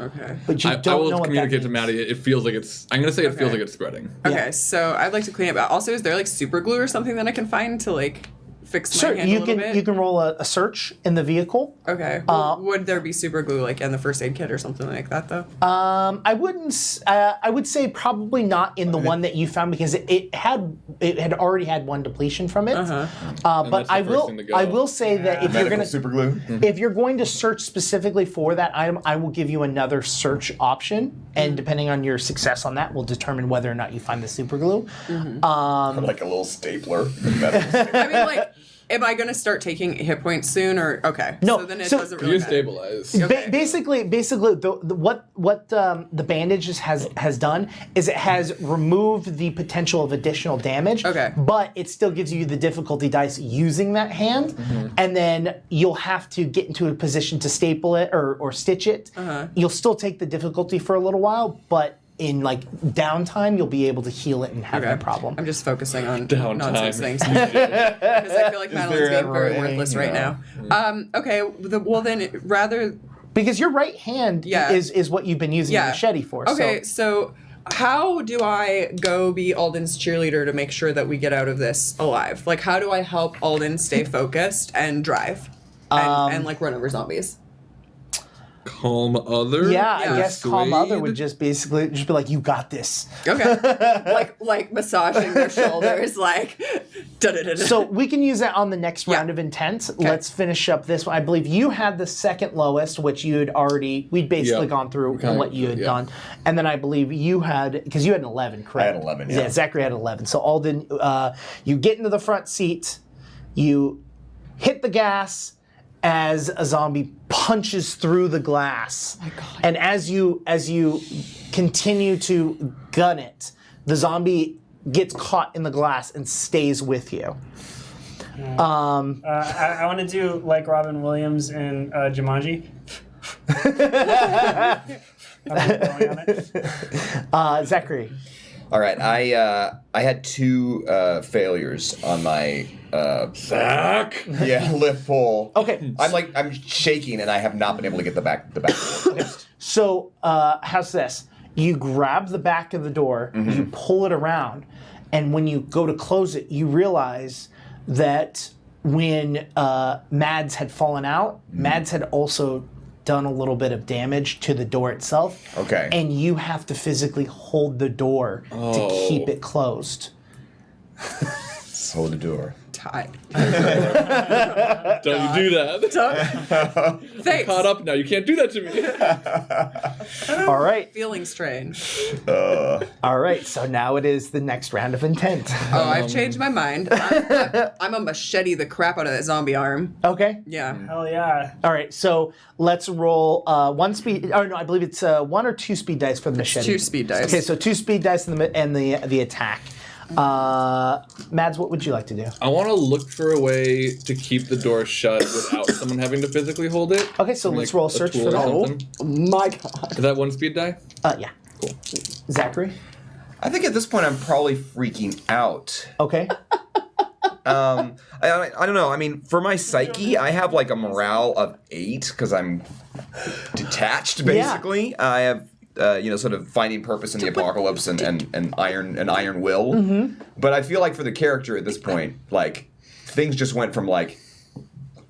[SPEAKER 1] But you
[SPEAKER 2] I
[SPEAKER 1] don't
[SPEAKER 2] will
[SPEAKER 1] know what
[SPEAKER 2] communicate
[SPEAKER 1] that
[SPEAKER 2] to
[SPEAKER 1] means.
[SPEAKER 2] Maddie. It feels like it's. I'm gonna say it feels like it's spreading.
[SPEAKER 4] Okay, so I'd like to clean up. Also, is there like super glue or something that I can find to like fix my
[SPEAKER 1] Sure,
[SPEAKER 4] hand a
[SPEAKER 1] you
[SPEAKER 4] little
[SPEAKER 1] can
[SPEAKER 4] bit?
[SPEAKER 1] you can roll a search in the vehicle.
[SPEAKER 4] Okay. Would there be super glue like in the first aid kit or something like that though?
[SPEAKER 1] I wouldn't. I would say probably not in the one that you found because it had already had 1 depletion from it. But
[SPEAKER 2] that's the
[SPEAKER 1] I
[SPEAKER 2] first thing to go.
[SPEAKER 1] will say that if you're
[SPEAKER 5] Medical
[SPEAKER 1] gonna
[SPEAKER 5] super glue.
[SPEAKER 1] if you're going to search specifically for that item, I will give you another search option, and depending on your success on that, will determine whether or not you find the super glue.
[SPEAKER 5] Like a little stapler. Medical stapler.
[SPEAKER 4] I mean, like, am I going to start taking hit points soon or okay?
[SPEAKER 1] No,
[SPEAKER 4] So then it
[SPEAKER 1] so
[SPEAKER 4] doesn't really
[SPEAKER 2] You
[SPEAKER 4] matter.
[SPEAKER 2] stabilize.
[SPEAKER 4] Okay.
[SPEAKER 1] Basically, what the bandage has done is it has removed the potential of additional damage.
[SPEAKER 4] Okay.
[SPEAKER 1] But it still gives you the difficulty dice using that hand, and then you'll have to get into a position to staple it or stitch it. You'll still take the difficulty for a little while, but in like downtime, you'll be able to heal it and have no problem.
[SPEAKER 4] I'm just focusing on
[SPEAKER 2] Downtime.
[SPEAKER 4] nonsense things because I feel like Madeline's being very
[SPEAKER 5] ever
[SPEAKER 4] worthless
[SPEAKER 5] any,
[SPEAKER 4] right now. Okay, well then rather
[SPEAKER 1] Because your right hand is what you've been using the machete for.
[SPEAKER 4] Okay, so how do I go be Aldon's cheerleader to make sure that we get out of this alive? Like, how do I help Aldon stay focused and drive and like run over zombies?
[SPEAKER 2] Calm other.
[SPEAKER 1] Yeah, I guess calm other would
[SPEAKER 2] Persuade?
[SPEAKER 1] just be like, you got this.
[SPEAKER 4] Okay, like massaging their shoulders, like. Da-da-da-da.
[SPEAKER 1] So we can use that on the next round of intent. Let's finish up this one. I believe you had the second lowest, which you had we'd basically gone through what you had done. And then I believe you had, because you had an 11, correct?
[SPEAKER 5] I had 11, yeah.
[SPEAKER 1] Zachery had 11. So Aldon, you get into the front seat, you hit the gas as a zombie punches through the glass. Oh my God. And as you continue to gun it, the zombie gets caught in the glass and stays with you.
[SPEAKER 3] I want to do like Robin Williams in Jumanji. I'm blowing on it.
[SPEAKER 1] Zachery.
[SPEAKER 5] All right, I had 2 failures on my
[SPEAKER 2] Zach.
[SPEAKER 5] lift pull.
[SPEAKER 1] Okay.
[SPEAKER 5] I'm shaking and I have not been able to get the back door closed.
[SPEAKER 1] So, how's this? You grab the back of the door, you pull it around, and when you go to close it, you realize that when Mads had fallen out, Mads had also done a little bit of damage to the door itself.
[SPEAKER 5] Okay.
[SPEAKER 1] And you have to physically hold the door to keep it closed.
[SPEAKER 5] Hold the door.
[SPEAKER 4] Tie.
[SPEAKER 2] Don't you do that.
[SPEAKER 4] Thanks.
[SPEAKER 2] Caught up now. You can't do that to me.
[SPEAKER 1] All right.
[SPEAKER 4] Feeling strange.
[SPEAKER 1] All right. So now it is the next round of intent.
[SPEAKER 4] Oh, I've changed my mind. I'm a machete the crap out of that zombie arm.
[SPEAKER 1] Okay.
[SPEAKER 4] Yeah.
[SPEAKER 3] Hell yeah.
[SPEAKER 1] All right. So let's roll 1 speed. Oh no, I believe it's 1 or 2 speed dice for the machete.
[SPEAKER 4] 2 speed dice.
[SPEAKER 1] Okay, so 2 speed dice and the attack. Mads, what would you like to do?
[SPEAKER 2] I want to look for a way to keep the door shut without someone having to physically hold it.
[SPEAKER 1] Okay, so let's roll a search
[SPEAKER 2] tool
[SPEAKER 1] for
[SPEAKER 2] or
[SPEAKER 1] that.
[SPEAKER 2] something.
[SPEAKER 4] Oh my god.
[SPEAKER 2] Is that 1 speed die?
[SPEAKER 1] Yeah. Cool. Zachary?
[SPEAKER 5] I think at this point I'm probably freaking out.
[SPEAKER 1] Okay.
[SPEAKER 5] I don't know. I mean, for my psyche, I have like a morale of 8 because I'm detached. Basically, I have sort of finding purpose in the apocalypse and iron will. But I feel like for the character at this point, like things just went from like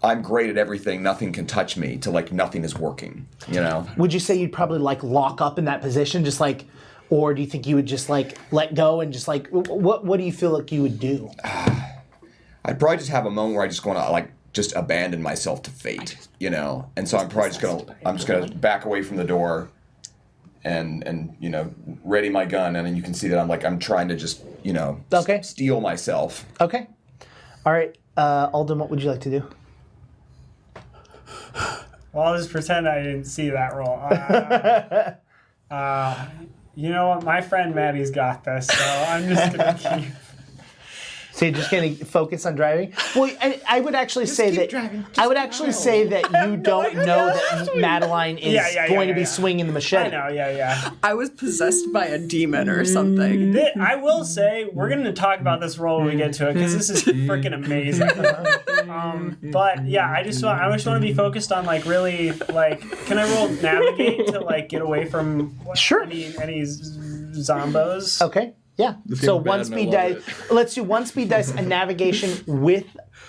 [SPEAKER 5] I'm great at everything, nothing can touch me, to like nothing is working. You know?
[SPEAKER 1] Would you say you'd probably like lock up in that position, just like, or do you think you would just like let go and just like what do you feel like you would do?
[SPEAKER 5] I'd probably just have a moment where I just want to like just abandon myself to fate, you know. And so I'm probably just gonna back away from the door, and you know, ready my gun, and then you can see that I'm trying to just
[SPEAKER 1] Okay.
[SPEAKER 5] steal myself.
[SPEAKER 1] Okay. All right, Aldon, what would you like to do?
[SPEAKER 3] Well, I'll just pretend I didn't see that roll. You know what? My friend Maddie's got this, so I'm just going to keep...
[SPEAKER 1] So you're just going to focus on driving? Well, I would actually say that I would actually say that you don't know that Madeline is going to be swinging the machete.
[SPEAKER 3] I know, yeah.
[SPEAKER 4] I was possessed by a demon or something.
[SPEAKER 3] I will say, we're going to talk about this roll when we get to it, because this is freaking amazing. But yeah, I just want to be focused on like really like, can I roll navigate to like get away from any zombos?
[SPEAKER 1] Okay. Yeah. So 1 speed dice. Let's do 1 speed dice and navigation with,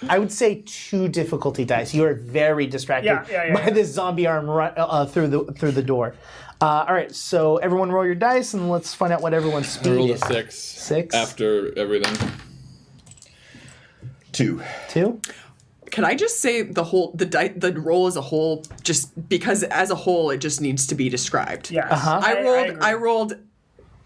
[SPEAKER 1] I would say, 2 difficulty dice. You are very distracted by this zombie arm through the door. All right. So everyone roll your dice and let's find out what everyone's speed
[SPEAKER 2] I rolled
[SPEAKER 1] is.
[SPEAKER 2] a 6.
[SPEAKER 1] 6
[SPEAKER 2] after everything.
[SPEAKER 5] 2.
[SPEAKER 1] 2.
[SPEAKER 4] Can I just say the roll as a whole, just because as a whole it just needs to be described?
[SPEAKER 3] Yes.
[SPEAKER 4] I rolled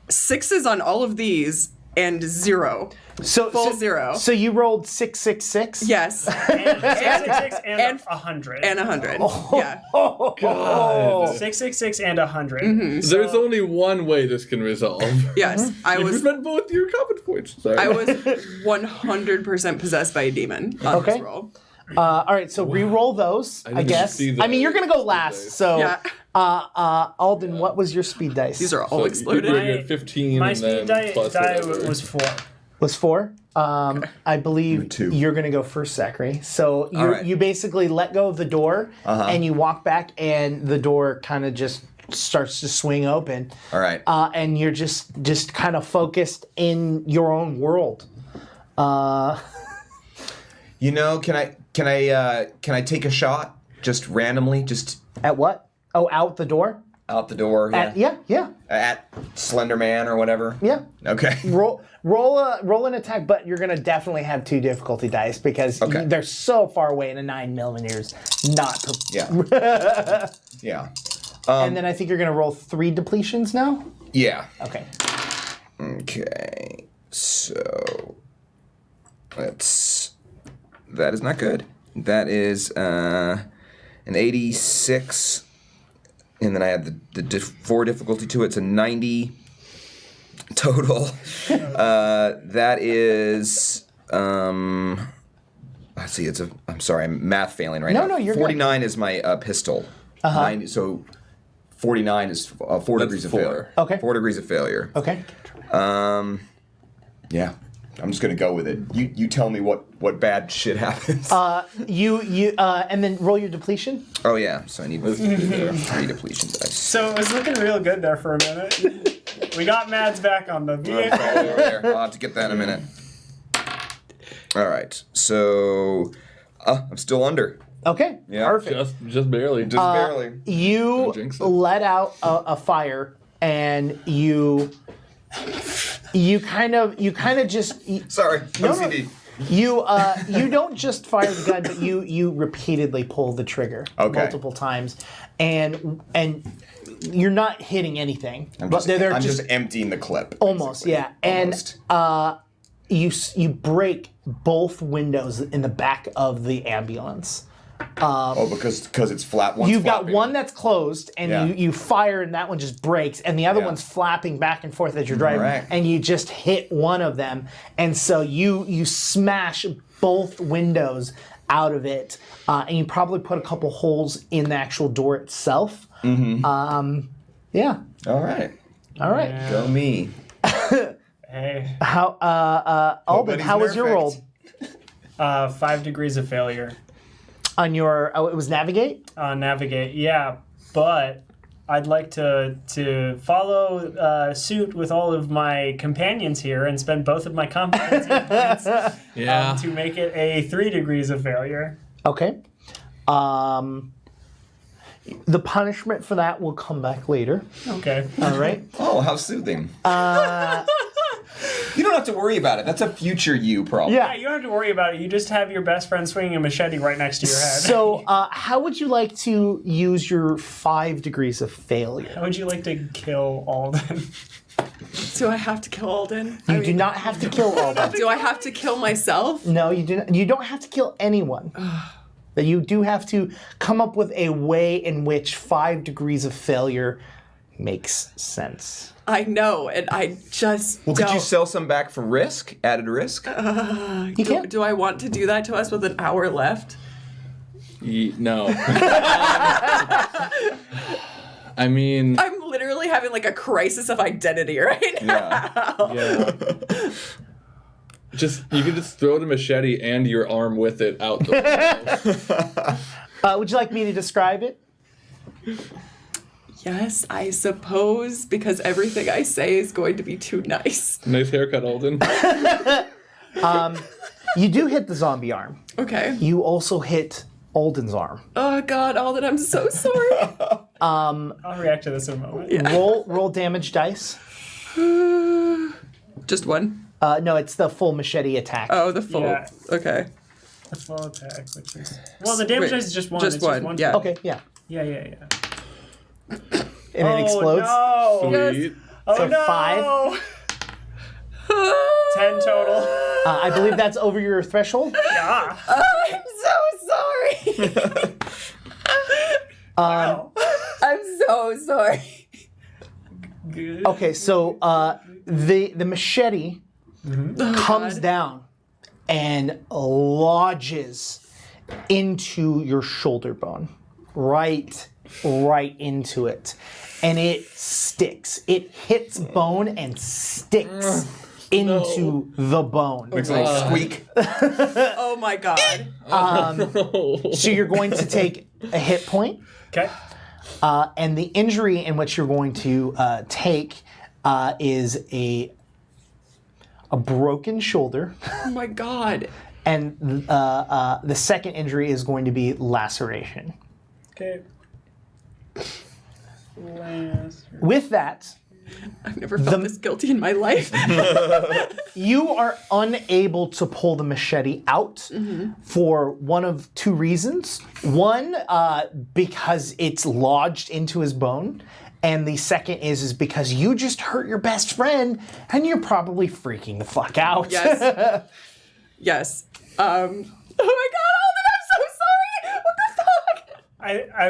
[SPEAKER 4] 6s on all of these and 0.
[SPEAKER 1] So
[SPEAKER 4] Full 0.
[SPEAKER 1] So you rolled 666.
[SPEAKER 4] Yes.
[SPEAKER 3] And 666 and 100.
[SPEAKER 4] And 100. Yeah.
[SPEAKER 2] God.
[SPEAKER 3] 666 and 100.
[SPEAKER 2] There's only one way this can resolve.
[SPEAKER 4] Yes.
[SPEAKER 2] You spent both your combat points. Sorry.
[SPEAKER 4] I was 100% possessed by a demon on this roll.
[SPEAKER 1] All right, so re-roll those, I guess.
[SPEAKER 2] see
[SPEAKER 1] I mean, you're going to go last,
[SPEAKER 2] dice.
[SPEAKER 1] so...
[SPEAKER 4] Yeah.
[SPEAKER 1] Alden, what was your speed dice?
[SPEAKER 4] These are all
[SPEAKER 2] So
[SPEAKER 4] exploded.
[SPEAKER 2] you're at 15
[SPEAKER 3] My
[SPEAKER 2] and
[SPEAKER 3] speed
[SPEAKER 2] then plus
[SPEAKER 3] die
[SPEAKER 2] whatever.
[SPEAKER 3] was 4.
[SPEAKER 1] Was 4. I believe
[SPEAKER 5] 2.
[SPEAKER 1] you're going to go first, Zachery. So
[SPEAKER 5] right.
[SPEAKER 1] you basically let go of the door, and you walk back, and the door kind of just starts to swing open.
[SPEAKER 5] All right.
[SPEAKER 1] And you're just kind of focused in your own world.
[SPEAKER 5] You know, can I take a shot just randomly, just
[SPEAKER 1] At what? Oh, out the door?
[SPEAKER 5] out the door?
[SPEAKER 1] Yeah.
[SPEAKER 5] At Slender Man or whatever.
[SPEAKER 1] Yeah.
[SPEAKER 5] Okay.
[SPEAKER 1] Roll an attack, but you're gonna definitely have 2 difficulty dice because they're so far away, and a 9mm is not.
[SPEAKER 5] Yeah. Yeah.
[SPEAKER 1] And then I think you're gonna roll 3 depletions now.
[SPEAKER 5] Yeah.
[SPEAKER 1] Okay.
[SPEAKER 5] Okay. So that is not good. That is an 86, and then I have the 4 difficulty to it. It's a 90 total. That is let's see. I'm sorry. I'm math failing right now.
[SPEAKER 1] No, you're
[SPEAKER 5] 49 is my pistol. 90, so 49 is 4 degrees of failure.
[SPEAKER 1] Okay.
[SPEAKER 5] 4 degrees of failure.
[SPEAKER 1] Okay.
[SPEAKER 5] Yeah. I'm just gonna go with it. You tell me what bad shit happens.
[SPEAKER 1] And then roll your depletion.
[SPEAKER 5] Oh yeah, so I need 3 depletion dice.
[SPEAKER 3] So it was looking real good there for a minute. We got Mads back on the
[SPEAKER 5] Over
[SPEAKER 3] vehicle.
[SPEAKER 5] there. I'll have to get that in a minute. All right, so I'm still under.
[SPEAKER 1] Okay,
[SPEAKER 5] Yeah.
[SPEAKER 1] perfect.
[SPEAKER 2] Just barely.
[SPEAKER 5] Just barely.
[SPEAKER 1] You
[SPEAKER 2] Don't jinx it.
[SPEAKER 1] let out a fire, and you kind of just
[SPEAKER 5] Sorry,
[SPEAKER 1] No,
[SPEAKER 5] OCD.
[SPEAKER 1] you don't just fire the gun, but you repeatedly pull the trigger multiple times, and you're not hitting anything.
[SPEAKER 5] I'm
[SPEAKER 1] But they're
[SPEAKER 5] just
[SPEAKER 1] just
[SPEAKER 5] emptying the clip.
[SPEAKER 1] almost,
[SPEAKER 5] basically.
[SPEAKER 1] yeah,
[SPEAKER 5] Almost.
[SPEAKER 1] and you break both windows in the back of the ambulance.
[SPEAKER 5] because it's flat. One's
[SPEAKER 1] You've got
[SPEAKER 5] flapping.
[SPEAKER 1] one that's closed, and
[SPEAKER 5] Yeah.
[SPEAKER 1] you fire, and that one just breaks, and the other one's flapping back and forth as you're driving,
[SPEAKER 5] Right.
[SPEAKER 1] and you just hit one of them, and so you smash both windows out of it, and you probably put a couple holes in the actual door itself. Mm-hmm. Yeah.
[SPEAKER 5] All right.
[SPEAKER 1] All right.
[SPEAKER 5] Go me.
[SPEAKER 3] Hey,
[SPEAKER 1] How Aldon,
[SPEAKER 5] Nobody's
[SPEAKER 1] how was your
[SPEAKER 5] perfect.
[SPEAKER 1] roll
[SPEAKER 3] 5 degrees of failure.
[SPEAKER 1] on your? Oh, it was navigate.
[SPEAKER 3] Navigate, yeah, but I'd like to follow suit with all of my companions here and spend both of my competency points
[SPEAKER 2] Yeah.
[SPEAKER 3] to make it a 3 degrees of failure.
[SPEAKER 1] Okay. The punishment for that will come back later.
[SPEAKER 3] Okay.
[SPEAKER 1] All right.
[SPEAKER 5] Oh, how soothing. You don't have to worry about it. That's a future you problem.
[SPEAKER 3] Yeah, you don't have to worry about it. You just have your best friend swinging a machete right next to your head.
[SPEAKER 1] So, how would you like to use your 5 degrees of failure?
[SPEAKER 3] How would you like to kill Alden?
[SPEAKER 4] Do I have to kill Aldon?
[SPEAKER 1] You do not have to kill all them.
[SPEAKER 4] Do I have to kill myself?
[SPEAKER 1] No, you do not. You don't have to kill anyone. But you do have to come up with a way in which 5 degrees of failure makes sense.
[SPEAKER 4] I know, and I just
[SPEAKER 5] Well,
[SPEAKER 4] don't.
[SPEAKER 5] could you sell some back for risk? Added risk?
[SPEAKER 1] You can't.
[SPEAKER 4] Do I want to do that to us with an hour left?
[SPEAKER 2] No. I mean,
[SPEAKER 4] I'm literally having like a crisis of identity right now.
[SPEAKER 5] Yeah.
[SPEAKER 2] yeah. You could just throw the machete and your arm with it out the window.
[SPEAKER 1] Would you like me to describe it?
[SPEAKER 4] Yes, I suppose, because everything I say is going to be too nice.
[SPEAKER 2] Nice haircut, Aldon.
[SPEAKER 1] You do hit the zombie arm.
[SPEAKER 4] Okay.
[SPEAKER 1] You also hit Alden's arm.
[SPEAKER 4] Oh God, Aldon, I'm so sorry.
[SPEAKER 3] I'll react to this in a moment.
[SPEAKER 1] Roll damage dice.
[SPEAKER 4] Just one.
[SPEAKER 1] No, it's the full machete attack.
[SPEAKER 4] Oh, the full.
[SPEAKER 3] Yeah.
[SPEAKER 4] Okay.
[SPEAKER 3] The full attack, which is... Well, the damage
[SPEAKER 4] Wait,
[SPEAKER 3] dice is just one.
[SPEAKER 4] just
[SPEAKER 3] It's
[SPEAKER 4] one, yeah.
[SPEAKER 1] Okay, yeah.
[SPEAKER 3] Yeah.
[SPEAKER 1] And it explodes.
[SPEAKER 3] Oh, no!
[SPEAKER 2] Sweet.
[SPEAKER 3] Oh,
[SPEAKER 1] So
[SPEAKER 3] no!
[SPEAKER 1] 5?
[SPEAKER 3] 10 total.
[SPEAKER 1] I believe that's over your threshold.
[SPEAKER 3] Yeah.
[SPEAKER 4] I'm so sorry.
[SPEAKER 3] Wow.
[SPEAKER 4] I'm so sorry.
[SPEAKER 3] Good.
[SPEAKER 1] Okay, so the machete comes down and lodges into your shoulder bone, right into it, and it sticks. It hits bone and sticks into the bone.
[SPEAKER 5] Makes a little squeak.
[SPEAKER 4] Oh my God.
[SPEAKER 1] So you're going to take a hit point.
[SPEAKER 3] Okay.
[SPEAKER 1] And the injury in which you're going to take is a broken shoulder,
[SPEAKER 4] Oh my God.
[SPEAKER 1] and the second injury is going to be laceration.
[SPEAKER 3] Okay. Last.
[SPEAKER 1] With that,
[SPEAKER 4] I've never felt this guilty in my life.
[SPEAKER 1] you are unable to pull the machete out for one of 2 reasons. One, because it's lodged into his bone. And the second is because you just hurt your best friend and you're probably freaking the fuck out.
[SPEAKER 4] Yes. Yes. Oh my God, Aldon, I'm so sorry. What the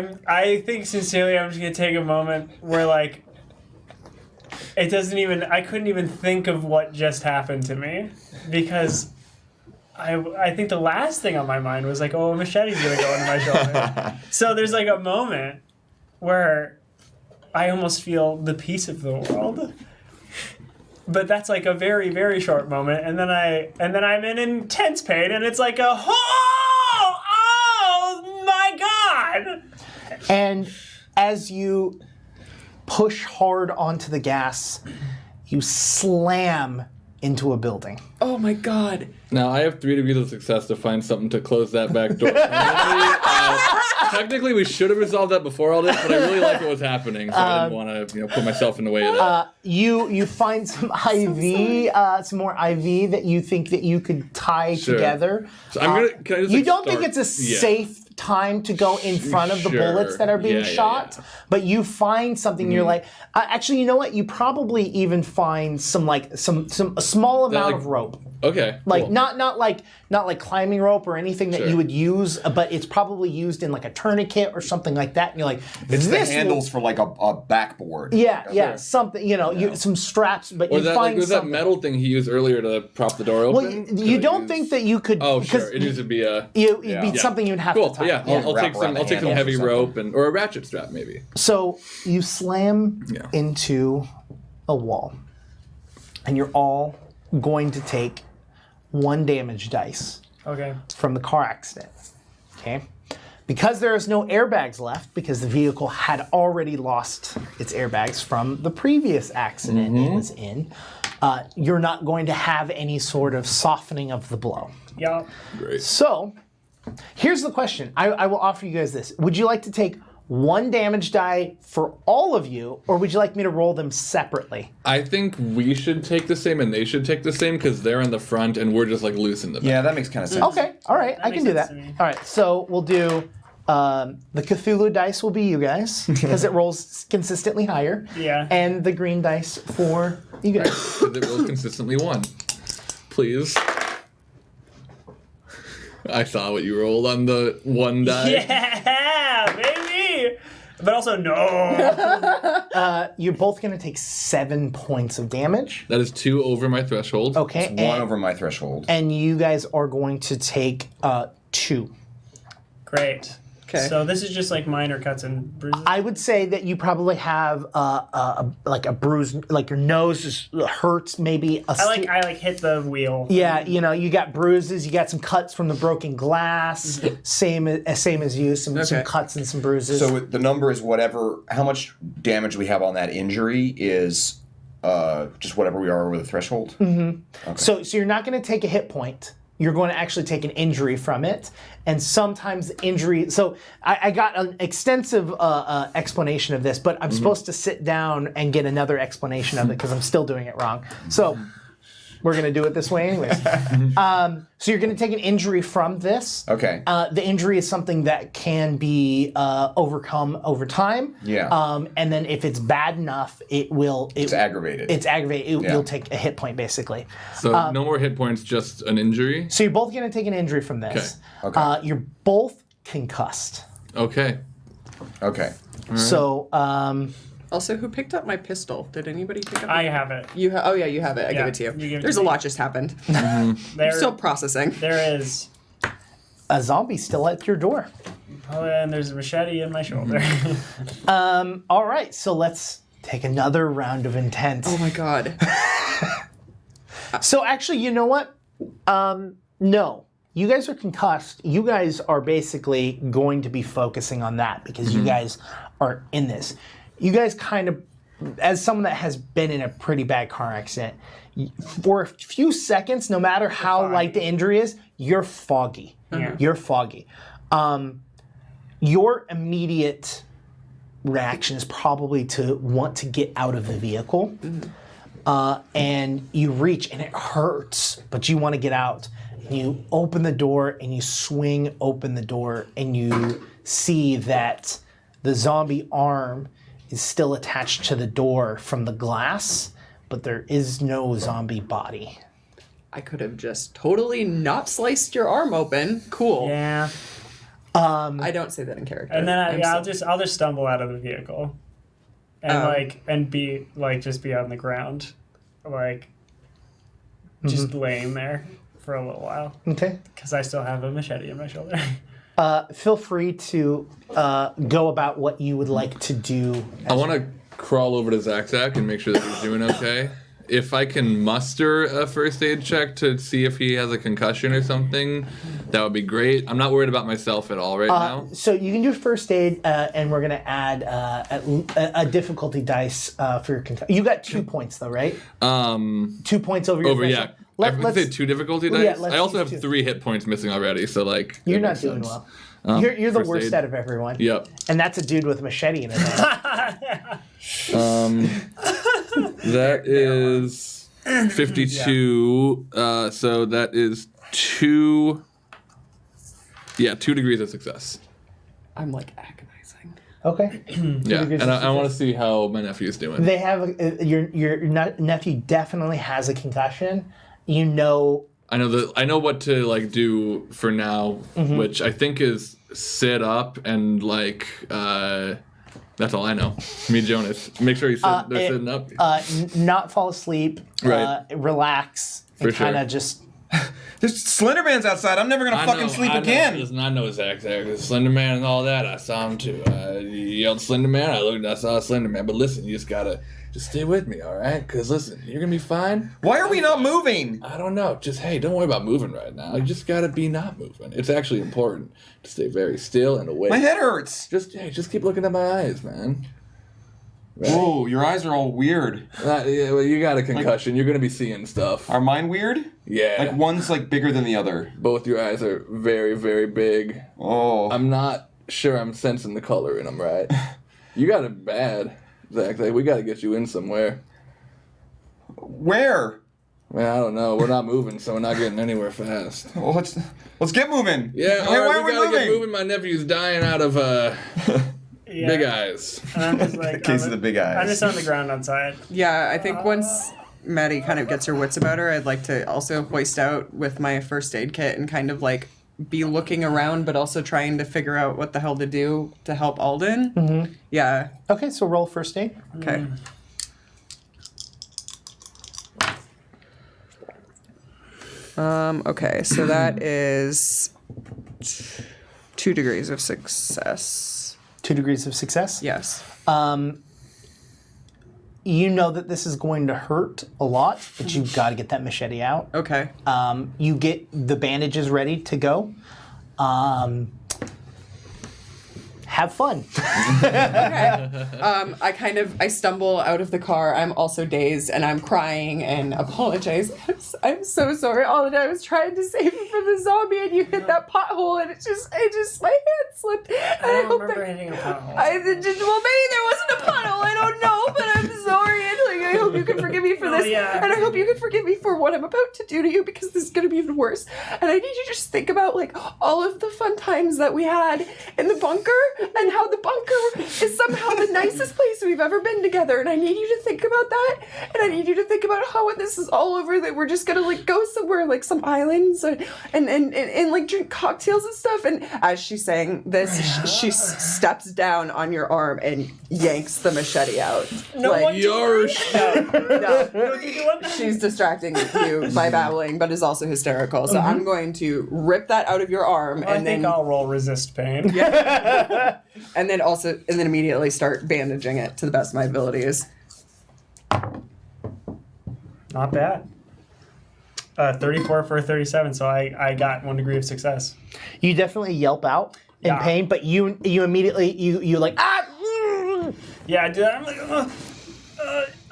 [SPEAKER 4] fuck?
[SPEAKER 3] I think sincerely I'm just gonna take a moment where like it doesn't even I couldn't even think of what just happened to me because I think the last thing on my mind was like, oh, a machete's gonna go into my shoulder. So there's like a moment where I almost feel the peace of the world. But that's like a very, very short moment, and then I'm in intense pain, and it's like oh my god!
[SPEAKER 1] And as you push hard onto the gas, you slam into a building.
[SPEAKER 4] Oh my god.
[SPEAKER 2] Now, I have 3 degrees of success to find something to close that back door. Technically, we should have resolved that before all this, but I really like what was happening, so I didn't want to put myself in the way of that.
[SPEAKER 1] You find some IV, some more IV that you think that you could tie together.
[SPEAKER 2] So I'm gonna. Can I just,
[SPEAKER 1] You
[SPEAKER 2] like,
[SPEAKER 1] don't
[SPEAKER 2] start?
[SPEAKER 1] think it's a safe time to go in front of the bullets that are being shot, but you find something. You're like, actually, you know what? You probably even find some a small amount of rope.
[SPEAKER 2] Okay.
[SPEAKER 1] Like
[SPEAKER 2] cool.
[SPEAKER 1] not like climbing rope or anything that you would use, but it's probably used in like a tourniquet or something like that. And you're like,
[SPEAKER 5] It's the handles for like a backboard.
[SPEAKER 1] Yeah, something. Some straps, but you find
[SPEAKER 2] was
[SPEAKER 1] something.
[SPEAKER 2] that metal thing he used earlier to prop the door open?
[SPEAKER 1] Well, you don't think that you could?
[SPEAKER 2] Oh, sure. It needs to be a.
[SPEAKER 1] It'd be something you'd have to tie.
[SPEAKER 2] Yeah, I'll take some. I'll take some heavy
[SPEAKER 5] handles or
[SPEAKER 2] rope or a ratchet strap maybe.
[SPEAKER 1] So you slam into a wall, and you're all going to take 1 damage dice
[SPEAKER 3] Okay.
[SPEAKER 1] from the car accident. Okay? Because there is no airbags left, because the vehicle had already lost its airbags from the previous accident it was in, you're not going to have any sort of softening of the blow.
[SPEAKER 3] Yeah.
[SPEAKER 2] Great.
[SPEAKER 1] So, here's the question. I will offer you guys this. Would you like to take 1 damage die for all of you, or would you like me to roll them separately?
[SPEAKER 2] I think we should take the same and they should take the same because they're in the front and we're just like loose in the back.
[SPEAKER 5] Yeah, that makes kind of sense.
[SPEAKER 1] Okay, all right, I can
[SPEAKER 3] makes
[SPEAKER 1] do that.
[SPEAKER 3] sense to me.
[SPEAKER 1] All right, so we'll do the Cthulhu dice will be you guys because it rolls consistently higher.
[SPEAKER 3] Yeah.
[SPEAKER 1] And the green dice for you guys.
[SPEAKER 2] Because it rolls consistently 1. Please. I saw what you rolled on the 1 die.
[SPEAKER 3] Yeah, baby. But also no.
[SPEAKER 1] You're both going to take 7 points of damage.
[SPEAKER 2] That is 2 over my threshold.
[SPEAKER 1] Okay.
[SPEAKER 5] It's 1 over my threshold.
[SPEAKER 1] And you guys are going to take 2.
[SPEAKER 3] Great.
[SPEAKER 4] Okay.
[SPEAKER 3] So this is just like minor cuts and bruises.
[SPEAKER 1] I would say that you probably have like a bruise, like your nose just hurts, maybe.
[SPEAKER 3] I hit the wheel.
[SPEAKER 1] Yeah, you got bruises, you got some cuts from the broken glass, same as you, some cuts and some bruises.
[SPEAKER 5] So the number is whatever, how much damage we have on that injury is just whatever we are over the threshold?
[SPEAKER 1] Mm-hmm. Okay. So you're not going to take a hit point. You're going to actually take an injury from it. And sometimes injury... So I got an extensive explanation of this, but I'm supposed to sit down and get another explanation of it because I'm still doing it wrong. So we're going to do it this way anyways. So you're going to take an injury from this.
[SPEAKER 5] Okay.
[SPEAKER 1] The injury is something that can be overcome over time.
[SPEAKER 5] Yeah.
[SPEAKER 1] And then if it's bad enough, it's
[SPEAKER 5] aggravated.
[SPEAKER 1] It's aggravated. You'll take a hit point, basically.
[SPEAKER 2] So no more hit points, just an injury?
[SPEAKER 1] So you're both going to take an injury from this.
[SPEAKER 5] Okay.
[SPEAKER 1] You're both concussed.
[SPEAKER 2] Okay.
[SPEAKER 5] Okay.
[SPEAKER 1] So,
[SPEAKER 4] Also, who picked up my pistol? Did anybody pick up?
[SPEAKER 3] I have it.
[SPEAKER 4] You oh yeah, you have it. I give it to you.
[SPEAKER 3] You give it
[SPEAKER 4] There's
[SPEAKER 3] to
[SPEAKER 4] a
[SPEAKER 3] me.
[SPEAKER 4] lot just happened.
[SPEAKER 3] There,
[SPEAKER 4] I'm still processing.
[SPEAKER 3] there is.
[SPEAKER 1] a zombie still at your door.
[SPEAKER 3] Oh, and there's a machete in my shoulder.
[SPEAKER 1] All right, so let's take another round of intent.
[SPEAKER 4] Oh my god.
[SPEAKER 1] So actually, you know what? No. You guys are concussed. You guys are basically going to be focusing on that because you guys are in this. You guys kind of, as someone that has been in a pretty bad car accident, for a few seconds, no matter how light the injury is, you're foggy.
[SPEAKER 3] Yeah.
[SPEAKER 1] You're foggy. Your immediate reaction is probably to want to get out of the vehicle. And you reach and it hurts, but you want to get out. And you open the door and you swing open the door and you see that the zombie arm is still attached to the door from the glass, but there is no zombie body.
[SPEAKER 4] I could have just totally not sliced your arm open. Cool.
[SPEAKER 3] Yeah.
[SPEAKER 4] I don't say that in character.
[SPEAKER 3] And then
[SPEAKER 4] I'm
[SPEAKER 3] I'll just stumble out of the vehicle, and be on the ground, just laying there for a little while
[SPEAKER 1] Okay.
[SPEAKER 3] because I still have a machete in my shoulder.
[SPEAKER 1] Feel free to go about what you would like to do.
[SPEAKER 2] I want to crawl over to Zach and make sure that he's doing okay. if I can muster a first aid check to see if he has a concussion or something, that would be great. I'm not worried about myself at all right now.
[SPEAKER 1] So you can do first aid, and we're gonna add a difficulty dice for your concussion. You got 2 points though, right? 2 points over your threshold.
[SPEAKER 2] I would say 2 difficulty dice.
[SPEAKER 1] Yeah, let's
[SPEAKER 2] I also
[SPEAKER 1] use
[SPEAKER 2] have
[SPEAKER 1] 2.
[SPEAKER 2] 3 hit points missing already, so like
[SPEAKER 1] You're
[SPEAKER 2] it
[SPEAKER 1] not
[SPEAKER 2] makes
[SPEAKER 1] doing
[SPEAKER 2] sense.
[SPEAKER 1] well. You're the
[SPEAKER 2] first
[SPEAKER 1] worst
[SPEAKER 2] aid.
[SPEAKER 1] out of everyone.
[SPEAKER 2] Yep.
[SPEAKER 1] And that's a dude with a machete in his hand.
[SPEAKER 2] That is 52. So that is 2. Yeah, 2 degrees of success.
[SPEAKER 4] I'm like agonizing.
[SPEAKER 1] Okay.
[SPEAKER 2] Yeah,
[SPEAKER 1] degrees
[SPEAKER 2] and
[SPEAKER 1] of
[SPEAKER 2] I want to see how my nephew's doing.
[SPEAKER 1] They have your nephew definitely has a concussion. You know.
[SPEAKER 2] I know what to like do for now, which I think is sit up and like that's all I know. Me, Jonas. Make sure they're sitting up.
[SPEAKER 1] Not fall asleep.
[SPEAKER 2] Right.
[SPEAKER 1] Relax.
[SPEAKER 2] For
[SPEAKER 1] And kind
[SPEAKER 2] sure.
[SPEAKER 1] of just.
[SPEAKER 5] There's Slenderman's outside. I'm never gonna fucking sleep again.
[SPEAKER 2] Listen, I know Zach there. Slender Man and all that. I saw him too. You yelled Slender Man. I saw Slender Man. But listen, you just gotta stay with me, all right? Because listen, you're gonna be fine.
[SPEAKER 5] Why are we not moving?
[SPEAKER 2] I don't know. Just hey, don't worry about moving right now. You just gotta be not moving. It's actually important to stay very still and awake.
[SPEAKER 5] My head hurts.
[SPEAKER 2] Just keep looking at my eyes, man. Right?
[SPEAKER 5] Whoa, your eyes are all weird.
[SPEAKER 2] Yeah, well, you got a concussion. You're gonna be seeing stuff.
[SPEAKER 5] Are mine weird?
[SPEAKER 2] Yeah.
[SPEAKER 5] Like one's like bigger than the other.
[SPEAKER 2] Both your eyes are very, very big.
[SPEAKER 5] Oh.
[SPEAKER 2] I'm not sure I'm sensing the color in them right. You got it bad, Zach. Like, we got to get you in somewhere.
[SPEAKER 5] Where?
[SPEAKER 2] Man, I don't know. We're not moving, so we're not getting anywhere fast.
[SPEAKER 5] Well, let's get moving.
[SPEAKER 2] Yeah,
[SPEAKER 5] Hey,
[SPEAKER 2] all
[SPEAKER 5] why
[SPEAKER 2] right,
[SPEAKER 5] are
[SPEAKER 2] we
[SPEAKER 5] we
[SPEAKER 2] gotta
[SPEAKER 5] moving?
[SPEAKER 2] get moving. My nephew's dying out of
[SPEAKER 3] Yeah.
[SPEAKER 2] big eyes.
[SPEAKER 3] And I'm just like,
[SPEAKER 5] Case of the big eyes.
[SPEAKER 3] I'm just on the ground outside.
[SPEAKER 4] Yeah, I think once Maddie kind of gets her wits about her, I'd like to also hoist out with my first aid kit and kind of like be looking around, but also trying to figure out what the hell to do to help Aldon. Mm-hmm. Yeah.
[SPEAKER 1] Okay, so roll first aid.
[SPEAKER 4] Okay. Okay, so that is 2 degrees of success.
[SPEAKER 1] 2 degrees of success.
[SPEAKER 4] Yes.
[SPEAKER 1] You know that this is going to hurt a lot, but you've got to get that machete out.
[SPEAKER 4] Okay.
[SPEAKER 1] You get the bandages ready to go. Have fun.
[SPEAKER 4] I stumble out of the car. I'm also dazed and I'm crying and apologize. I'm so sorry. All I was trying to save you from the zombie and you hit that pothole and it just my hand slipped. And
[SPEAKER 3] I don't remember hitting a pothole.
[SPEAKER 4] Well, maybe there wasn't a pothole. I don't know, but I'm sorry. And I hope you can forgive me for this.
[SPEAKER 3] Yeah.
[SPEAKER 4] And I hope you can forgive me for what I'm about to do to you because this is going to be even worse. And I need you to just think about like all of the fun times that we had in the bunker and how the bunker is somehow the nicest place we've ever been together. And I need you to think about that. And I need you to think about how when this is all over that we're just going to like go somewhere like some islands and like drink cocktails and stuff. And as she's saying this, she steps down on your arm and yanks the machete out.
[SPEAKER 3] No
[SPEAKER 4] like,
[SPEAKER 3] one
[SPEAKER 2] Yarsh.
[SPEAKER 4] no. She's distracting you by babbling, but is also hysterical. So I'm going to rip that out of your arm,
[SPEAKER 3] I
[SPEAKER 4] and
[SPEAKER 3] think
[SPEAKER 4] then
[SPEAKER 3] I'll roll resist pain.
[SPEAKER 4] and then immediately start bandaging it to the best of my abilities.
[SPEAKER 3] Not bad. 34 for 37, so I got 1 degree of success.
[SPEAKER 1] You definitely yelp out in
[SPEAKER 3] Yeah.
[SPEAKER 1] pain, but you immediately you like
[SPEAKER 3] Yeah, I do that. I'm like,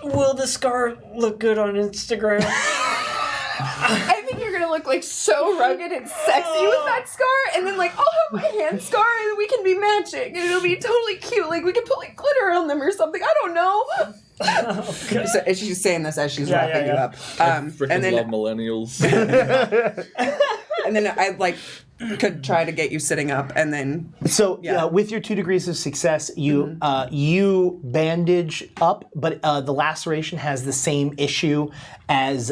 [SPEAKER 3] will the scar look good on Instagram?
[SPEAKER 4] I think you're gonna look like so rugged and sexy with that scar, and then like I'll have my hand scar, and then we can be matching, and it'll be totally cute. Like we can put like glitter on them or something. I don't know. So she's saying this as she's wrapping you up.
[SPEAKER 2] Freaking
[SPEAKER 4] And then
[SPEAKER 2] love millennials.
[SPEAKER 4] and then I like could try to get you sitting up, and then
[SPEAKER 1] So
[SPEAKER 4] Yeah.
[SPEAKER 1] with your 2 degrees of success, you you bandage up, but the laceration has the same issue as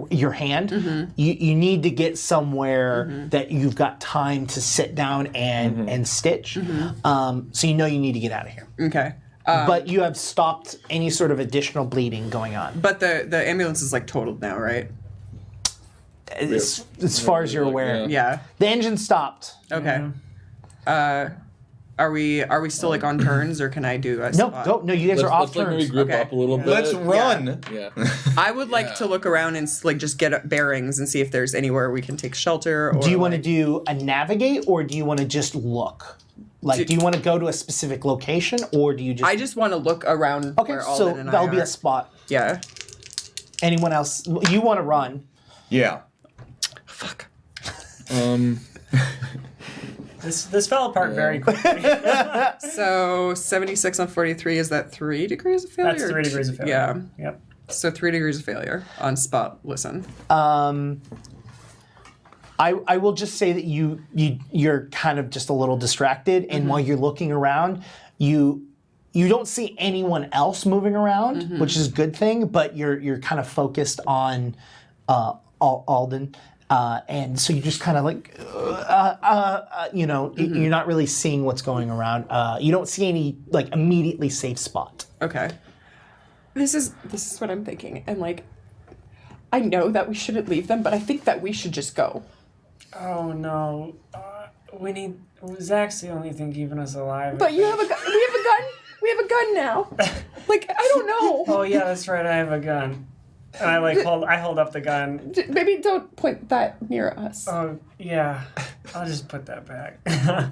[SPEAKER 1] your hand. You need to get somewhere that you've got time to sit down and stitch. So you know you need to get out of here.
[SPEAKER 4] okay.
[SPEAKER 1] But you have stopped any sort of additional bleeding going on.
[SPEAKER 4] But the ambulance is like totaled now, right?
[SPEAKER 1] As far as you're aware.
[SPEAKER 4] Yeah.
[SPEAKER 1] The engine stopped.
[SPEAKER 4] Okay. Are we still like on turns, or can I do a
[SPEAKER 1] No,
[SPEAKER 4] spot?
[SPEAKER 1] go. No, you guys are off
[SPEAKER 2] Let's like maybe
[SPEAKER 1] turns.
[SPEAKER 2] group
[SPEAKER 4] Okay.
[SPEAKER 2] up a little bit.
[SPEAKER 5] Let's run.
[SPEAKER 2] Yeah.
[SPEAKER 4] I would like to look around and like just get bearings and see if there's anywhere we can take shelter. Or
[SPEAKER 1] Do you want to
[SPEAKER 4] like,
[SPEAKER 1] do a navigate, or do you want to just look? Like, do you want to go to a specific location, or do you just?
[SPEAKER 4] I just want to look around.
[SPEAKER 1] Okay,
[SPEAKER 4] where
[SPEAKER 1] so
[SPEAKER 4] Aldon and
[SPEAKER 1] that'll
[SPEAKER 4] I
[SPEAKER 1] be
[SPEAKER 4] are.
[SPEAKER 1] a spot.
[SPEAKER 4] Yeah.
[SPEAKER 1] Anyone else? You want to run?
[SPEAKER 5] Yeah.
[SPEAKER 4] Fuck.
[SPEAKER 3] This fell apart very quickly.
[SPEAKER 4] So 76 on 43, is that 3 degrees of failure?
[SPEAKER 3] That's 3 degrees of failure.
[SPEAKER 4] Yeah.
[SPEAKER 3] Yep.
[SPEAKER 4] So 3 degrees of failure on spot. Listen.
[SPEAKER 1] I will just say that you're kind of just a little distracted, and while you're looking around, you don't see anyone else moving around, which is a good thing. But you're kind of focused on Aldon, and so you just kind of like you're not really seeing what's going around. You don't see any like immediately safe spot.
[SPEAKER 4] Okay. This is what I'm thinking, and like, I know that we shouldn't leave them, but I think that we should just go.
[SPEAKER 3] Oh no. We need. Zach's the only thing keeping us alive.
[SPEAKER 4] But you have a gun. We have a gun. We have a gun now. Like, I don't know.
[SPEAKER 3] Oh yeah, that's right. I have a gun. And I hold up the gun.
[SPEAKER 4] Maybe don't point that near us.
[SPEAKER 3] Oh yeah. I'll just put that back.
[SPEAKER 4] I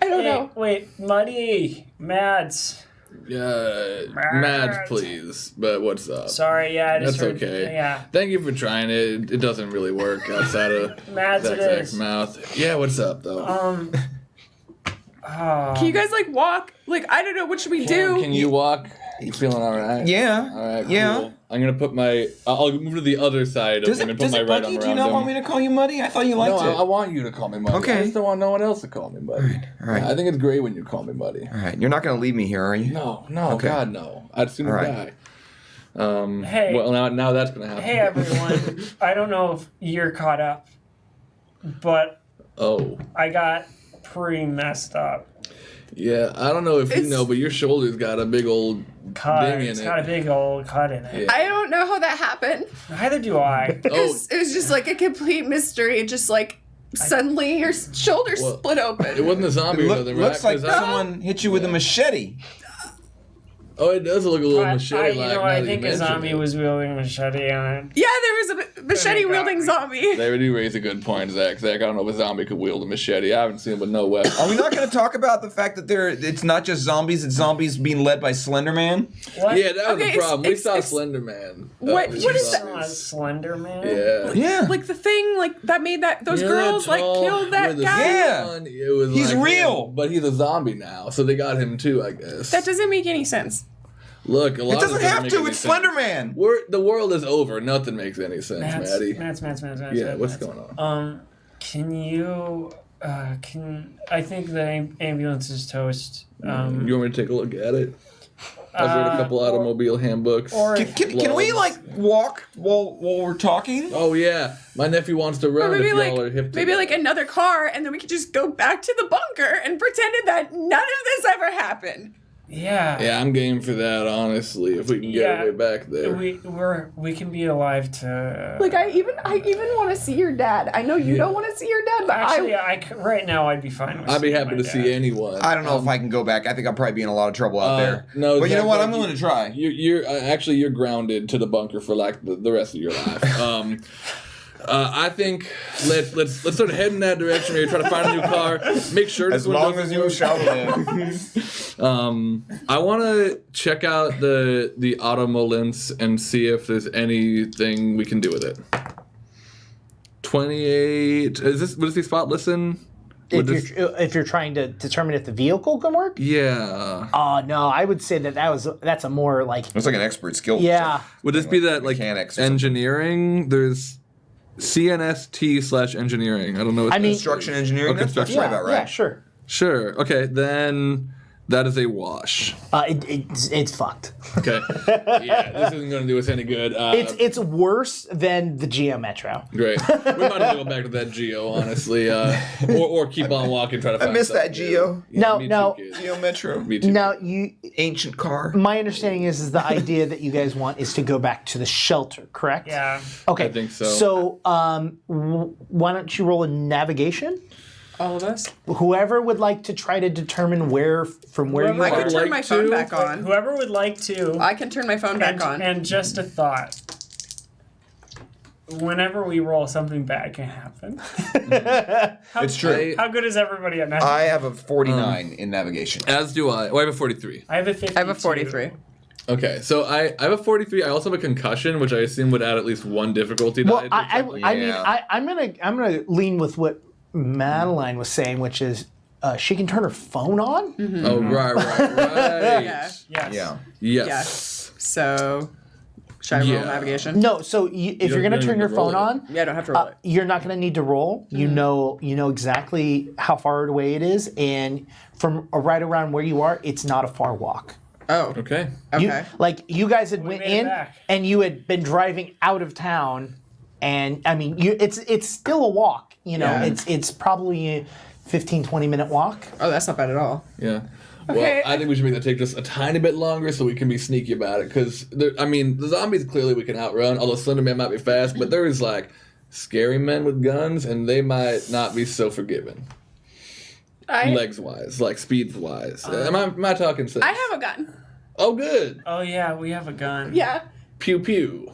[SPEAKER 4] don't know.
[SPEAKER 3] Wait, Muddy, Mads.
[SPEAKER 2] Mad, please. But what's up?
[SPEAKER 3] Sorry, yeah, I just
[SPEAKER 2] That's
[SPEAKER 3] heard,
[SPEAKER 2] okay.
[SPEAKER 3] Yeah.
[SPEAKER 2] Thank you for trying it. It doesn't really work outside of
[SPEAKER 3] Mads, it
[SPEAKER 2] Zach's
[SPEAKER 3] is.
[SPEAKER 2] mouth. Yeah, what's up though?
[SPEAKER 4] Can you guys like walk? Like, I don't know. What should we do?
[SPEAKER 2] Can you walk? You feeling all right?
[SPEAKER 5] Yeah.
[SPEAKER 2] All right.
[SPEAKER 5] Yeah.
[SPEAKER 2] Cool. I'm gonna put my. I'll move to the other side
[SPEAKER 5] Does
[SPEAKER 2] and
[SPEAKER 5] it,
[SPEAKER 2] put
[SPEAKER 5] does
[SPEAKER 2] my
[SPEAKER 5] it
[SPEAKER 2] right
[SPEAKER 5] bug
[SPEAKER 2] arm
[SPEAKER 5] you?
[SPEAKER 2] around
[SPEAKER 5] Do you not
[SPEAKER 2] him.
[SPEAKER 5] want me to call you Muddy? I thought you liked
[SPEAKER 2] No,
[SPEAKER 5] it.
[SPEAKER 2] I want you to call me Muddy.
[SPEAKER 5] Okay.
[SPEAKER 2] I just don't want no one else to call me Muddy.
[SPEAKER 5] All right.
[SPEAKER 2] I think it's great when you call me Muddy.
[SPEAKER 5] All right. You're not going to leave me here, are you?
[SPEAKER 2] No,
[SPEAKER 5] Okay.
[SPEAKER 2] God, no. I'd sooner
[SPEAKER 5] All right.
[SPEAKER 2] die.
[SPEAKER 3] Hey.
[SPEAKER 2] Well, now that's gonna happen.
[SPEAKER 3] Hey everyone. I don't know if you're caught up, but
[SPEAKER 2] Oh.
[SPEAKER 3] I got pretty messed up.
[SPEAKER 2] Yeah, I don't know if you know, but your shoulder's got a big old
[SPEAKER 3] Cut.
[SPEAKER 2] ding in
[SPEAKER 3] It's
[SPEAKER 2] it.
[SPEAKER 3] got a big old cut in it.
[SPEAKER 2] Yeah.
[SPEAKER 4] I don't know how that happened.
[SPEAKER 3] Neither do I.
[SPEAKER 4] It was just like a complete mystery. It just like suddenly your shoulder
[SPEAKER 2] Well,
[SPEAKER 4] split open.
[SPEAKER 2] It wasn't a zombie.
[SPEAKER 5] Looks like someone hit you with a machete.
[SPEAKER 2] Oh, it does look a little machete-like.
[SPEAKER 3] you know,
[SPEAKER 2] now
[SPEAKER 3] I
[SPEAKER 2] that
[SPEAKER 3] think
[SPEAKER 2] you
[SPEAKER 3] a
[SPEAKER 2] mention
[SPEAKER 3] zombie
[SPEAKER 2] it.
[SPEAKER 3] was wielding a machete on it.
[SPEAKER 4] Yeah, there was a machete wielding zombie.
[SPEAKER 2] They do raise a good point, Zach. I don't know if a zombie could wield a machete. I haven't seen him with no weapon.
[SPEAKER 5] Are we not going to talk about the fact that it's not just zombies, it's zombies being led by Slender Man?
[SPEAKER 3] What?
[SPEAKER 2] Yeah, that was
[SPEAKER 4] Okay,
[SPEAKER 2] the problem. We
[SPEAKER 4] ex-
[SPEAKER 2] saw
[SPEAKER 4] ex-
[SPEAKER 2] Slender Man.
[SPEAKER 4] What is that?
[SPEAKER 3] Slender Man?
[SPEAKER 2] Yeah.
[SPEAKER 5] Yeah.
[SPEAKER 4] Like the thing like that made those
[SPEAKER 2] Yeah,
[SPEAKER 4] girls like
[SPEAKER 2] tall,
[SPEAKER 4] killed that
[SPEAKER 2] with the
[SPEAKER 4] guy.
[SPEAKER 5] Yeah.
[SPEAKER 2] sun. It was
[SPEAKER 5] He's
[SPEAKER 2] like
[SPEAKER 5] real.
[SPEAKER 2] him, but he's a zombie now, so they got him too, I guess.
[SPEAKER 4] That doesn't make any sense.
[SPEAKER 2] Look, a lot
[SPEAKER 5] It doesn't
[SPEAKER 2] of
[SPEAKER 5] have
[SPEAKER 2] make
[SPEAKER 5] to.
[SPEAKER 2] any
[SPEAKER 5] It's
[SPEAKER 2] sense.
[SPEAKER 5] Slender Man.
[SPEAKER 2] The world is over. Nothing makes any sense, Maddie.
[SPEAKER 3] Mads.
[SPEAKER 2] Yeah, what's going on?
[SPEAKER 3] Can you, I think the ambulance is toast.
[SPEAKER 2] You want me to take a look at it? I've read a couple automobile handbooks.
[SPEAKER 3] or-
[SPEAKER 5] Can we like walk while we're talking?
[SPEAKER 2] Oh yeah, my nephew wants to run.
[SPEAKER 4] Or maybe
[SPEAKER 2] if
[SPEAKER 4] like
[SPEAKER 2] y'all are hip
[SPEAKER 4] maybe like another car, and then we could just go back to the bunker and pretended that none of this ever happened.
[SPEAKER 3] Yeah.
[SPEAKER 2] Yeah, I'm game for that. Honestly, if we can get our way back there.
[SPEAKER 3] We can be alive to.
[SPEAKER 4] Like I even want to see your dad. I know you don't want to see your dad, but
[SPEAKER 3] Actually, right now I'd be fine with
[SPEAKER 2] I'd be
[SPEAKER 3] seeing
[SPEAKER 2] happy
[SPEAKER 3] my
[SPEAKER 2] to
[SPEAKER 3] dad.
[SPEAKER 2] see anyone.
[SPEAKER 5] I don't know if I can go back. I think I'll probably be in a lot of trouble out there.
[SPEAKER 2] No,
[SPEAKER 5] But you know
[SPEAKER 2] Zach,
[SPEAKER 5] what?
[SPEAKER 2] like,
[SPEAKER 5] I'm willing to try.
[SPEAKER 2] You're actually you're grounded to the bunker for like the rest of your life. I think let's sort of head in that direction. Maybe try to find a new car. Make sure this one doesn't work.
[SPEAKER 5] shovel it.
[SPEAKER 2] I want to check out the automolence and see if there's anything we can do with it. 28. What is the spot? Listen.
[SPEAKER 1] If you're trying to determine if the vehicle can work.
[SPEAKER 2] Yeah.
[SPEAKER 1] No, I would say that's a more like.
[SPEAKER 5] It's like an expert skill.
[SPEAKER 1] Yeah.
[SPEAKER 2] Would this be that like
[SPEAKER 5] Mechanics or something.
[SPEAKER 2] engineering? There's CNST/engineering. I don't know. What
[SPEAKER 1] I mean-
[SPEAKER 5] Construction engineering. That's
[SPEAKER 2] construction.
[SPEAKER 5] probably about right.
[SPEAKER 1] Yeah, sure.
[SPEAKER 2] Sure. Okay, then that is a wash.
[SPEAKER 1] It's fucked.
[SPEAKER 2] Okay. Yeah, this isn't going to do us any good.
[SPEAKER 1] It's worse than the Geo Metro.
[SPEAKER 2] Great. We might as well go back to that Geo, honestly, or keep on walking, try to find.
[SPEAKER 5] I miss that
[SPEAKER 2] something
[SPEAKER 5] Geo.
[SPEAKER 2] new. Yeah,
[SPEAKER 1] No,
[SPEAKER 2] me
[SPEAKER 1] no.
[SPEAKER 2] Too, kid.
[SPEAKER 5] Geo Metro.
[SPEAKER 2] Me too.
[SPEAKER 1] Now you.
[SPEAKER 5] Ancient car.
[SPEAKER 1] My understanding is the idea that you guys want is to go back to the shelter, correct?
[SPEAKER 3] Yeah.
[SPEAKER 1] Okay.
[SPEAKER 2] I think so.
[SPEAKER 1] So, why don't you roll a navigation?
[SPEAKER 4] All of us.
[SPEAKER 1] Whoever would like to try to determine where from where you
[SPEAKER 4] I
[SPEAKER 1] are.
[SPEAKER 4] can turn
[SPEAKER 2] like
[SPEAKER 4] my phone
[SPEAKER 2] to-
[SPEAKER 4] back on.
[SPEAKER 3] Whoever would like to.
[SPEAKER 4] I can turn my phone back on.
[SPEAKER 3] And just a thought. Whenever we roll, something bad can happen.
[SPEAKER 5] It's true.
[SPEAKER 3] How good is everybody at navigation?
[SPEAKER 5] I have a 49 in navigation.
[SPEAKER 2] As do I. Oh, I have a 43.
[SPEAKER 3] I have a 52.
[SPEAKER 4] I have a 43.
[SPEAKER 2] Okay, so I have a 43. I also have a concussion, which I assume would add at least one difficulty die.
[SPEAKER 1] Well,
[SPEAKER 2] to something.
[SPEAKER 1] I mean,
[SPEAKER 5] Yeah.
[SPEAKER 1] I'm gonna lean with what Madeline was saying, which is she can turn her phone on.
[SPEAKER 2] Oh, right.
[SPEAKER 4] Yeah.
[SPEAKER 3] Yes.
[SPEAKER 5] Yeah.
[SPEAKER 2] Yes.
[SPEAKER 4] Yes. So, should I roll
[SPEAKER 2] Yeah.
[SPEAKER 4] navigation?
[SPEAKER 1] No, so if you're gonna
[SPEAKER 2] don't
[SPEAKER 1] turn
[SPEAKER 2] need
[SPEAKER 1] your
[SPEAKER 2] to roll
[SPEAKER 1] phone
[SPEAKER 2] it.
[SPEAKER 1] on,
[SPEAKER 4] Yeah, I don't have to roll it.
[SPEAKER 1] you're not gonna need to roll. You know exactly how far away it is, and from right around where you are, it's not a far walk.
[SPEAKER 4] Oh.
[SPEAKER 2] Okay.
[SPEAKER 4] Okay.
[SPEAKER 1] You guys had went
[SPEAKER 3] made it
[SPEAKER 1] in,
[SPEAKER 3] back.
[SPEAKER 1] and you had been driving out of town, and I mean, it's still a walk. You know,
[SPEAKER 4] Yeah.
[SPEAKER 1] it's probably a 15-20 minute walk.
[SPEAKER 4] Oh, that's not bad at all.
[SPEAKER 2] Yeah.
[SPEAKER 4] Okay.
[SPEAKER 2] Well, I think we should make that take just a tiny bit longer so we can be sneaky about it. Because, I mean, the zombies clearly we can outrun, although Slender Man might be fast, but there is, like, scary men with guns, and they might not be so forgiving. Legs-wise, like, speed-wise. Am I talking sense?
[SPEAKER 7] I have a gun.
[SPEAKER 2] Oh, good.
[SPEAKER 3] Oh yeah, we have a gun.
[SPEAKER 7] Yeah.
[SPEAKER 2] Pew pew.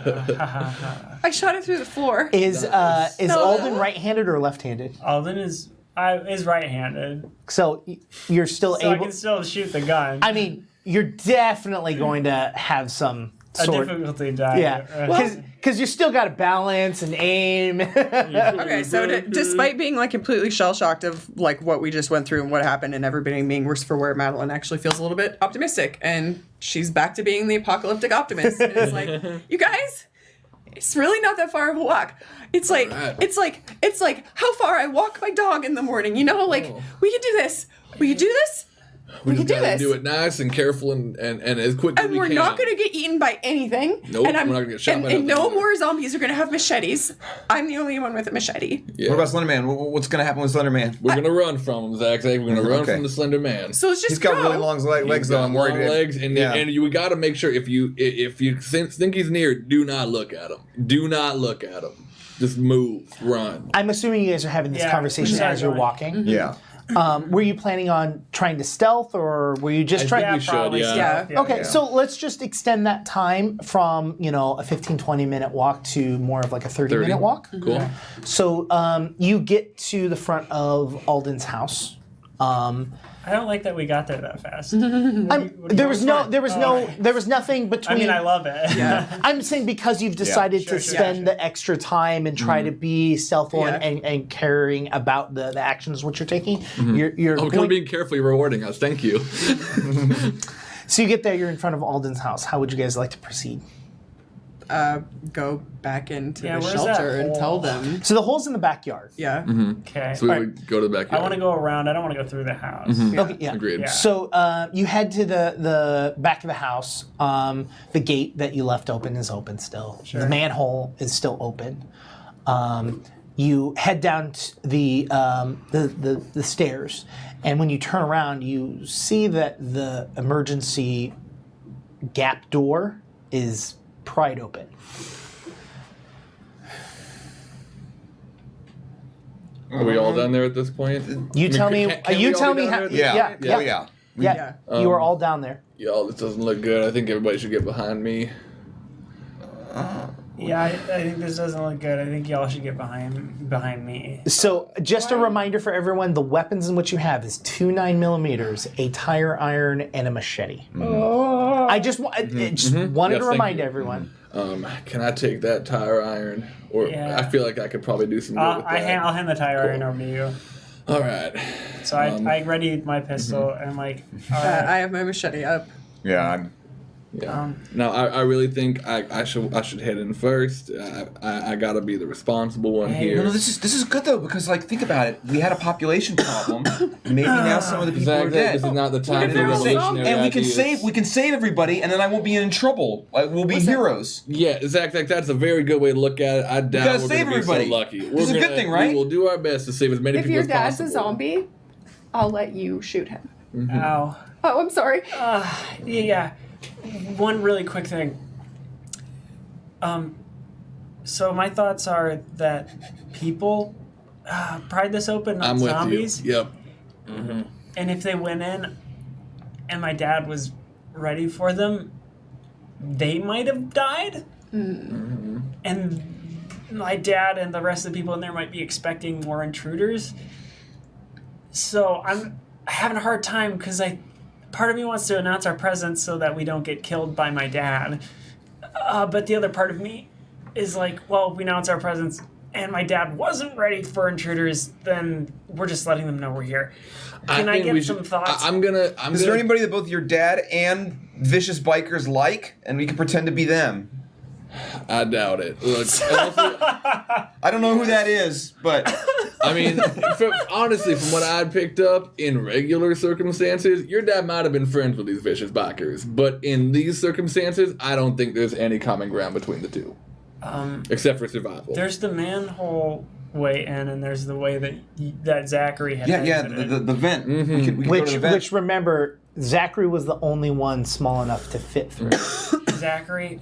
[SPEAKER 7] I shot it through the floor.
[SPEAKER 1] Is
[SPEAKER 7] No.
[SPEAKER 1] Aldon right-handed or left-handed?
[SPEAKER 3] Alden is right-handed,
[SPEAKER 1] So you're still
[SPEAKER 3] so I
[SPEAKER 1] able.
[SPEAKER 3] can still shoot the gun.
[SPEAKER 1] I mean, you're definitely going to have some
[SPEAKER 3] a
[SPEAKER 1] sort.
[SPEAKER 3] difficulty die.
[SPEAKER 1] Yeah, because you still got to balance and aim.
[SPEAKER 4] Okay, so despite being like completely shell shocked of like what we just went through and what happened and everybody being worse for wear, Madeline actually feels a little bit optimistic and she's back to being the apocalyptic optimist. And it's like, you guys, it's really not that far of a walk. It's like,
[SPEAKER 2] Alright.
[SPEAKER 4] it's like how far I walk my dog in the morning. You know, like we could do this. We could do this.
[SPEAKER 2] We
[SPEAKER 4] can
[SPEAKER 2] just
[SPEAKER 4] do
[SPEAKER 2] gotta
[SPEAKER 4] this.
[SPEAKER 2] do it nice and careful and as quick as
[SPEAKER 4] And
[SPEAKER 2] we
[SPEAKER 4] we're
[SPEAKER 2] can.
[SPEAKER 4] not going to get eaten by anything.
[SPEAKER 2] Nope,
[SPEAKER 4] and
[SPEAKER 2] we're not gonna get shot
[SPEAKER 4] and,
[SPEAKER 2] by
[SPEAKER 4] and
[SPEAKER 2] nothing
[SPEAKER 4] no
[SPEAKER 2] either.
[SPEAKER 4] more zombies are going to have machetes. I'm the only one with a machete.
[SPEAKER 2] Yeah.
[SPEAKER 5] What about Slender Man? What's going to happen with Slender Man?
[SPEAKER 2] We're gonna run from him, Zach. We're gonna run
[SPEAKER 5] Okay.
[SPEAKER 2] from the Slender Man.
[SPEAKER 4] So let's just
[SPEAKER 5] He's got
[SPEAKER 4] go.
[SPEAKER 5] really long legs,
[SPEAKER 2] He's
[SPEAKER 5] though.
[SPEAKER 2] got
[SPEAKER 5] I'm worried.
[SPEAKER 2] long legs, and
[SPEAKER 5] yeah.
[SPEAKER 2] and you gotta make sure if you think he's near, do not look at him. Do not look at him. Just move, run.
[SPEAKER 1] I'm assuming you guys are having this
[SPEAKER 3] Yeah,
[SPEAKER 1] conversation
[SPEAKER 3] exactly.
[SPEAKER 1] as you're walking.
[SPEAKER 5] yeah.
[SPEAKER 1] Were you planning on trying to stealth, or were you just
[SPEAKER 2] I
[SPEAKER 1] trying?
[SPEAKER 2] think
[SPEAKER 3] Yeah,
[SPEAKER 2] we should,
[SPEAKER 3] probably
[SPEAKER 2] yeah.
[SPEAKER 3] stealth,
[SPEAKER 1] Okay, so let's just extend that time from a 15-20 minute walk to more of like a 30-minute walk.
[SPEAKER 2] Cool.
[SPEAKER 1] So you get to the front of Alden's house.
[SPEAKER 3] I don't like that we got there that fast.
[SPEAKER 1] There was nothing between.
[SPEAKER 3] I mean, I love it.
[SPEAKER 4] Yeah.
[SPEAKER 1] I'm saying because you've decided
[SPEAKER 3] Sure,
[SPEAKER 1] to
[SPEAKER 3] sure,
[SPEAKER 1] spend
[SPEAKER 3] sure.
[SPEAKER 1] the extra time and try to be stealthful
[SPEAKER 4] Yeah.
[SPEAKER 1] and caring about the actions which you're taking. You're
[SPEAKER 2] Oh,
[SPEAKER 1] going,
[SPEAKER 2] being carefully rewarding us. Thank you.
[SPEAKER 1] so you get there. You're in front of Alden's house. How would you guys like to proceed?
[SPEAKER 4] Go back into
[SPEAKER 3] Yeah,
[SPEAKER 4] the
[SPEAKER 3] where's that
[SPEAKER 4] shelter and
[SPEAKER 3] hole?
[SPEAKER 4] tell them.
[SPEAKER 1] So the hole's in the backyard.
[SPEAKER 4] Yeah.
[SPEAKER 3] Okay.
[SPEAKER 2] So we would go to the backyard.
[SPEAKER 3] I want to go around. I don't want to go through the house.
[SPEAKER 1] Okay, yeah.
[SPEAKER 2] Agreed.
[SPEAKER 3] Yeah.
[SPEAKER 1] So you head to the back of the house. The gate that you left open is open still. The manhole is still open. You head down the stairs, and when you turn around, you see that the emergency gap door is pried open.
[SPEAKER 2] Are we all down there at this point?
[SPEAKER 1] You tell me.
[SPEAKER 2] Can
[SPEAKER 1] you
[SPEAKER 2] we all
[SPEAKER 1] tell
[SPEAKER 2] be
[SPEAKER 1] me
[SPEAKER 2] down
[SPEAKER 1] how.
[SPEAKER 2] there at this
[SPEAKER 1] Yeah,
[SPEAKER 2] point?
[SPEAKER 1] yeah,
[SPEAKER 5] Oh, yeah.
[SPEAKER 1] yeah. You are all down there.
[SPEAKER 2] Y'all, this doesn't look good. I think everybody should get behind me.
[SPEAKER 3] Yeah, I think this doesn't look good. I think y'all should get behind me.
[SPEAKER 1] So, just a reminder for everyone: the weapons in which you have is 2 9mm, a tire iron, and a machete. I just wanted
[SPEAKER 2] Yes,
[SPEAKER 1] to
[SPEAKER 2] thank
[SPEAKER 1] remind
[SPEAKER 2] you.
[SPEAKER 1] everyone.
[SPEAKER 2] Can I take that tire iron? Or
[SPEAKER 3] Yeah.
[SPEAKER 2] I feel like I could probably do some good with that.
[SPEAKER 3] I'll hand the tire iron over to you.
[SPEAKER 2] All right.
[SPEAKER 3] So I readied my pistol and like. All right.
[SPEAKER 4] I have my machete up.
[SPEAKER 5] Yeah.
[SPEAKER 2] Yeah. No, I really think I should head in first. I gotta be the responsible one here.
[SPEAKER 5] No, this is good though because like think about it. We had a population problem. Maybe now some of the people are
[SPEAKER 2] Exactly.
[SPEAKER 5] dead.
[SPEAKER 2] This is not the time for
[SPEAKER 7] they're all
[SPEAKER 2] revolutionary
[SPEAKER 5] And
[SPEAKER 2] ideas.
[SPEAKER 5] we can save everybody, and then I won't be in trouble. Like we'll be heroes.
[SPEAKER 2] Yeah, exactly. That's a very good way to look at it. I doubt
[SPEAKER 5] gotta
[SPEAKER 2] we're
[SPEAKER 5] save
[SPEAKER 2] gonna be so
[SPEAKER 5] everybody.
[SPEAKER 2] lucky.
[SPEAKER 5] This is a good thing, right?
[SPEAKER 2] We will do our best to save as many
[SPEAKER 7] If
[SPEAKER 2] people
[SPEAKER 7] your
[SPEAKER 2] as
[SPEAKER 7] dad's
[SPEAKER 2] possible.
[SPEAKER 7] a zombie, I'll let you shoot him.
[SPEAKER 3] Ow.
[SPEAKER 7] Oh, I'm sorry.
[SPEAKER 3] Yeah. One really quick thing. So my thoughts are that people pried this open, not
[SPEAKER 2] I'm with
[SPEAKER 3] zombies.
[SPEAKER 2] you. Yep.
[SPEAKER 3] And if they went in and my dad was ready for them, they might have died. And my dad and the rest of the people in there might be expecting more intruders. So I'm having a hard time because part of me wants to announce our presence so that we don't get killed by my dad. But the other part of me is like, well, if we announce our presence and my dad wasn't ready for intruders, then we're just letting them know we're here. Can I get some thoughts?
[SPEAKER 5] Is there anybody that both your dad and vicious bikers like, and we can pretend to be them?
[SPEAKER 2] I doubt it. Look,
[SPEAKER 5] I don't know who that is, but
[SPEAKER 2] I mean, honestly, from what I had picked up in regular circumstances, your dad might have been friends with these vicious bikers, but in these circumstances, I don't think there's any common ground between the two, except for survival.
[SPEAKER 3] There's the manhole way in, and there's the way that Zachery had exited.
[SPEAKER 5] the vent. We could go to the vent.
[SPEAKER 1] Which remember, Zachery was the only one small enough to fit through.
[SPEAKER 3] Zachery,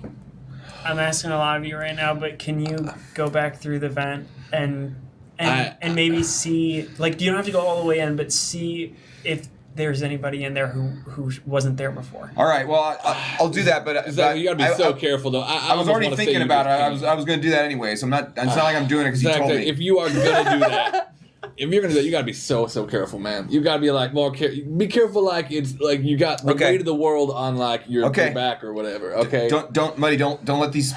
[SPEAKER 3] I'm asking a lot of you right now, but can you go back through the vent and maybe see, like, you don't have to go all the way in, but see if there's anybody in there who wasn't there before.
[SPEAKER 5] All right, well, I'll do that, but
[SPEAKER 2] You gotta be so careful, though.
[SPEAKER 5] I was already thinking about it. I was going to do that anyway, so I'm not. It's not like I'm doing it because you told me.
[SPEAKER 2] If you are gonna do that, you gotta be so careful, man. You gotta be like be careful, like it's like you got the weight of the world on like your back or whatever. Okay.
[SPEAKER 5] Don't let these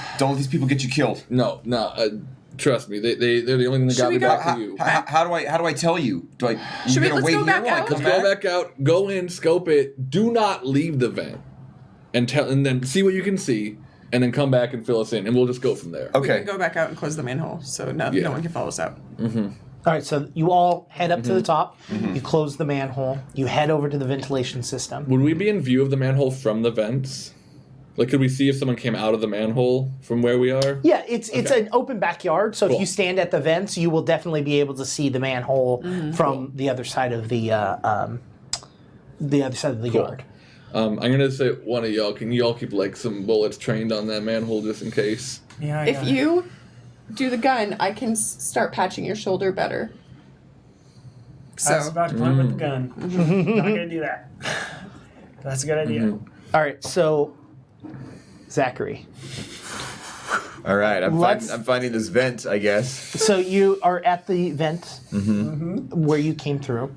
[SPEAKER 5] people get you killed.
[SPEAKER 2] No. Trust me, they're the only thing that got me back to you.
[SPEAKER 5] How do I tell you?
[SPEAKER 4] Let's go back out.
[SPEAKER 2] Let's go back out. Go in, scope it. Do not leave the vent, and then see what you can see, and then come back and fill us in, and we'll just go from there.
[SPEAKER 4] We can go back out and close the manhole, so no one can follow us out.
[SPEAKER 1] All right, so you all head up to the top. You close the manhole. You head over to the ventilation system.
[SPEAKER 2] Would we be in view of the manhole from the vents? Like, could we see if someone came out of the manhole from where we are?
[SPEAKER 1] Yeah, it's an open backyard, so if you stand at the vents, you will definitely be able to see the manhole from the other side of the yard.
[SPEAKER 2] I'm gonna say one of y'all. Can y'all keep like some bullets trained on that manhole just in case?
[SPEAKER 3] Yeah.
[SPEAKER 7] If you do the gun, I can start patching your shoulder better.
[SPEAKER 3] I was about to point with the gun. Not gonna do that. That's a good idea.
[SPEAKER 1] All right, so Zachery.
[SPEAKER 5] All right, I'm finding this vent, I guess.
[SPEAKER 1] So you are at the vent where you came through.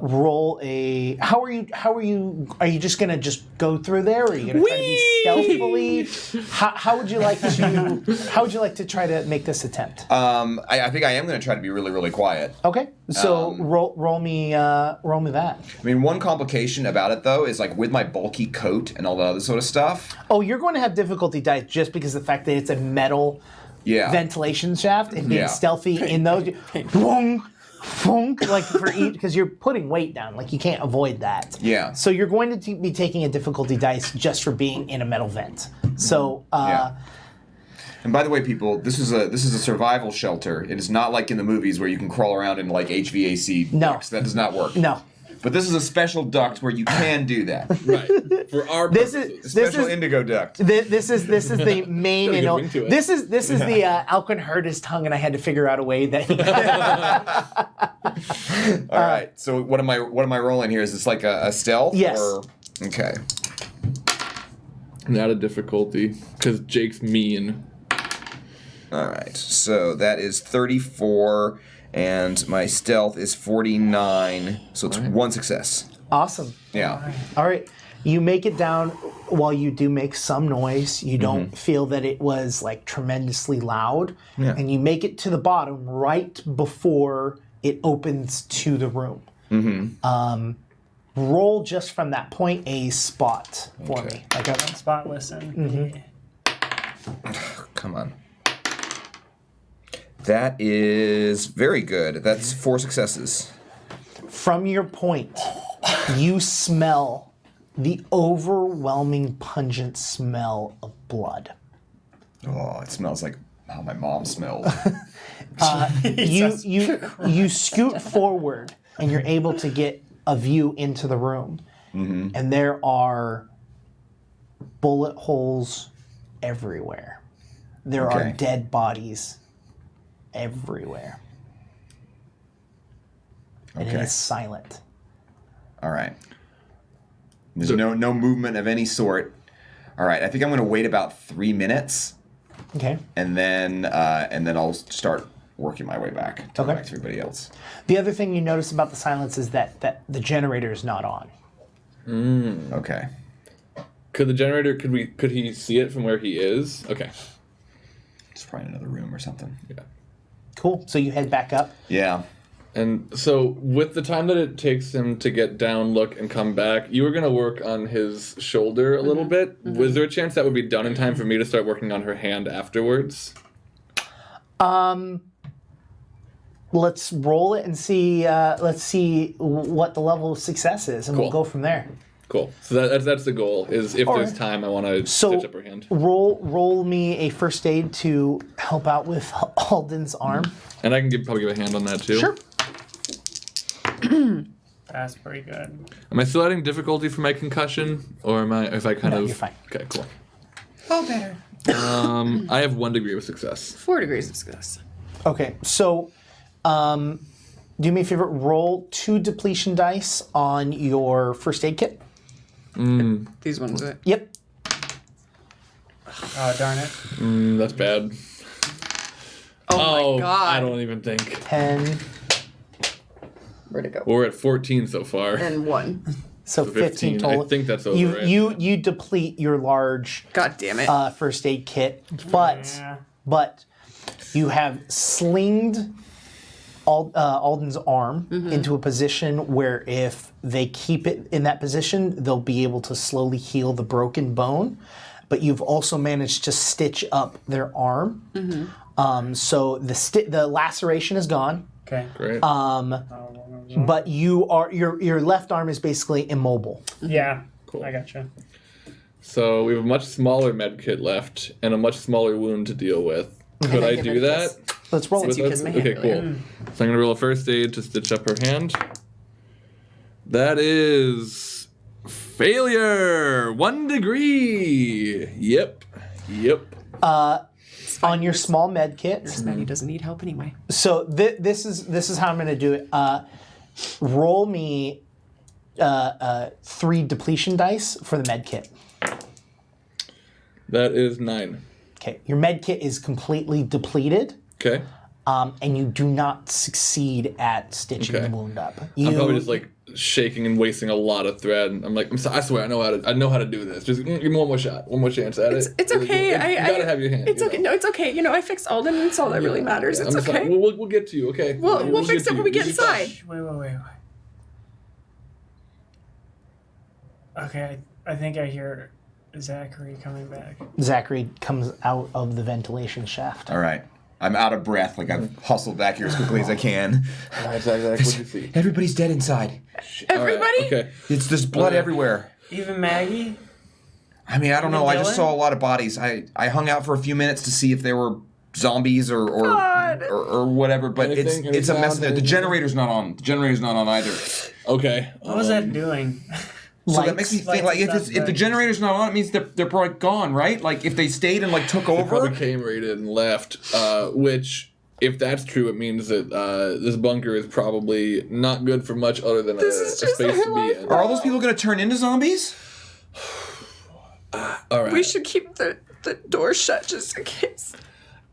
[SPEAKER 1] Roll a. How are you? Are you just gonna go through there, or are you gonna try to be stealthily? How would you like to? How would you like to try to make this attempt?
[SPEAKER 5] I think I am going to try to be really, really quiet.
[SPEAKER 1] Okay, so roll me that.
[SPEAKER 5] I mean, one complication about it though is like with my bulky coat and all the other sort of stuff.
[SPEAKER 1] Oh, you're going to have difficulty dice just because of the fact that it's a metal ventilation shaft and being stealthy in those. Like for each, because you're putting weight down, like you can't avoid that.
[SPEAKER 5] Yeah.
[SPEAKER 1] So you're going to be taking a difficulty dice just for being in a metal vent. So.
[SPEAKER 5] And by the way, people, this is a survival shelter. It is not like in the movies where you can crawl around in like HVAC ducts. That does not work.
[SPEAKER 1] No.
[SPEAKER 5] But this is a special duct where you can do that.
[SPEAKER 2] Right. For our purposes.
[SPEAKER 5] Special indigo duct.
[SPEAKER 1] This is the main. This is the Alquin hurt his tongue, and I had to figure out a way that.
[SPEAKER 5] All right. So what am I rolling here? Is this like a stealth?
[SPEAKER 1] Yes.
[SPEAKER 5] Okay.
[SPEAKER 2] Not a difficulty because Jake's mean.
[SPEAKER 5] All right. So that is 34. And my stealth is 49, so it's one success.
[SPEAKER 1] Awesome.
[SPEAKER 5] Yeah.
[SPEAKER 1] All right. You make it down. While you do make some noise, you don't feel that it was like tremendously loud.
[SPEAKER 5] Yeah.
[SPEAKER 1] And you make it to the bottom right before it opens to the room. Roll just from that point a spot for me. Like a
[SPEAKER 3] spot listen.
[SPEAKER 5] Come on. That is very good. That's 4 successes.
[SPEAKER 1] From your point, you smell the overwhelming pungent smell of blood.
[SPEAKER 5] Oh, it smells like how my mom smelled.
[SPEAKER 1] You scoot forward and you're able to get a view into the room. And there are bullet holes everywhere. There are dead bodies everywhere. and it
[SPEAKER 5] Okay.
[SPEAKER 1] is silent.
[SPEAKER 5] All right. There's no movement of any sort. All right. I think I'm going to wait about 3 minutes,
[SPEAKER 1] Okay.
[SPEAKER 5] and then I'll start working my way back to
[SPEAKER 1] Okay.
[SPEAKER 5] back to everybody else.
[SPEAKER 1] The other thing you notice about the silence is that the generator is not on.
[SPEAKER 5] Okay.
[SPEAKER 2] Could the generator? Could he see it from where he is? Okay.
[SPEAKER 5] It's probably in another room or something.
[SPEAKER 2] Yeah.
[SPEAKER 1] Cool. So you head back up.
[SPEAKER 5] Yeah.
[SPEAKER 2] And so, with the time that it takes him to get down, look, and come back, you were going to work on his shoulder a little bit. Was there a chance that would be done in time for me to start working on her hand afterwards?
[SPEAKER 1] Let's roll it and see. Let's see what the level of success is, and we'll
[SPEAKER 2] Cool.
[SPEAKER 1] go from there.
[SPEAKER 2] Cool. So that's the goal. Is if there's
[SPEAKER 1] Alright.
[SPEAKER 2] time, I want to
[SPEAKER 1] So
[SPEAKER 2] stitch up her hand.
[SPEAKER 1] roll me a first aid to help out with Aldon's arm.
[SPEAKER 2] And I can probably give a hand on that too.
[SPEAKER 1] Sure.
[SPEAKER 3] That's pretty good.
[SPEAKER 2] Am I still adding difficulty for my concussion, or am I? If I kind
[SPEAKER 1] No,
[SPEAKER 2] of.
[SPEAKER 1] you're fine.
[SPEAKER 2] Okay, cool.
[SPEAKER 6] Oh, better.
[SPEAKER 2] I have 1 degree of success.
[SPEAKER 4] 4 degrees of success.
[SPEAKER 1] Okay. So, do me a favor. Roll 2 depletion dice on your first aid kit.
[SPEAKER 4] These ones.
[SPEAKER 1] Yep.
[SPEAKER 3] Oh, darn it.
[SPEAKER 2] That's bad.
[SPEAKER 4] Oh my god.
[SPEAKER 2] I don't even think.
[SPEAKER 1] 10.
[SPEAKER 4] Where'd it go?
[SPEAKER 2] We're at 14 so far.
[SPEAKER 4] And 1.
[SPEAKER 1] So 15 total.
[SPEAKER 2] I think that's over.
[SPEAKER 1] You
[SPEAKER 2] right?
[SPEAKER 1] you deplete your large
[SPEAKER 4] God damn it.
[SPEAKER 1] first aid kit, but
[SPEAKER 3] Yeah.
[SPEAKER 1] you have slinged Alden's arm into a position where if they keep it in that position, they'll be able to slowly heal the broken bone. But you've also managed to stitch up their arm, so the laceration is gone.
[SPEAKER 3] Okay.
[SPEAKER 2] Great.
[SPEAKER 1] But your left arm is basically immobile.
[SPEAKER 3] Yeah.
[SPEAKER 2] Cool.
[SPEAKER 3] I gotcha.
[SPEAKER 2] So we have a much smaller med kit left and a much smaller wound to deal with. Could I
[SPEAKER 4] give
[SPEAKER 2] do
[SPEAKER 4] her a
[SPEAKER 2] that?
[SPEAKER 4] kiss.
[SPEAKER 1] Let's roll
[SPEAKER 4] Since
[SPEAKER 1] it.
[SPEAKER 4] you kissed my hand
[SPEAKER 2] Okay, cool.
[SPEAKER 4] earlier.
[SPEAKER 2] So I'm gonna roll a first aid to stitch up her hand. That is failure. 1 degree. Yep.
[SPEAKER 1] On your small med kit.
[SPEAKER 4] Maddie doesn't need help anyway.
[SPEAKER 1] So this is how I'm going to do it. Roll me 3 depletion dice for the med kit.
[SPEAKER 2] That is 9.
[SPEAKER 1] Okay, your med kit is completely depleted,
[SPEAKER 2] Okay.
[SPEAKER 1] and you do not succeed at stitching
[SPEAKER 2] Okay.
[SPEAKER 1] the wound up.
[SPEAKER 2] I'm probably just like shaking and wasting a lot of thread. I'm like, I swear, I know how to do this. Just give me one more shot, one more chance at it.
[SPEAKER 4] It's okay.
[SPEAKER 2] You gotta have your hand.
[SPEAKER 4] It's
[SPEAKER 2] you
[SPEAKER 4] okay.
[SPEAKER 2] know?
[SPEAKER 4] No, it's okay. You know, I fixed Aldon, and it's all that really matters.
[SPEAKER 2] Yeah,
[SPEAKER 4] It's
[SPEAKER 2] I'm just like,
[SPEAKER 4] okay.
[SPEAKER 2] we'll get to you, okay?
[SPEAKER 4] We'll fix
[SPEAKER 2] get
[SPEAKER 4] it
[SPEAKER 2] to
[SPEAKER 4] when
[SPEAKER 2] you.
[SPEAKER 4] we get
[SPEAKER 2] Just-
[SPEAKER 4] inside.
[SPEAKER 3] Wait. Okay, I think I hear Zachery coming back.
[SPEAKER 1] Zachery comes out of the ventilation shaft.
[SPEAKER 5] All right. I'm out of breath. Like I've hustled back here as quickly as I can.
[SPEAKER 2] Zach, what'd you see?
[SPEAKER 5] Everybody's dead inside.
[SPEAKER 4] Everybody?
[SPEAKER 2] Okay.
[SPEAKER 5] There's blood
[SPEAKER 2] Okay.
[SPEAKER 5] everywhere.
[SPEAKER 3] Even Maggie?
[SPEAKER 5] I mean, I don't know. I just
[SPEAKER 3] Dylan?
[SPEAKER 5] saw a lot of bodies. I hung out for a few minutes to see if there were zombies or whatever. But
[SPEAKER 2] Anything?
[SPEAKER 5] it's a mess
[SPEAKER 2] Any
[SPEAKER 5] there. The
[SPEAKER 2] sound?
[SPEAKER 5] generator's not on. The generator's not on either.
[SPEAKER 2] Okay.
[SPEAKER 3] What was that doing?
[SPEAKER 5] So that makes me think like
[SPEAKER 3] Lights
[SPEAKER 5] if the generator's not on, it means they're probably gone, right? Like if they stayed and like took
[SPEAKER 2] They
[SPEAKER 5] over.
[SPEAKER 2] probably came, raided, and left. Which, if that's true, it means that this bunker is probably not good for much other than a
[SPEAKER 4] is just
[SPEAKER 2] space
[SPEAKER 4] our
[SPEAKER 2] to
[SPEAKER 4] life,
[SPEAKER 2] be in.
[SPEAKER 5] Are all those people going to turn into zombies?
[SPEAKER 2] All right.
[SPEAKER 4] We should keep the door shut just in case.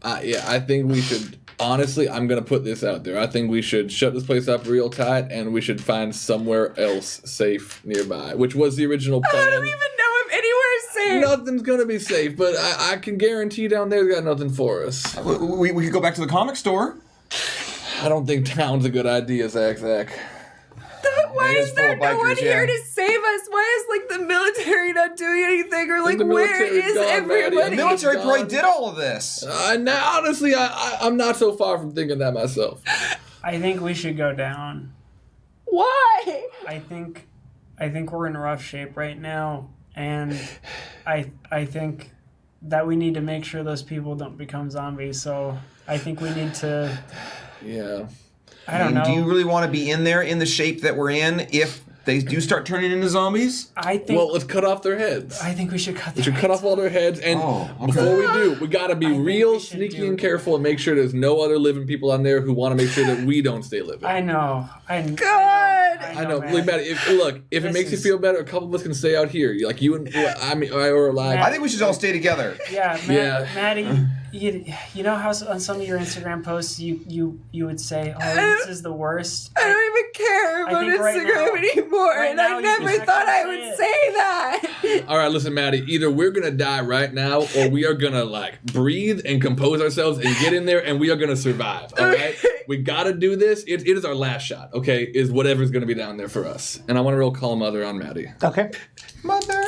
[SPEAKER 2] Yeah, I think we should. Honestly, I'm gonna put this out there. I think we should shut this place up real tight, and we should find somewhere else safe nearby, which was the original plan.
[SPEAKER 4] I don't even know if anywhere's safe.
[SPEAKER 2] Nothing's gonna be safe, but I can guarantee down there's got nothing for us.
[SPEAKER 5] We could go back to the comic store.
[SPEAKER 2] I don't think town's a good idea, Zach.
[SPEAKER 4] Why
[SPEAKER 5] It is
[SPEAKER 4] is there
[SPEAKER 5] full of
[SPEAKER 4] no one
[SPEAKER 5] bikers,
[SPEAKER 4] here
[SPEAKER 5] yeah.
[SPEAKER 4] to save us? Why is like the military not doing anything? Or like
[SPEAKER 2] the
[SPEAKER 4] where
[SPEAKER 2] military's
[SPEAKER 4] is
[SPEAKER 2] gone, Maddie.
[SPEAKER 4] everybody?
[SPEAKER 5] The military
[SPEAKER 2] Gone.
[SPEAKER 5] probably did all of this.
[SPEAKER 2] Now, honestly, I'm not so far from thinking that myself.
[SPEAKER 3] I think we should go down.
[SPEAKER 4] Why?
[SPEAKER 3] I think we're in rough shape right now, and I think that we need to make sure those people don't become zombies. So I think we need to.
[SPEAKER 2] Yeah.
[SPEAKER 3] I don't know.
[SPEAKER 5] Do you really want to be in there in the shape that we're in if they do start turning into zombies?
[SPEAKER 3] I think.
[SPEAKER 2] Well, let's cut off their heads.
[SPEAKER 3] I think we should cut.
[SPEAKER 2] We should cut off all their heads, and before we do, we gotta be
[SPEAKER 3] think
[SPEAKER 2] real
[SPEAKER 3] we should
[SPEAKER 2] sneaky
[SPEAKER 3] do-
[SPEAKER 2] and careful and make sure there's no other living people on there who want to make sure that we don't stay living.
[SPEAKER 3] I know.
[SPEAKER 2] I know.
[SPEAKER 3] man.
[SPEAKER 2] Look, Maddie, if it
[SPEAKER 3] This
[SPEAKER 2] makes you
[SPEAKER 3] is-
[SPEAKER 2] feel better, a couple of us can stay out here. Like you and I or alive.
[SPEAKER 5] I think we should all stay together.
[SPEAKER 3] Yeah,
[SPEAKER 2] Yeah.
[SPEAKER 3] Maddie, you know how on some of your Instagram posts you would say, "Oh, this is the worst."
[SPEAKER 4] I don't even care about
[SPEAKER 3] think right
[SPEAKER 4] Instagram
[SPEAKER 3] now-
[SPEAKER 4] anymore,
[SPEAKER 3] right
[SPEAKER 4] and
[SPEAKER 3] now
[SPEAKER 4] I
[SPEAKER 3] you
[SPEAKER 4] never
[SPEAKER 3] just
[SPEAKER 4] thought I
[SPEAKER 3] say
[SPEAKER 4] would
[SPEAKER 3] it.
[SPEAKER 4] say that.
[SPEAKER 2] All right, listen, Maddie. Either we're gonna die right now, or we are gonna like breathe and compose ourselves and get in there, and we are gonna survive. All right, we gotta do this. It is our last shot. Okay, is whatever's gonna be down there for us. And I want to roll call mother on Maddie.
[SPEAKER 1] Okay.
[SPEAKER 5] Mother.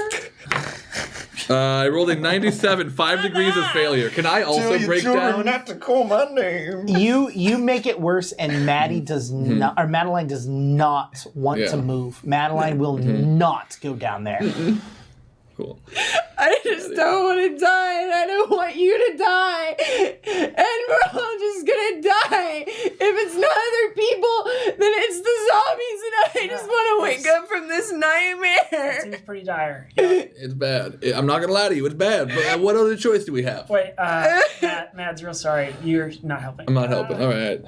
[SPEAKER 2] I rolled a 97, 5 degrees of failure. Can I also break down?
[SPEAKER 5] not to call my name.
[SPEAKER 1] You make it worse, and Maddie does not, or Madeline does not want
[SPEAKER 2] Yeah.
[SPEAKER 1] to move. Madeline will not go down there.
[SPEAKER 2] Cool.
[SPEAKER 4] I just don't want to die, and I don't want you to die, and we're all just gonna die. If it's not other people, then it's the zombies, and I just want to wake up from this nightmare.
[SPEAKER 3] Seems pretty dire. Yeah.
[SPEAKER 2] It's bad. I'm not gonna lie to you. It's bad. But what other choice do we have?
[SPEAKER 3] Wait, Matt's real sorry. You're not helping.
[SPEAKER 2] I'm not helping. All right.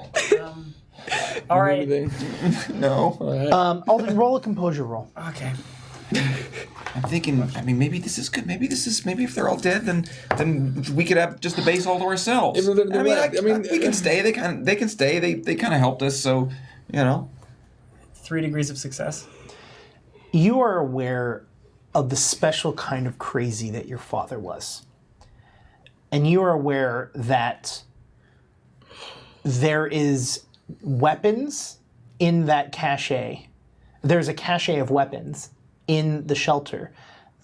[SPEAKER 3] All right.
[SPEAKER 2] Anything?
[SPEAKER 5] No.
[SPEAKER 2] All right.
[SPEAKER 1] Alden, roll a composure roll.
[SPEAKER 3] Okay.
[SPEAKER 5] I'm thinking. I mean, maybe this is good. Maybe if they're all dead, then we could have just the base all to ourselves.
[SPEAKER 2] If they're left,
[SPEAKER 5] we can stay. They can stay. They kind of helped us, so
[SPEAKER 3] 3 degrees of success.
[SPEAKER 1] You are aware of the special kind of crazy that your father was. And you are aware that there is weapons in that cache. There's a cache of weapons in the shelter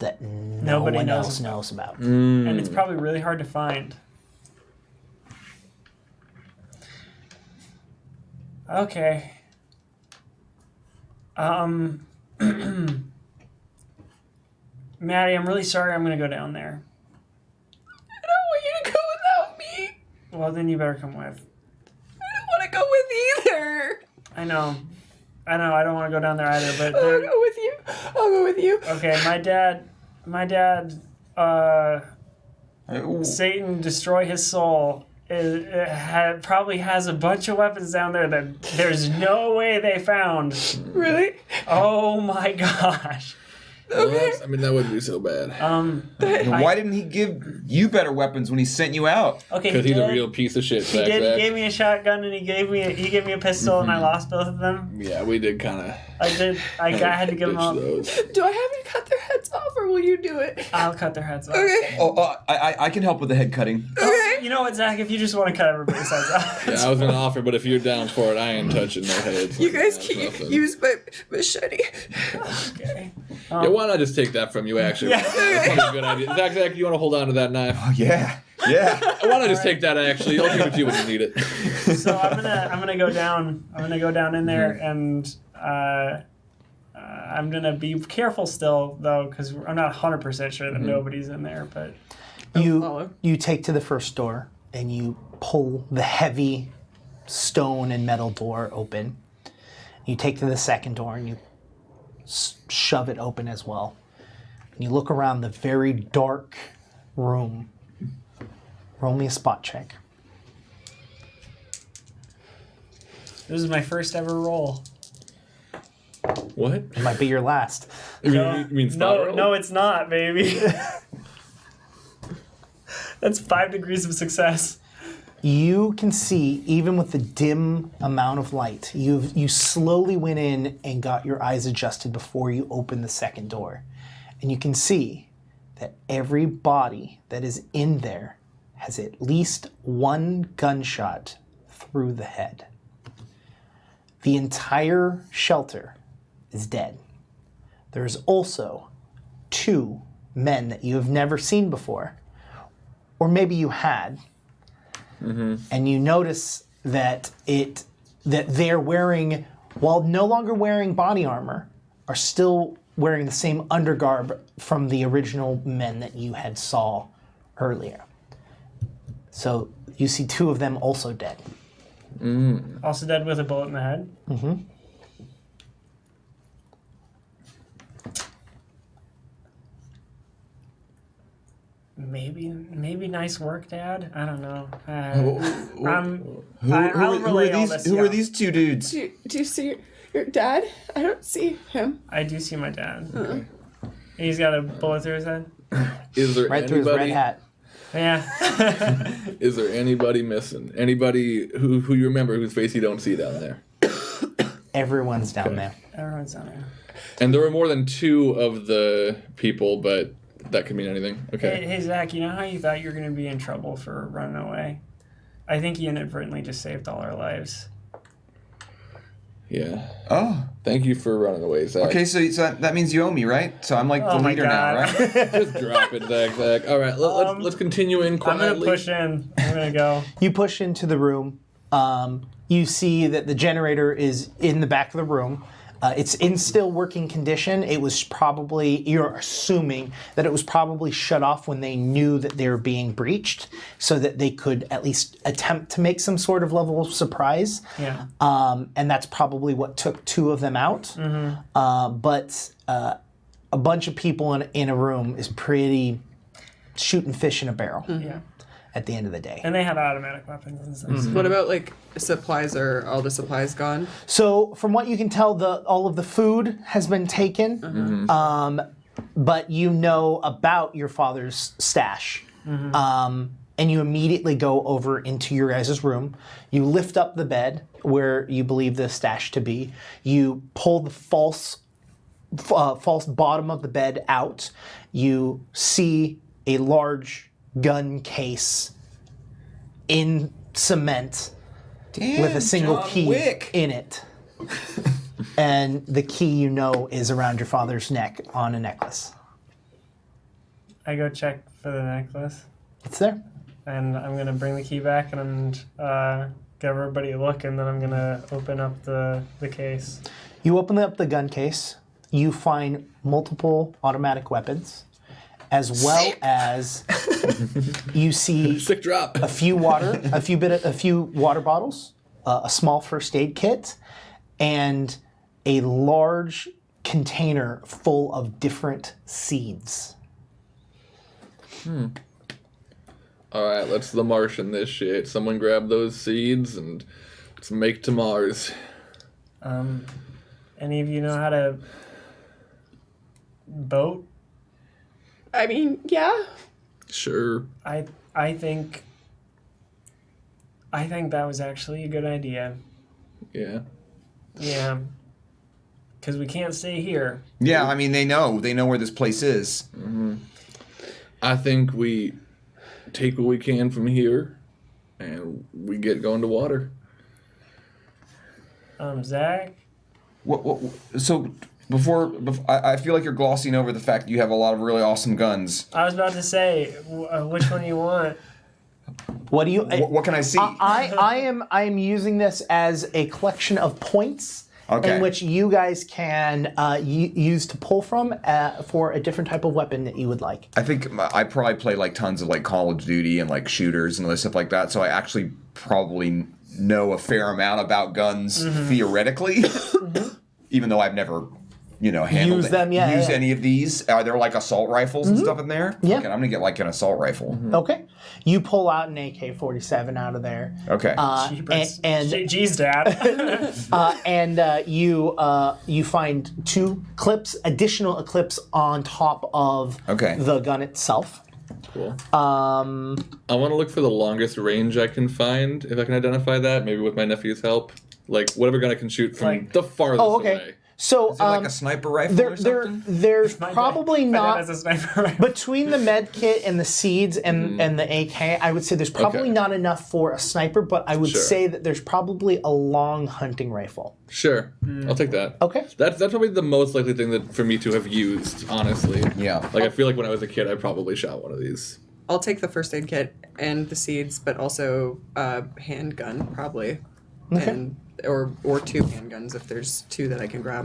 [SPEAKER 1] that
[SPEAKER 3] Nobody
[SPEAKER 1] one
[SPEAKER 3] knows
[SPEAKER 1] else knows about.
[SPEAKER 3] And it's probably really hard to find. Okay. Maddie, I'm really sorry I'm gonna go down there.
[SPEAKER 4] I don't want you to go without me.
[SPEAKER 3] Well, then you better come with.
[SPEAKER 4] I don't want to go with either.
[SPEAKER 3] I know, I don't want to go down there either, but
[SPEAKER 4] I'll go with you. I'll go with you.
[SPEAKER 3] okay, my dad, Satan, destroy his soul. Probably has a bunch of weapons down there that there's no way they found.
[SPEAKER 4] Really?
[SPEAKER 3] Oh my gosh.
[SPEAKER 2] Well, that wouldn't be so bad.
[SPEAKER 5] Why didn't he give you better weapons when he sent you out?
[SPEAKER 3] Okay,
[SPEAKER 2] Because he's a
[SPEAKER 3] did.
[SPEAKER 2] real piece of shit.
[SPEAKER 3] He
[SPEAKER 2] Zach,
[SPEAKER 3] did. He
[SPEAKER 2] Zach.
[SPEAKER 3] gave me a shotgun and he gave me a pistol and I lost both of them.
[SPEAKER 2] Yeah, we did kind of.
[SPEAKER 3] I did. I had to give them up.
[SPEAKER 2] those.
[SPEAKER 4] Do I have to cut their heads off, or will you do it?
[SPEAKER 3] I'll cut their heads off.
[SPEAKER 4] Okay.
[SPEAKER 5] I can help with the head cutting.
[SPEAKER 4] Okay.
[SPEAKER 3] You know what, Zach? If you just want to cut everybody's heads off,
[SPEAKER 2] Yeah, I was gonna offer, but if you're down for it, I ain't touching no heads.
[SPEAKER 4] You guys
[SPEAKER 2] That's
[SPEAKER 4] can
[SPEAKER 2] nothing.
[SPEAKER 4] use my machete.
[SPEAKER 3] okay.
[SPEAKER 2] Yeah, why not just take that from you? Actually, that's probably a good idea. Zach, you want to hold on to that knife?
[SPEAKER 5] Oh yeah.
[SPEAKER 2] Why not just take that? Actually, I'll give it to you when you need it.
[SPEAKER 3] So I'm gonna go down. I'm gonna go down in there and I'm gonna be careful still though because I'm not 100% sure that nobody's in there. But
[SPEAKER 1] You take to the first door and you pull the heavy stone and metal door open. You take to the second door and you shove it open as well. And you look around the very dark room. Roll me a spot check.
[SPEAKER 3] this is my first ever roll.
[SPEAKER 2] What?
[SPEAKER 1] It might be your last.
[SPEAKER 2] You mean spot roll?
[SPEAKER 3] No, it's not, baby. That's 5 degrees of success.
[SPEAKER 1] You can see, even with the dim amount of light, you slowly went in and got your eyes adjusted before you opened the second door. And you can see that every body that is in there has at least one gunshot through the head. The entire shelter is dead. There's also 2 men that you have never seen before, or maybe you had. And you notice that they're wearing, while no longer wearing body armor, are still wearing the same undergarb from the original men that you had saw earlier. So you see 2 of them also dead.
[SPEAKER 3] Also dead with a bullet in the head. maybe nice work, Dad. I don't know.
[SPEAKER 5] Who are these two dudes?
[SPEAKER 7] Do you see your dad? I don't see him.
[SPEAKER 3] I do see my dad. He's got a bullet through his head.
[SPEAKER 2] Is there
[SPEAKER 1] Right through his red
[SPEAKER 2] anybody?
[SPEAKER 1] hat.
[SPEAKER 3] Yeah.
[SPEAKER 2] Is there anybody missing? Anybody who you remember whose face you don't see down there?
[SPEAKER 1] Everyone's down there.
[SPEAKER 3] Everyone's down there.
[SPEAKER 2] And there were more than 2 of the people, but that could mean anything. Okay.
[SPEAKER 3] Hey, Zach, you know how you thought you were going to be in trouble for running away? I think you inadvertently just saved all our lives.
[SPEAKER 2] Yeah.
[SPEAKER 5] Oh.
[SPEAKER 2] Thank you for running away, Zach.
[SPEAKER 5] Okay, so that means you owe me, right? So I'm like the
[SPEAKER 3] Oh my
[SPEAKER 5] leader now,
[SPEAKER 3] God.
[SPEAKER 5] right?
[SPEAKER 2] Just drop it, Zach. All right, let's continue in
[SPEAKER 3] I'm
[SPEAKER 2] quietly.
[SPEAKER 3] going to push in. I'm going to go.
[SPEAKER 1] You push into the room. You see that the generator is in the back of the room. It's in still working condition. It was probably, you're assuming that it was probably shut off when they knew that they were being breached so that they could at least attempt to make some sort of level of surprise.
[SPEAKER 3] Yeah.
[SPEAKER 1] And that's probably what took 2 of them out. But a bunch of people in a room is pretty shooting fish in a barrel
[SPEAKER 3] Yeah.
[SPEAKER 1] at the end of the day.
[SPEAKER 3] And they have automatic weapons and stuff.
[SPEAKER 4] What about like supplies? Are all the supplies gone?
[SPEAKER 1] So from what you can tell, all of the food has been taken, but you know about your father's stash. And you immediately go over into your guys' room. You lift up the bed where you believe the stash to be. You pull the false bottom of the bed out. You see a large gun case in cement with a single
[SPEAKER 5] John
[SPEAKER 1] key
[SPEAKER 5] Wick.
[SPEAKER 1] in it. And the key, you know, is around your father's neck on a necklace.
[SPEAKER 3] I go check for the necklace.
[SPEAKER 1] It's there.
[SPEAKER 3] And I'm going to bring the key back and give everybody a look. And then I'm going to open up the case.
[SPEAKER 1] You open up the gun case. You find multiple automatic weapons, as well as you see
[SPEAKER 2] Sick drop.
[SPEAKER 1] a few water bottles, a small first aid kit, and a large container full of different seeds.
[SPEAKER 2] All right, let's the Martian this shit. Someone grab those seeds and let's make to Mars.
[SPEAKER 3] Any of you know how to boat?
[SPEAKER 7] I mean, yeah.
[SPEAKER 2] Sure.
[SPEAKER 3] I think that was actually a good idea.
[SPEAKER 2] Yeah.
[SPEAKER 3] Yeah. Because we can't stay here.
[SPEAKER 5] Yeah, I mean they know where this place is.
[SPEAKER 2] I think we take what we can from here and we get going to water.
[SPEAKER 3] Zach?
[SPEAKER 5] What so before I feel like you're glossing over the fact that you have a lot of really awesome guns.
[SPEAKER 3] I was about to say, which one do you want?
[SPEAKER 1] What do you?
[SPEAKER 5] What can I see?
[SPEAKER 1] I am using this as a collection of points
[SPEAKER 5] Okay.
[SPEAKER 1] in which you guys can use to pull from for a different type of weapon that you would like.
[SPEAKER 5] I think I probably play like tons of like Call of Duty and like shooters and other stuff like that, so I actually probably know a fair amount about guns theoretically, even though I've never, handled
[SPEAKER 1] Use them, yeah,
[SPEAKER 5] used
[SPEAKER 1] yeah.
[SPEAKER 5] any of these. Are there like assault rifles and stuff in there?
[SPEAKER 1] Yeah.
[SPEAKER 5] Okay, I'm gonna get like an assault rifle.
[SPEAKER 1] Okay, you pull out an AK-47 out of there.
[SPEAKER 5] Okay.
[SPEAKER 3] Jeez, Dad.
[SPEAKER 1] And you find 2 additional clips on top of
[SPEAKER 5] Okay.
[SPEAKER 1] the gun itself.
[SPEAKER 2] Cool. I want to look for the longest range I can find, if I can identify that, maybe with my nephew's help. Like, whatever gun I can shoot from the farthest away.
[SPEAKER 1] So
[SPEAKER 5] Is it like a sniper rifle or something?
[SPEAKER 1] there's probably
[SPEAKER 3] My dad
[SPEAKER 1] not
[SPEAKER 3] has a sniper rifle.
[SPEAKER 1] between the med kit and the seeds and the AK. I would say there's probably
[SPEAKER 2] Okay.
[SPEAKER 1] not enough for a sniper, but I would
[SPEAKER 2] Sure.
[SPEAKER 1] say that there's probably a long hunting rifle.
[SPEAKER 2] Sure. I'll take that.
[SPEAKER 1] Okay.
[SPEAKER 2] That's probably the most likely thing that for me to have used, honestly.
[SPEAKER 5] Yeah.
[SPEAKER 2] Like, I feel like when I was a kid, I probably shot one of these.
[SPEAKER 4] I'll take the first aid kit and the seeds, but also a handgun probably, and or 2 handguns if there's 2 that I can grab.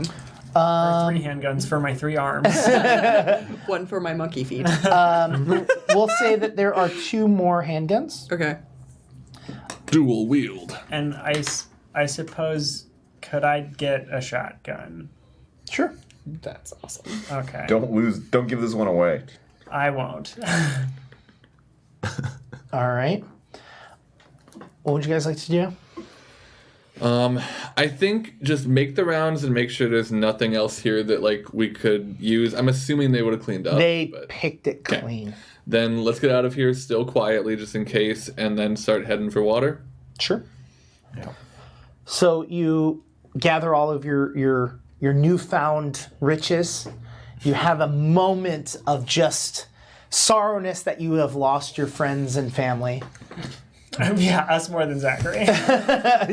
[SPEAKER 3] Or 3 handguns for my 3 arms.
[SPEAKER 4] 1 for my monkey feet.
[SPEAKER 1] We'll say that there are 2 more handguns.
[SPEAKER 4] Okay.
[SPEAKER 2] Dual wield.
[SPEAKER 3] And I suppose, could I get a shotgun?
[SPEAKER 1] Sure.
[SPEAKER 4] That's awesome.
[SPEAKER 3] Okay.
[SPEAKER 5] Don't give this one away.
[SPEAKER 3] I won't.
[SPEAKER 1] All right. What would you guys like to do?
[SPEAKER 2] I think just make the rounds and make sure there's nothing else here that like we could use. I'm assuming they would have cleaned up.
[SPEAKER 1] They
[SPEAKER 2] but
[SPEAKER 1] picked it clean.
[SPEAKER 2] then let's get out of here still quietly just in case, and then start heading for water.
[SPEAKER 1] Sure. So you gather all of your newfound riches. You have a moment of just sorrowness that you have lost your friends and family.
[SPEAKER 3] Yeah, us more than Zachery.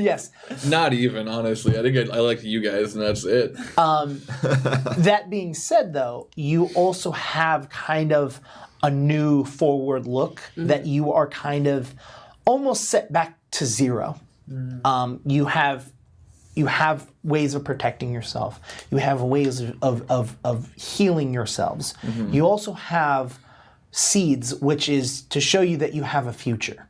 [SPEAKER 1] Yes.
[SPEAKER 2] Not even, honestly. I think I like you guys, and that's it.
[SPEAKER 1] That being said, though, you also have kind of a new forward look that you are kind of almost set back to zero. You have ways of protecting yourself. You have ways of healing yourselves. You also have seeds, which is to show you that you have a future.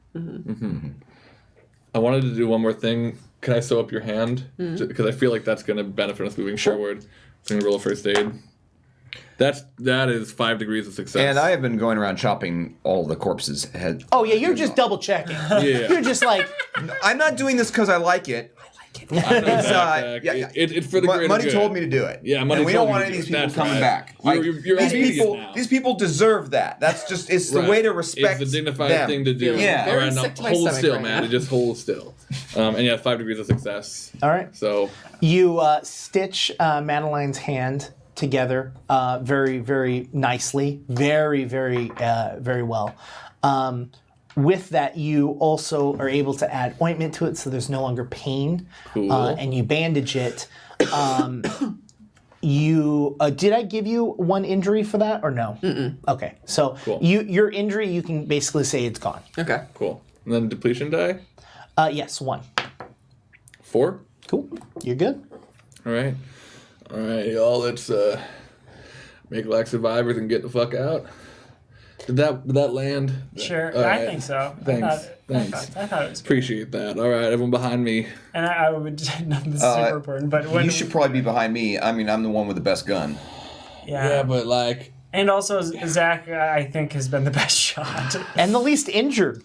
[SPEAKER 2] I wanted to do one more thing. Can I sew up your hand? Because I feel like that's going to benefit us moving forward. So I'm going to roll a first aid. That is 5 degrees of success.
[SPEAKER 5] And I have been going around chopping all the corpses' head.
[SPEAKER 1] Oh yeah, you're just double checking.
[SPEAKER 2] Yeah.
[SPEAKER 1] You're just like,
[SPEAKER 5] I'm not doing this because I like it.
[SPEAKER 2] I know
[SPEAKER 5] It's,
[SPEAKER 2] that,
[SPEAKER 5] yeah.
[SPEAKER 2] It's for the greater
[SPEAKER 5] Money
[SPEAKER 2] good.
[SPEAKER 5] told me to do it.
[SPEAKER 2] Yeah, money
[SPEAKER 5] and we
[SPEAKER 2] told
[SPEAKER 5] don't
[SPEAKER 2] me
[SPEAKER 5] want
[SPEAKER 2] to
[SPEAKER 5] any of
[SPEAKER 2] do
[SPEAKER 5] these
[SPEAKER 2] it.
[SPEAKER 5] people
[SPEAKER 2] That's
[SPEAKER 5] coming
[SPEAKER 2] right.
[SPEAKER 5] back.
[SPEAKER 2] You're
[SPEAKER 5] these
[SPEAKER 2] obedient
[SPEAKER 5] people,
[SPEAKER 2] now.
[SPEAKER 5] these people deserve that. That's just it's the
[SPEAKER 2] Right.
[SPEAKER 5] way to respect
[SPEAKER 2] It's the dignified
[SPEAKER 5] them.
[SPEAKER 2] thing to do.
[SPEAKER 5] Yeah.
[SPEAKER 2] All
[SPEAKER 4] Very
[SPEAKER 2] right, now
[SPEAKER 4] sick to my
[SPEAKER 2] hold
[SPEAKER 4] stomach
[SPEAKER 2] still,
[SPEAKER 4] right
[SPEAKER 2] man.
[SPEAKER 4] now.
[SPEAKER 2] Just hold still. And yeah, 5 degrees of success.
[SPEAKER 1] all right.
[SPEAKER 2] So
[SPEAKER 1] You stitch Madeline's hand together very, very nicely, very, very, very well. With that, you also are able to add ointment to it, so there's no longer pain,
[SPEAKER 2] Cool.
[SPEAKER 1] and you bandage it. You did I give you one injury for that or no? Okay, so
[SPEAKER 2] Cool.
[SPEAKER 1] your injury, you can basically say it's gone.
[SPEAKER 4] Okay.
[SPEAKER 2] cool. And then depletion die.
[SPEAKER 1] Yes, 1.
[SPEAKER 2] 4.
[SPEAKER 1] Cool. You're good.
[SPEAKER 2] All right, y'all. Let's make like survivors and get the fuck out. Did that land?
[SPEAKER 3] Sure,
[SPEAKER 2] All
[SPEAKER 3] I
[SPEAKER 2] right.
[SPEAKER 3] think so.
[SPEAKER 2] Thanks.
[SPEAKER 3] I thought it was great.
[SPEAKER 2] Appreciate that. All right, everyone behind me.
[SPEAKER 3] And I would, nothing super important, but when
[SPEAKER 5] You should probably be behind me. I mean, I'm the one with the best gun.
[SPEAKER 3] yeah.
[SPEAKER 2] but like,
[SPEAKER 3] And also, Zach, I think, has been the best shot.
[SPEAKER 1] And the least injured.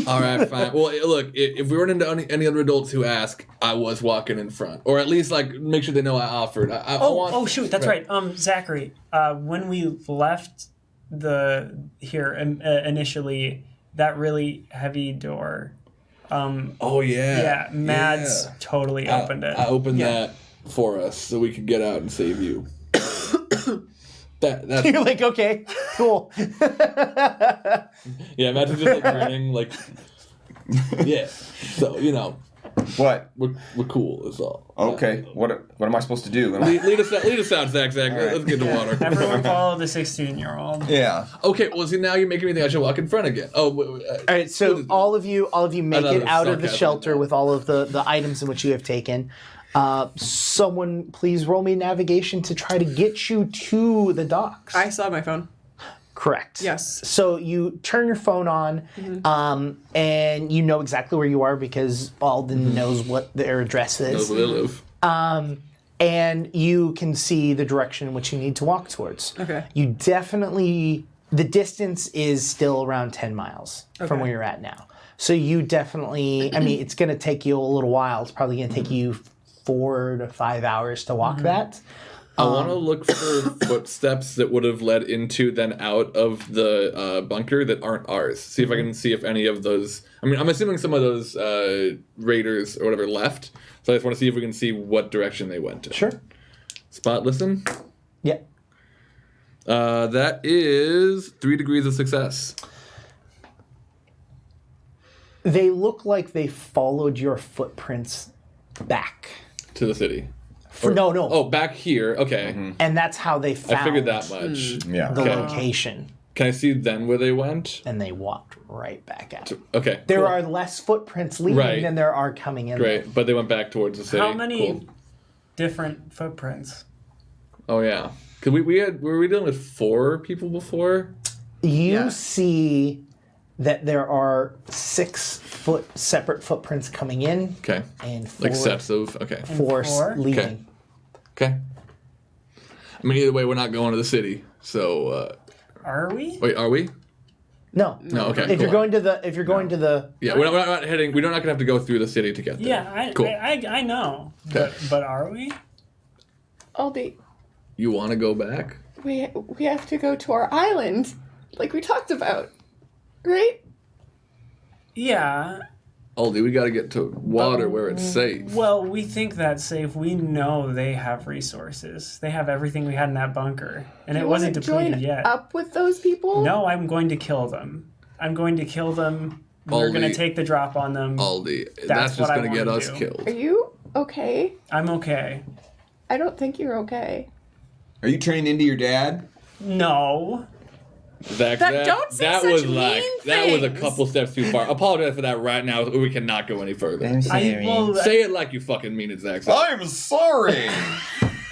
[SPEAKER 2] all right, fine. Well, look, if we run into any other adults who ask, I was walking in front, or at least like make sure they know I offered. I want.
[SPEAKER 3] Oh, shoot, that's right. Zachary, when we left initially, that really heavy door.
[SPEAKER 2] Oh yeah.
[SPEAKER 3] Yeah, Mads totally opened it.
[SPEAKER 2] I opened that for us so we could get out and save you. That's
[SPEAKER 1] You're like, okay, cool.
[SPEAKER 2] yeah. Imagine just like grinning, like yeah. So
[SPEAKER 5] What?
[SPEAKER 2] we're cool. Is all.
[SPEAKER 5] Okay. What am I supposed to do?
[SPEAKER 2] Lead us out, Zach. Let's get to water.
[SPEAKER 3] Everyone follow the 16-year-old.
[SPEAKER 5] Yeah.
[SPEAKER 2] Okay. Well, see, now you're making me think I should walk in front again. Oh.
[SPEAKER 1] All right, so all of you make
[SPEAKER 2] Another
[SPEAKER 1] it out of the
[SPEAKER 2] sarcasm.
[SPEAKER 1] shelter with all of the items in which you have taken. Someone please roll me navigation to try to get you to the docks.
[SPEAKER 4] I still have my phone.
[SPEAKER 1] Correct.
[SPEAKER 4] Yes.
[SPEAKER 1] So you turn your phone on, and you know exactly where you are because Aldon knows what their address
[SPEAKER 2] Knows
[SPEAKER 1] is.
[SPEAKER 2] where they live.
[SPEAKER 1] And you can see the direction in which you need to walk towards.
[SPEAKER 4] Okay.
[SPEAKER 1] You definitely, the distance is still around 10 miles from where you're at now. So you definitely, I mean, it's going to take you a little while. It's probably going to take you 4 to 5 hours to walk that.
[SPEAKER 2] I want to look for footsteps that would have led into then out of the bunker that aren't ours. See if I can see if any of those. I mean, I'm assuming some of those raiders or whatever left. So I just want to see if we can see what direction they went to.
[SPEAKER 1] Sure.
[SPEAKER 2] Spot listen.
[SPEAKER 1] Yeah.
[SPEAKER 2] That is 3 degrees of success.
[SPEAKER 1] They look like they followed your footprints back.
[SPEAKER 2] To the city.
[SPEAKER 1] No.
[SPEAKER 2] Oh, back here. Okay.
[SPEAKER 1] And that's how they found
[SPEAKER 2] I figured that much.
[SPEAKER 5] Yeah.
[SPEAKER 1] the
[SPEAKER 2] Okay.
[SPEAKER 1] location.
[SPEAKER 2] Can I see then where they went?
[SPEAKER 1] And they walked right back out.
[SPEAKER 2] Okay.
[SPEAKER 1] There
[SPEAKER 2] cool.
[SPEAKER 1] are less footprints leaving
[SPEAKER 2] Right.
[SPEAKER 1] than there are coming in.
[SPEAKER 2] Great, but they went back towards the city.
[SPEAKER 3] How many
[SPEAKER 2] Cool.
[SPEAKER 3] different footprints?
[SPEAKER 2] Oh yeah. Cause were we dealing with 4 people before?
[SPEAKER 1] You see that there are 6 separate footprints coming in
[SPEAKER 2] Okay.
[SPEAKER 1] and 4,
[SPEAKER 2] Like sets of okay.
[SPEAKER 1] four
[SPEAKER 3] four?
[SPEAKER 1] leaving.
[SPEAKER 2] Okay. I mean, either way, we're not going to the city. So
[SPEAKER 3] Are we?
[SPEAKER 2] wait, are we?
[SPEAKER 1] No.
[SPEAKER 2] No, okay.
[SPEAKER 1] If
[SPEAKER 2] cool.
[SPEAKER 1] you're going to the
[SPEAKER 2] Yeah, we're not heading. We're not gonna have to go through the city to get there.
[SPEAKER 3] Yeah,
[SPEAKER 2] cool.
[SPEAKER 3] I know.
[SPEAKER 2] Okay.
[SPEAKER 3] But are we?
[SPEAKER 7] Aldi,
[SPEAKER 2] You want to go back?
[SPEAKER 7] we have to go to our island, like we talked about, right?
[SPEAKER 3] Yeah.
[SPEAKER 2] Aldi, we got to get to water where it's safe.
[SPEAKER 3] Well, we think that's safe. We know they have resources. They have everything we had in that bunker, and it
[SPEAKER 7] You
[SPEAKER 3] wasn't
[SPEAKER 7] wanna
[SPEAKER 3] depleted
[SPEAKER 7] join
[SPEAKER 3] yet.
[SPEAKER 7] up with those people?
[SPEAKER 3] No, I'm going to kill them. I'm going to kill them. We're going to
[SPEAKER 2] Aldi.
[SPEAKER 3] take the drop on them.
[SPEAKER 2] Aldi,
[SPEAKER 3] That's
[SPEAKER 2] that's
[SPEAKER 3] what
[SPEAKER 2] just
[SPEAKER 3] I
[SPEAKER 2] gonna get
[SPEAKER 3] wanna
[SPEAKER 2] us
[SPEAKER 3] do.
[SPEAKER 2] killed.
[SPEAKER 7] Are you okay?
[SPEAKER 3] I'm okay.
[SPEAKER 7] I don't think you're okay.
[SPEAKER 5] Are you turning into your dad?
[SPEAKER 3] No.
[SPEAKER 2] Zach,
[SPEAKER 7] Don't say
[SPEAKER 2] that
[SPEAKER 7] such
[SPEAKER 2] was
[SPEAKER 7] mean
[SPEAKER 2] that was a
[SPEAKER 7] things.
[SPEAKER 2] couple steps too far. Apologize for that right now. We cannot go any further. Say it like you fucking mean it, Zach.
[SPEAKER 5] I'm sorry.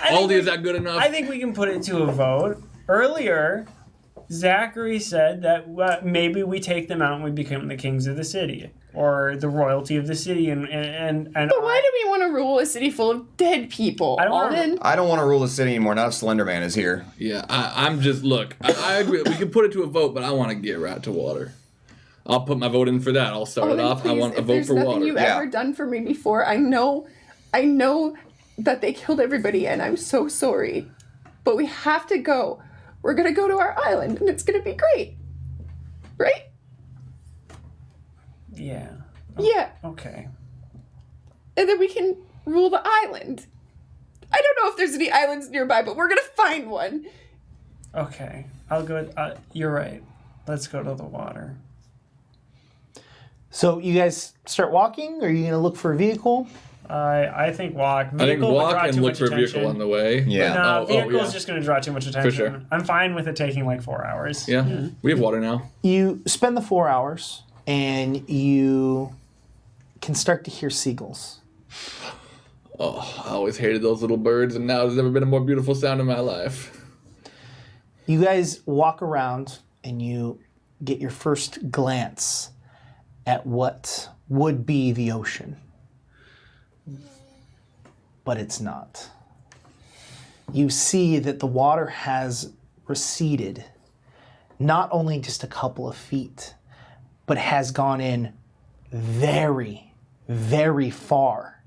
[SPEAKER 2] Aldi, is that good enough?
[SPEAKER 3] I think we can put it to a vote. Earlier, Zachery said that maybe we take them out and we become the kings of the city. Or the royalty of the city. And
[SPEAKER 7] But why do we want to rule a city full of dead people?
[SPEAKER 3] I don't wanna-
[SPEAKER 7] Alden?
[SPEAKER 5] I don't want to rule the city anymore. Now Slender Man is here.
[SPEAKER 2] Yeah, I'm just look. I agree. We can put it to a vote, but I want to get right to water. I'll put my vote in for that. I'll start it
[SPEAKER 7] Alden,
[SPEAKER 2] off. I
[SPEAKER 7] please,
[SPEAKER 2] want a
[SPEAKER 7] if
[SPEAKER 2] vote
[SPEAKER 7] there's
[SPEAKER 2] for
[SPEAKER 7] nothing
[SPEAKER 2] water.
[SPEAKER 7] you've
[SPEAKER 5] Yeah.
[SPEAKER 7] ever done for me before, I know that they killed everybody and I'm so sorry. But we have to go. We're going to go to our island and it's going to be great. Right?
[SPEAKER 3] Yeah.
[SPEAKER 7] Yeah.
[SPEAKER 3] Okay.
[SPEAKER 7] And then we can rule the island. I don't know if there's any islands nearby, but we're going to find one.
[SPEAKER 3] Okay. I'll go. You're right. Let's go to the water.
[SPEAKER 1] So you guys start walking? Or are you going to look for a vehicle?
[SPEAKER 3] I think walk.
[SPEAKER 2] I think
[SPEAKER 3] Vehicle would draw
[SPEAKER 2] walk and
[SPEAKER 3] too
[SPEAKER 2] look
[SPEAKER 3] much
[SPEAKER 2] for a vehicle
[SPEAKER 3] attention.
[SPEAKER 2] on the way.
[SPEAKER 5] Yeah.
[SPEAKER 3] No,
[SPEAKER 2] Oh,
[SPEAKER 3] vehicle's
[SPEAKER 2] yeah.
[SPEAKER 3] just going to draw too much attention.
[SPEAKER 2] sure.
[SPEAKER 3] I'm fine with it taking like 4 hours.
[SPEAKER 2] Yeah, we have water now.
[SPEAKER 1] You spend the 4 hours and you can start to hear seagulls.
[SPEAKER 2] Oh, I always hated those little birds, and now there's never been a more beautiful sound in my life.
[SPEAKER 1] You guys walk around and you get your first glance at what would be the ocean. But it's not. You see that the water has receded, not only just a couple of feet, but has gone in very, very far.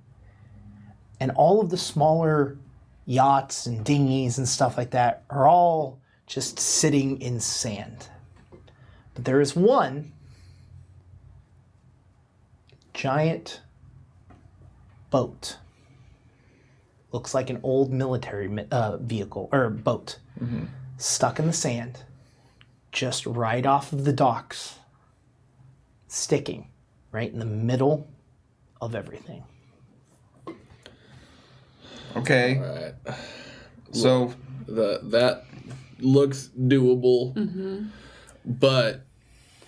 [SPEAKER 1] And all of the smaller yachts and dinghies and stuff like that are all just sitting in sand. But there is one giant boat. Looks like an old military vehicle or boat, stuck in the sand, just right off of the docks, sticking right in the middle of everything.
[SPEAKER 5] Okay.
[SPEAKER 2] All right.
[SPEAKER 5] So
[SPEAKER 2] That looks doable, but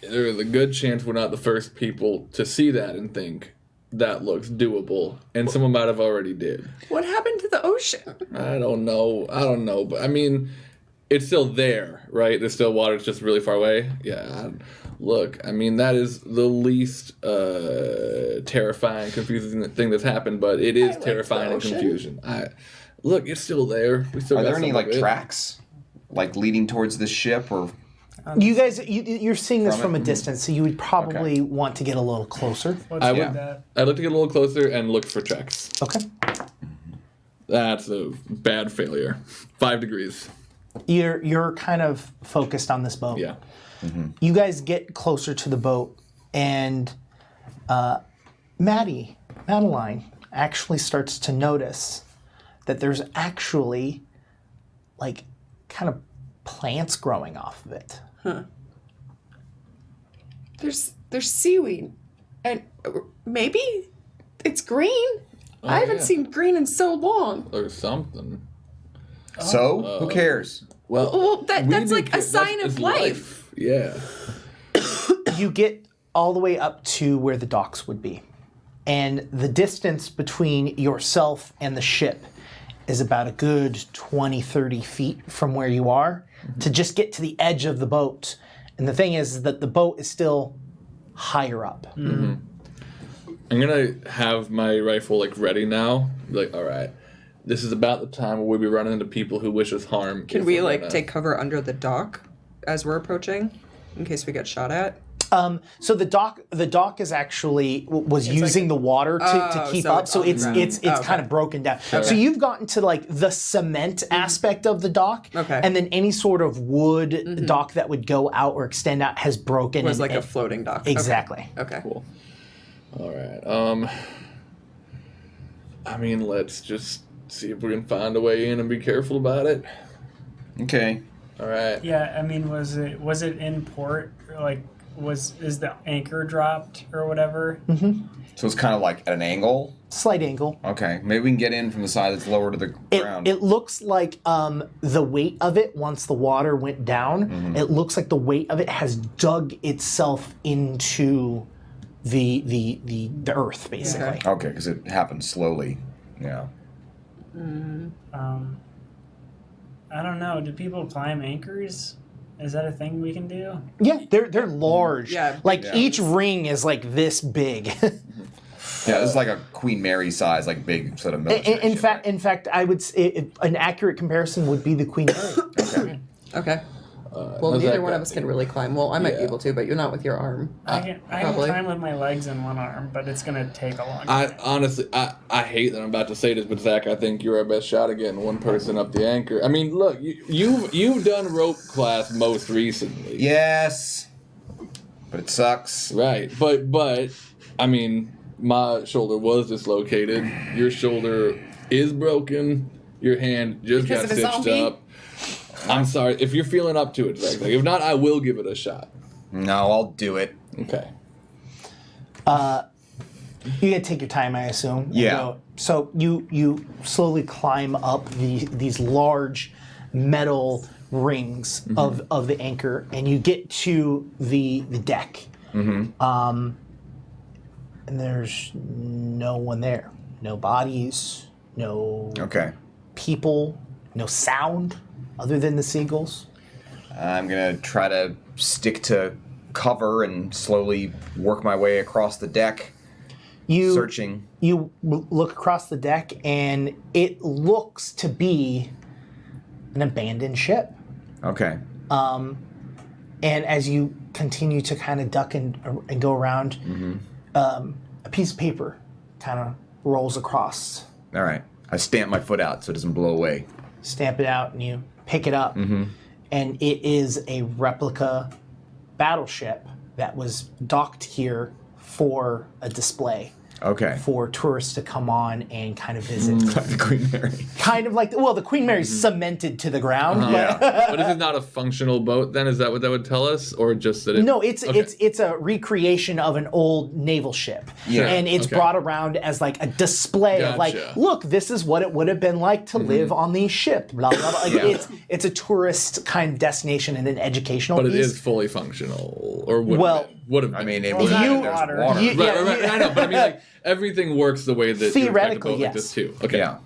[SPEAKER 2] there's a good chance we're not the first people to see that and think that looks doable, and someone might have already did.
[SPEAKER 4] What happened to the ocean?
[SPEAKER 2] I don't know, but I mean, it's still there, right? There's still water. It's just really far away. Yeah. Look, I mean, that is the least terrifying, confusing thing that's happened, but it is
[SPEAKER 7] like the
[SPEAKER 2] terrifying and
[SPEAKER 7] ocean.
[SPEAKER 2] confusion. Look, it's still there. We still
[SPEAKER 5] are
[SPEAKER 2] got
[SPEAKER 5] there any
[SPEAKER 2] some
[SPEAKER 5] like
[SPEAKER 2] of it.
[SPEAKER 5] tracks, like leading towards the ship, or
[SPEAKER 1] You guys, you're seeing this
[SPEAKER 5] From
[SPEAKER 1] from
[SPEAKER 5] it?
[SPEAKER 1] a distance, so you would probably want to get a little closer.
[SPEAKER 3] Let's
[SPEAKER 2] I
[SPEAKER 3] do
[SPEAKER 2] would-
[SPEAKER 3] that.
[SPEAKER 2] I'd like to get a little closer and look for tracks.
[SPEAKER 1] Okay.
[SPEAKER 2] That's a bad failure. 5 degrees.
[SPEAKER 1] You're kind of focused on this boat.
[SPEAKER 2] Yeah.
[SPEAKER 1] You guys get closer to the boat, and Madeline actually starts to notice that there's actually like kind of plants growing off of it.
[SPEAKER 7] There's seaweed. And maybe it's green. I haven't
[SPEAKER 2] yeah.
[SPEAKER 7] seen green in so long.
[SPEAKER 2] Or something.
[SPEAKER 5] so? Who cares?
[SPEAKER 7] Well, that's
[SPEAKER 2] we
[SPEAKER 7] like
[SPEAKER 2] do
[SPEAKER 7] a
[SPEAKER 2] care.
[SPEAKER 7] sign
[SPEAKER 2] That's-
[SPEAKER 7] of
[SPEAKER 2] it's
[SPEAKER 7] life.
[SPEAKER 2] Yeah.
[SPEAKER 1] You get all the way up to where the docks would be. And the distance between yourself and the ship is about a good 20, 30 feet from where you are to just get to the edge of the boat. And the thing is that the boat is still higher up.
[SPEAKER 2] I'm gonna have my rifle like ready now. Like, all right, this is about the time where we'll be running into people who wish us harm.
[SPEAKER 4] Can
[SPEAKER 2] if
[SPEAKER 4] we
[SPEAKER 2] we're
[SPEAKER 4] like
[SPEAKER 2] gonna-
[SPEAKER 4] take cover under the dock as we're approaching? in case we get shot at?
[SPEAKER 1] So the dock is actually was using the water to keep up, so it's kind of broken down. So you've gotten to like the cement aspect of the dock, and then any sort of wood dock that would go out or extend out has broken.
[SPEAKER 4] It was like a floating dock.
[SPEAKER 1] Exactly.
[SPEAKER 4] Okay.
[SPEAKER 2] Cool. All right. I mean, let's just see if we can find a way in and be careful about it.
[SPEAKER 5] Okay.
[SPEAKER 2] All right.
[SPEAKER 3] Yeah, I mean, was it in port? Like, is the anchor dropped or whatever?
[SPEAKER 5] So it's kind of like at an angle.
[SPEAKER 1] Slight angle.
[SPEAKER 5] Okay, maybe we can get in from the side that's lower to the ground.
[SPEAKER 1] It looks like the weight of it, once the water went down, it looks like the weight of it has dug itself into the earth, basically.
[SPEAKER 5] Okay, because it happened slowly. Yeah.
[SPEAKER 3] I don't know. Do people climb anchors? Is that a thing we can do?
[SPEAKER 1] Yeah, they're large.
[SPEAKER 4] Yeah,
[SPEAKER 1] like each ring is like this big.
[SPEAKER 5] Yeah, it's like a Queen Mary size, like big sort of military.
[SPEAKER 1] In fact, I would say an accurate comparison would be the Queen Mary.
[SPEAKER 4] Okay. Well, neither one of us can really climb. Well, I might be able to, but you're not with your arm.
[SPEAKER 3] I can climb with my legs and one arm, but it's gonna take a long time.
[SPEAKER 2] Honestly, I hate that I'm about to say this, but Zach, I think you're our best shot at getting one person up the anchor. I mean, look, you've done rope class most recently.
[SPEAKER 5] Yes, but it sucks.
[SPEAKER 2] Right, but I mean, my shoulder was dislocated. Your shoulder is broken. Your hand just
[SPEAKER 7] Because
[SPEAKER 2] got
[SPEAKER 7] of a
[SPEAKER 2] stitched
[SPEAKER 7] zombie?
[SPEAKER 2] up. I'm sorry. If you're feeling up to it, Zach. If not, I will give it a shot.
[SPEAKER 5] No, I'll do it.
[SPEAKER 2] Okay.
[SPEAKER 1] You gotta take your time, I assume.
[SPEAKER 5] Yeah.
[SPEAKER 1] So you slowly climb up these large metal rings of the anchor, and you get to the deck. And there's no one there. No bodies. No people. No sound other than the seagulls.
[SPEAKER 5] I'm gonna try to stick to cover and slowly work my way across the deck, searching.
[SPEAKER 1] You look across the deck, and it looks to be an abandoned ship.
[SPEAKER 5] Okay.
[SPEAKER 1] And as you continue to kind of duck and go around, a piece of paper kind of rolls across.
[SPEAKER 5] All right. I stamp my foot out so it doesn't blow away.
[SPEAKER 1] Stamp it out, and you pick it up, and it is a replica battleship that was docked here for a display.
[SPEAKER 5] Okay.
[SPEAKER 1] For tourists to come on and kind of visit.
[SPEAKER 5] Like the Queen Mary.
[SPEAKER 1] Kind of like, the Queen Mary's cemented to the ground.
[SPEAKER 5] Yeah.
[SPEAKER 2] But is it not a functional boat then? Is that what that would tell us? Or just that it...
[SPEAKER 1] No, it's a recreation of an old naval ship.
[SPEAKER 5] Yeah.
[SPEAKER 1] And it's brought around as like a display of like, look, this is what it would have been like to live on the ship. Blah, blah, blah. Like, it's a tourist kind of destination and an educational
[SPEAKER 2] But
[SPEAKER 1] piece.
[SPEAKER 2] it is fully functional. Or would have been.
[SPEAKER 5] I mean,
[SPEAKER 3] Well,
[SPEAKER 5] there's water.
[SPEAKER 2] Right. I know, but I mean, like, everything works the way that
[SPEAKER 1] Theoretically,
[SPEAKER 2] you expect a boat like this too. Okay.
[SPEAKER 5] Yeah.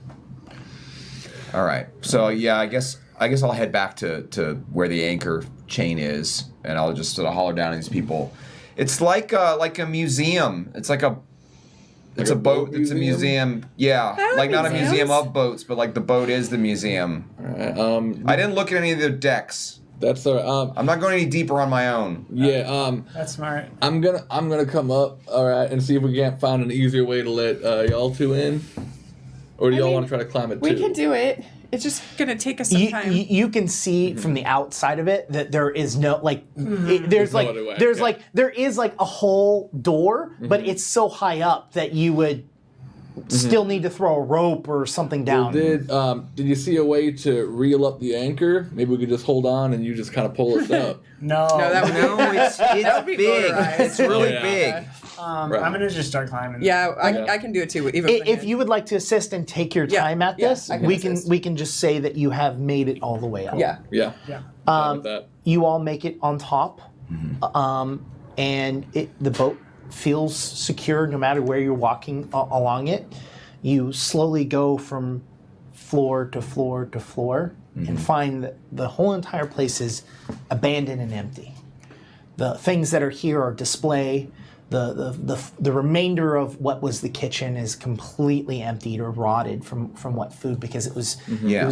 [SPEAKER 5] All right. So yeah, I guess I'll head back to where the anchor chain is, and I'll just sort of holler down at these people. It's like a museum. It's like a
[SPEAKER 2] a boat
[SPEAKER 5] It's a museum. Yeah, like not a
[SPEAKER 4] museums.
[SPEAKER 5] museum of boats, but like the boat is the museum.
[SPEAKER 2] All right.
[SPEAKER 5] I didn't look at any of the decks.
[SPEAKER 2] That's all right.
[SPEAKER 5] I'm not going any deeper on my own.
[SPEAKER 2] Yeah.
[SPEAKER 3] That's smart.
[SPEAKER 2] I'm gonna come up, all right, and see if we can't find an easier way to let y'all two in, or do y'all want to try to climb it too?
[SPEAKER 7] We can do it.
[SPEAKER 4] It's just gonna take us some time.
[SPEAKER 1] You can see from the outside of it that there is no
[SPEAKER 2] There's no other way,
[SPEAKER 1] there is like a whole door, but it's so high up that you would still need to throw a rope or something down.
[SPEAKER 2] Well, did you see a way to reel up the anchor? Maybe we could just hold on and you just kind of pull us up.
[SPEAKER 3] No.
[SPEAKER 5] It's
[SPEAKER 4] would be
[SPEAKER 5] big.
[SPEAKER 4] motorized.
[SPEAKER 5] It's really
[SPEAKER 2] Yeah.
[SPEAKER 5] big.
[SPEAKER 3] I'm gonna just start climbing.
[SPEAKER 4] Yeah, I can do it too. Even
[SPEAKER 1] If you would like to assist and take your time at this,
[SPEAKER 4] I can
[SPEAKER 1] we
[SPEAKER 4] assist.
[SPEAKER 1] can just say that you have made it all the way up.
[SPEAKER 4] Yeah.
[SPEAKER 2] Yeah. Fine with that.
[SPEAKER 1] You all make it on top, and the boat feels secure no matter where you're walking along it. You slowly go from floor to floor to floor and find that the whole entire place is abandoned and empty. The things that are here are display. The remainder of what was the kitchen is completely emptied or rotted from what food, because it was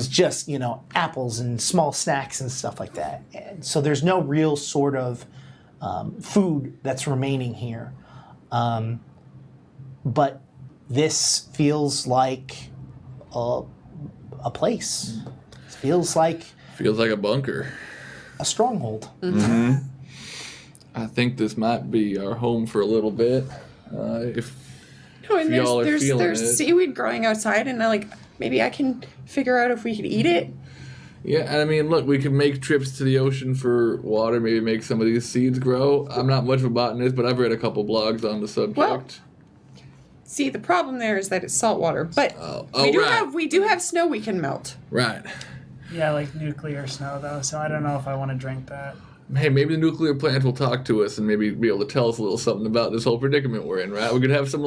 [SPEAKER 1] just apples and small snacks and stuff like that. And so there's no real sort of food that's remaining here. But this feels like a place. It feels like
[SPEAKER 2] a bunker.
[SPEAKER 1] a stronghold.
[SPEAKER 2] I think this might be our home for a little bit. If
[SPEAKER 4] And
[SPEAKER 2] y'all are feeling
[SPEAKER 4] there's
[SPEAKER 2] it.
[SPEAKER 4] seaweed growing outside, and maybe I can figure out if we could eat it.
[SPEAKER 2] Yeah, and I mean, look, we can make trips to the ocean for water, maybe make some of these seeds grow. I'm not much of a botanist, but I've read a couple blogs on the subject.
[SPEAKER 4] Well, see, the problem there is that it's salt water, but we do have snow we can melt.
[SPEAKER 2] Right.
[SPEAKER 3] Yeah, like nuclear snow though, so I don't know if I want to drink that.
[SPEAKER 2] Hey, maybe the nuclear plant will talk to us and maybe be able to tell us a little something about this whole predicament we're in, right? We could have some,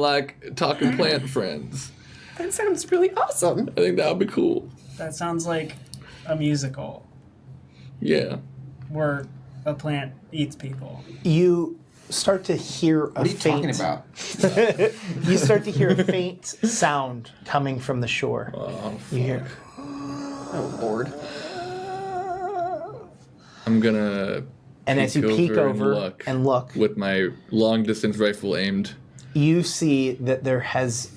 [SPEAKER 2] talking plant friends.
[SPEAKER 4] That sounds really awesome.
[SPEAKER 2] I think that would be cool.
[SPEAKER 3] That sounds like a musical
[SPEAKER 2] Yeah.
[SPEAKER 3] where a plant eats people.
[SPEAKER 1] You start to hear a
[SPEAKER 5] What are you
[SPEAKER 1] faint.
[SPEAKER 5] talking about?
[SPEAKER 1] You start to hear a faint sound coming from the shore. You hear.
[SPEAKER 4] Oh, Lord.
[SPEAKER 2] I'm gonna
[SPEAKER 1] And as you peek over and look,
[SPEAKER 2] with my long distance rifle aimed.
[SPEAKER 1] you see that there has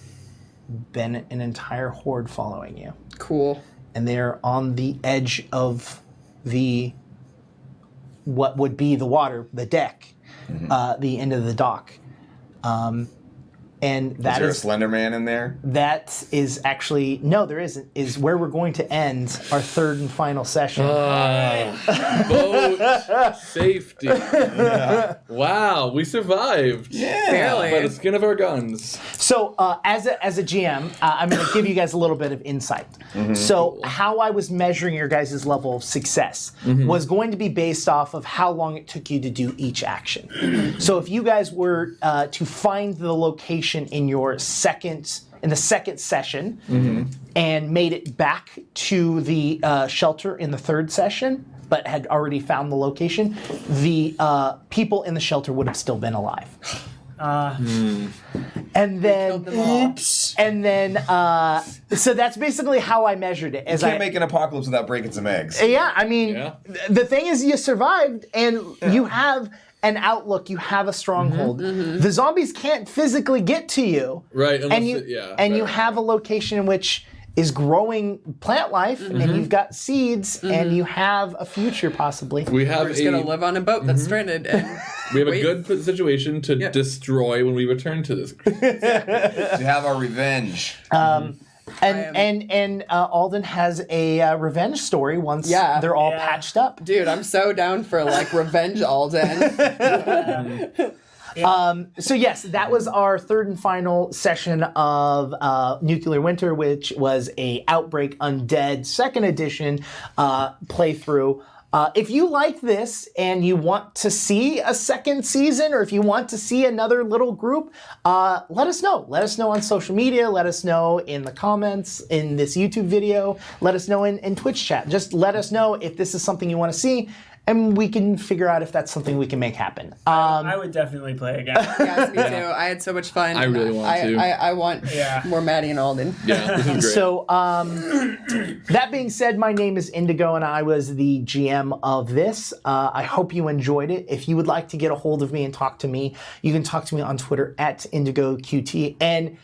[SPEAKER 1] been an entire horde following you.
[SPEAKER 4] Cool.
[SPEAKER 1] And they're on the edge of what would be the water, the deck, the end of the dock. And
[SPEAKER 5] Is
[SPEAKER 1] that
[SPEAKER 5] there a
[SPEAKER 1] is
[SPEAKER 5] Slender Man in there?
[SPEAKER 1] that is actually no, there isn't. Is where we're going to end our third and final session.
[SPEAKER 2] Boat safety. Wow, we survived.
[SPEAKER 5] Yeah.
[SPEAKER 4] Barely.
[SPEAKER 2] By the skin of our guns.
[SPEAKER 1] So, as a GM, I'm going to give you guys a little bit of insight. So, how I was measuring your guys' level of success was going to be based off of how long it took you to do each action. So, if you guys were to find the location in the second session and made it back to the shelter in the third session, but had already found the location, the people in the shelter would have still been alive. And then, so that's basically how I measured it.
[SPEAKER 5] You can't make an apocalypse without breaking some eggs.
[SPEAKER 1] Yeah, I mean, the thing is, you survived, and you have an outlook. You have a stronghold. The zombies can't physically get to you,
[SPEAKER 2] Right,
[SPEAKER 1] and you have a location in which is growing plant life, and you've got seeds, and you have a future possibly.
[SPEAKER 2] We have
[SPEAKER 4] We're just going to live on a boat that's stranded. And
[SPEAKER 2] we have a good situation to destroy when we return to this.
[SPEAKER 5] To have our revenge.
[SPEAKER 1] And Aldon has a revenge story once they're all patched up.
[SPEAKER 4] Dude, I'm so down for revenge Alden.
[SPEAKER 1] So yes, that was our third and final session of Nuclear Winter, which was a Outbreak Undead second edition playthrough. If you like this and you want to see a second season, or if you want to see another little group, let us know. Let us know on social media. Let us know in the comments in this YouTube video. Let us know in Twitch chat. Just let us know if this is something you want to see, and we can figure out if that's something we can make happen.
[SPEAKER 3] I would definitely play again.
[SPEAKER 4] Yes, me too. I had so much fun.
[SPEAKER 2] I really want to.
[SPEAKER 4] I want more Maddie and Alden.
[SPEAKER 2] Yeah, this is great.
[SPEAKER 1] So, that being said, my name is Indigo, and I was the GM of this. I hope you enjoyed it. If you would like to get a hold of me and talk to me, you can talk to me on Twitter at IndigoQT, and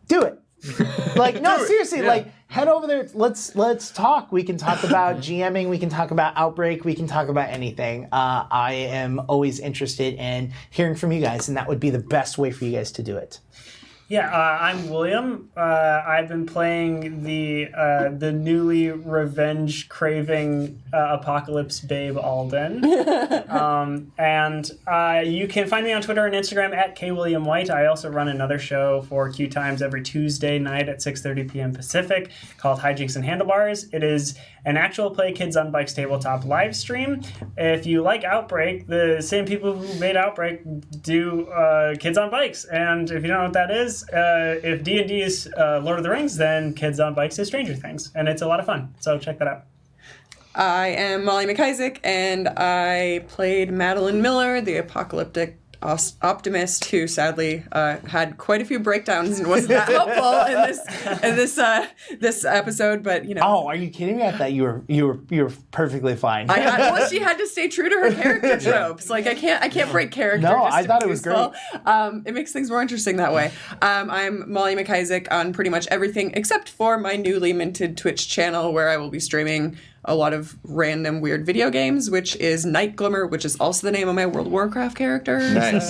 [SPEAKER 1] do it. Seriously, head over there. Let's talk. We can talk about GMing. We can talk about Outbreak. We can talk about anything. I am always interested in hearing from you guys, and that would be the best way for you guys to do it.
[SPEAKER 3] Yeah, I'm William. I've been playing the newly revenge-craving apocalypse babe Aldon. And you can find me on Twitter and Instagram at kwilliamwhite. I also run another show for QueueTimes every Tuesday night at 6:30 p.m. Pacific called Hijinks and Handlebars. It is an actual play Kids on Bikes tabletop live stream. If you like Outbreak, the same people who made Outbreak do Kids on Bikes. And if you don't know what that is, if D&D is Lord of the Rings, then Kids on Bikes is Stranger Things. And it's a lot of fun. So check that out.
[SPEAKER 4] I am Molly McIsaac, and I played Madeline Miller, the apocalyptic optimist who sadly had quite a few breakdowns and wasn't that helpful in this episode. But
[SPEAKER 1] Oh, are you kidding me? I thought you were perfectly fine.
[SPEAKER 4] She had to stay true to her character tropes. Like I can't break character.
[SPEAKER 1] No,
[SPEAKER 4] just
[SPEAKER 1] I
[SPEAKER 4] to
[SPEAKER 1] thought
[SPEAKER 4] be
[SPEAKER 1] it was
[SPEAKER 4] useful. It makes things more interesting that way. I'm Molly McIsaac on pretty much everything except for my newly minted Twitch channel, where I will be streaming a lot of random weird video games, which is Night Glimmer, which is also the name of my World of Warcraft character.
[SPEAKER 5] Nice.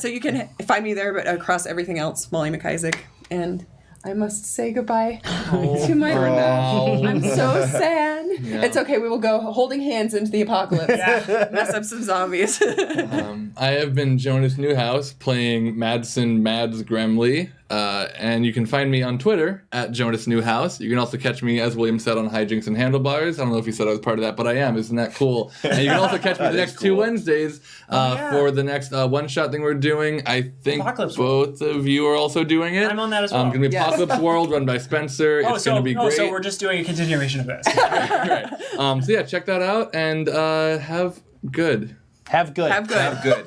[SPEAKER 4] So you can find me there, but across everything else, Molly McIsaac. And I must say goodbye to my. I'm so sad.
[SPEAKER 2] Yeah.
[SPEAKER 4] It's okay. We will go holding hands into the apocalypse.
[SPEAKER 3] Yeah.
[SPEAKER 4] Mess up some zombies.
[SPEAKER 2] I have been Jonas Newhouse playing Madsen Mads Gremley, and you can find me on Twitter at Jonas Newhouse. You can also catch me, as William said, on Hijinks and Handlebars. I don't know if you said I was part of that, but I am. Isn't that cool? And you can also catch me the next 2 Wednesdays for the next one-shot thing we're doing. I think
[SPEAKER 3] Apocalypse
[SPEAKER 2] both of you are also doing it.
[SPEAKER 3] I'm on that as well.
[SPEAKER 2] It's going to be Apocalypse World, run by Spencer. It's going to be great.
[SPEAKER 3] So we're just doing a continuation of this.
[SPEAKER 2] Right. So yeah, check that out and have good.
[SPEAKER 1] Have good.
[SPEAKER 4] Have good.
[SPEAKER 5] Have good.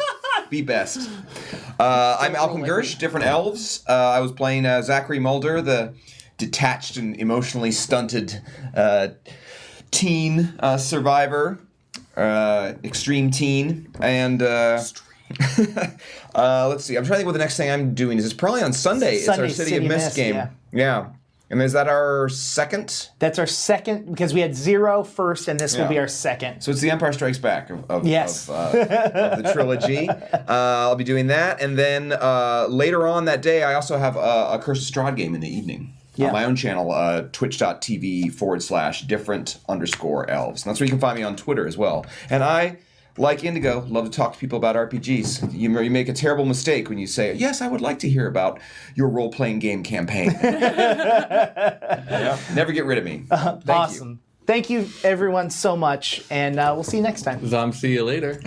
[SPEAKER 5] Be best. I'm Malcolm Gersh, Different Elves. I was playing Zachery Mulder, the detached and emotionally stunted teen survivor, extreme teen, and let's see. I'm trying to think what the next thing I'm doing is. It's probably on Sunday. It's our City of Mist game. Yeah. And is that our second?
[SPEAKER 1] That's our second, because we had 0 first, and this will be our second.
[SPEAKER 5] So it's the Empire Strikes Back of
[SPEAKER 1] Yes.
[SPEAKER 5] of the trilogy. I'll be doing that. And then later on that day, I also have a Curse of Strahd game in the evening.
[SPEAKER 1] Yeah.
[SPEAKER 5] On my own channel, twitch.tv/different_elves. And that's where you can find me on Twitter as well. And I, like Indigo, love to talk to people about RPGs. You make a terrible mistake when you say, yes, I would like to hear about your role-playing game campaign. Yeah, never get rid of me. Thank you.
[SPEAKER 1] Awesome. Thank you, everyone, so much, and we'll see you next time.
[SPEAKER 2] See you later.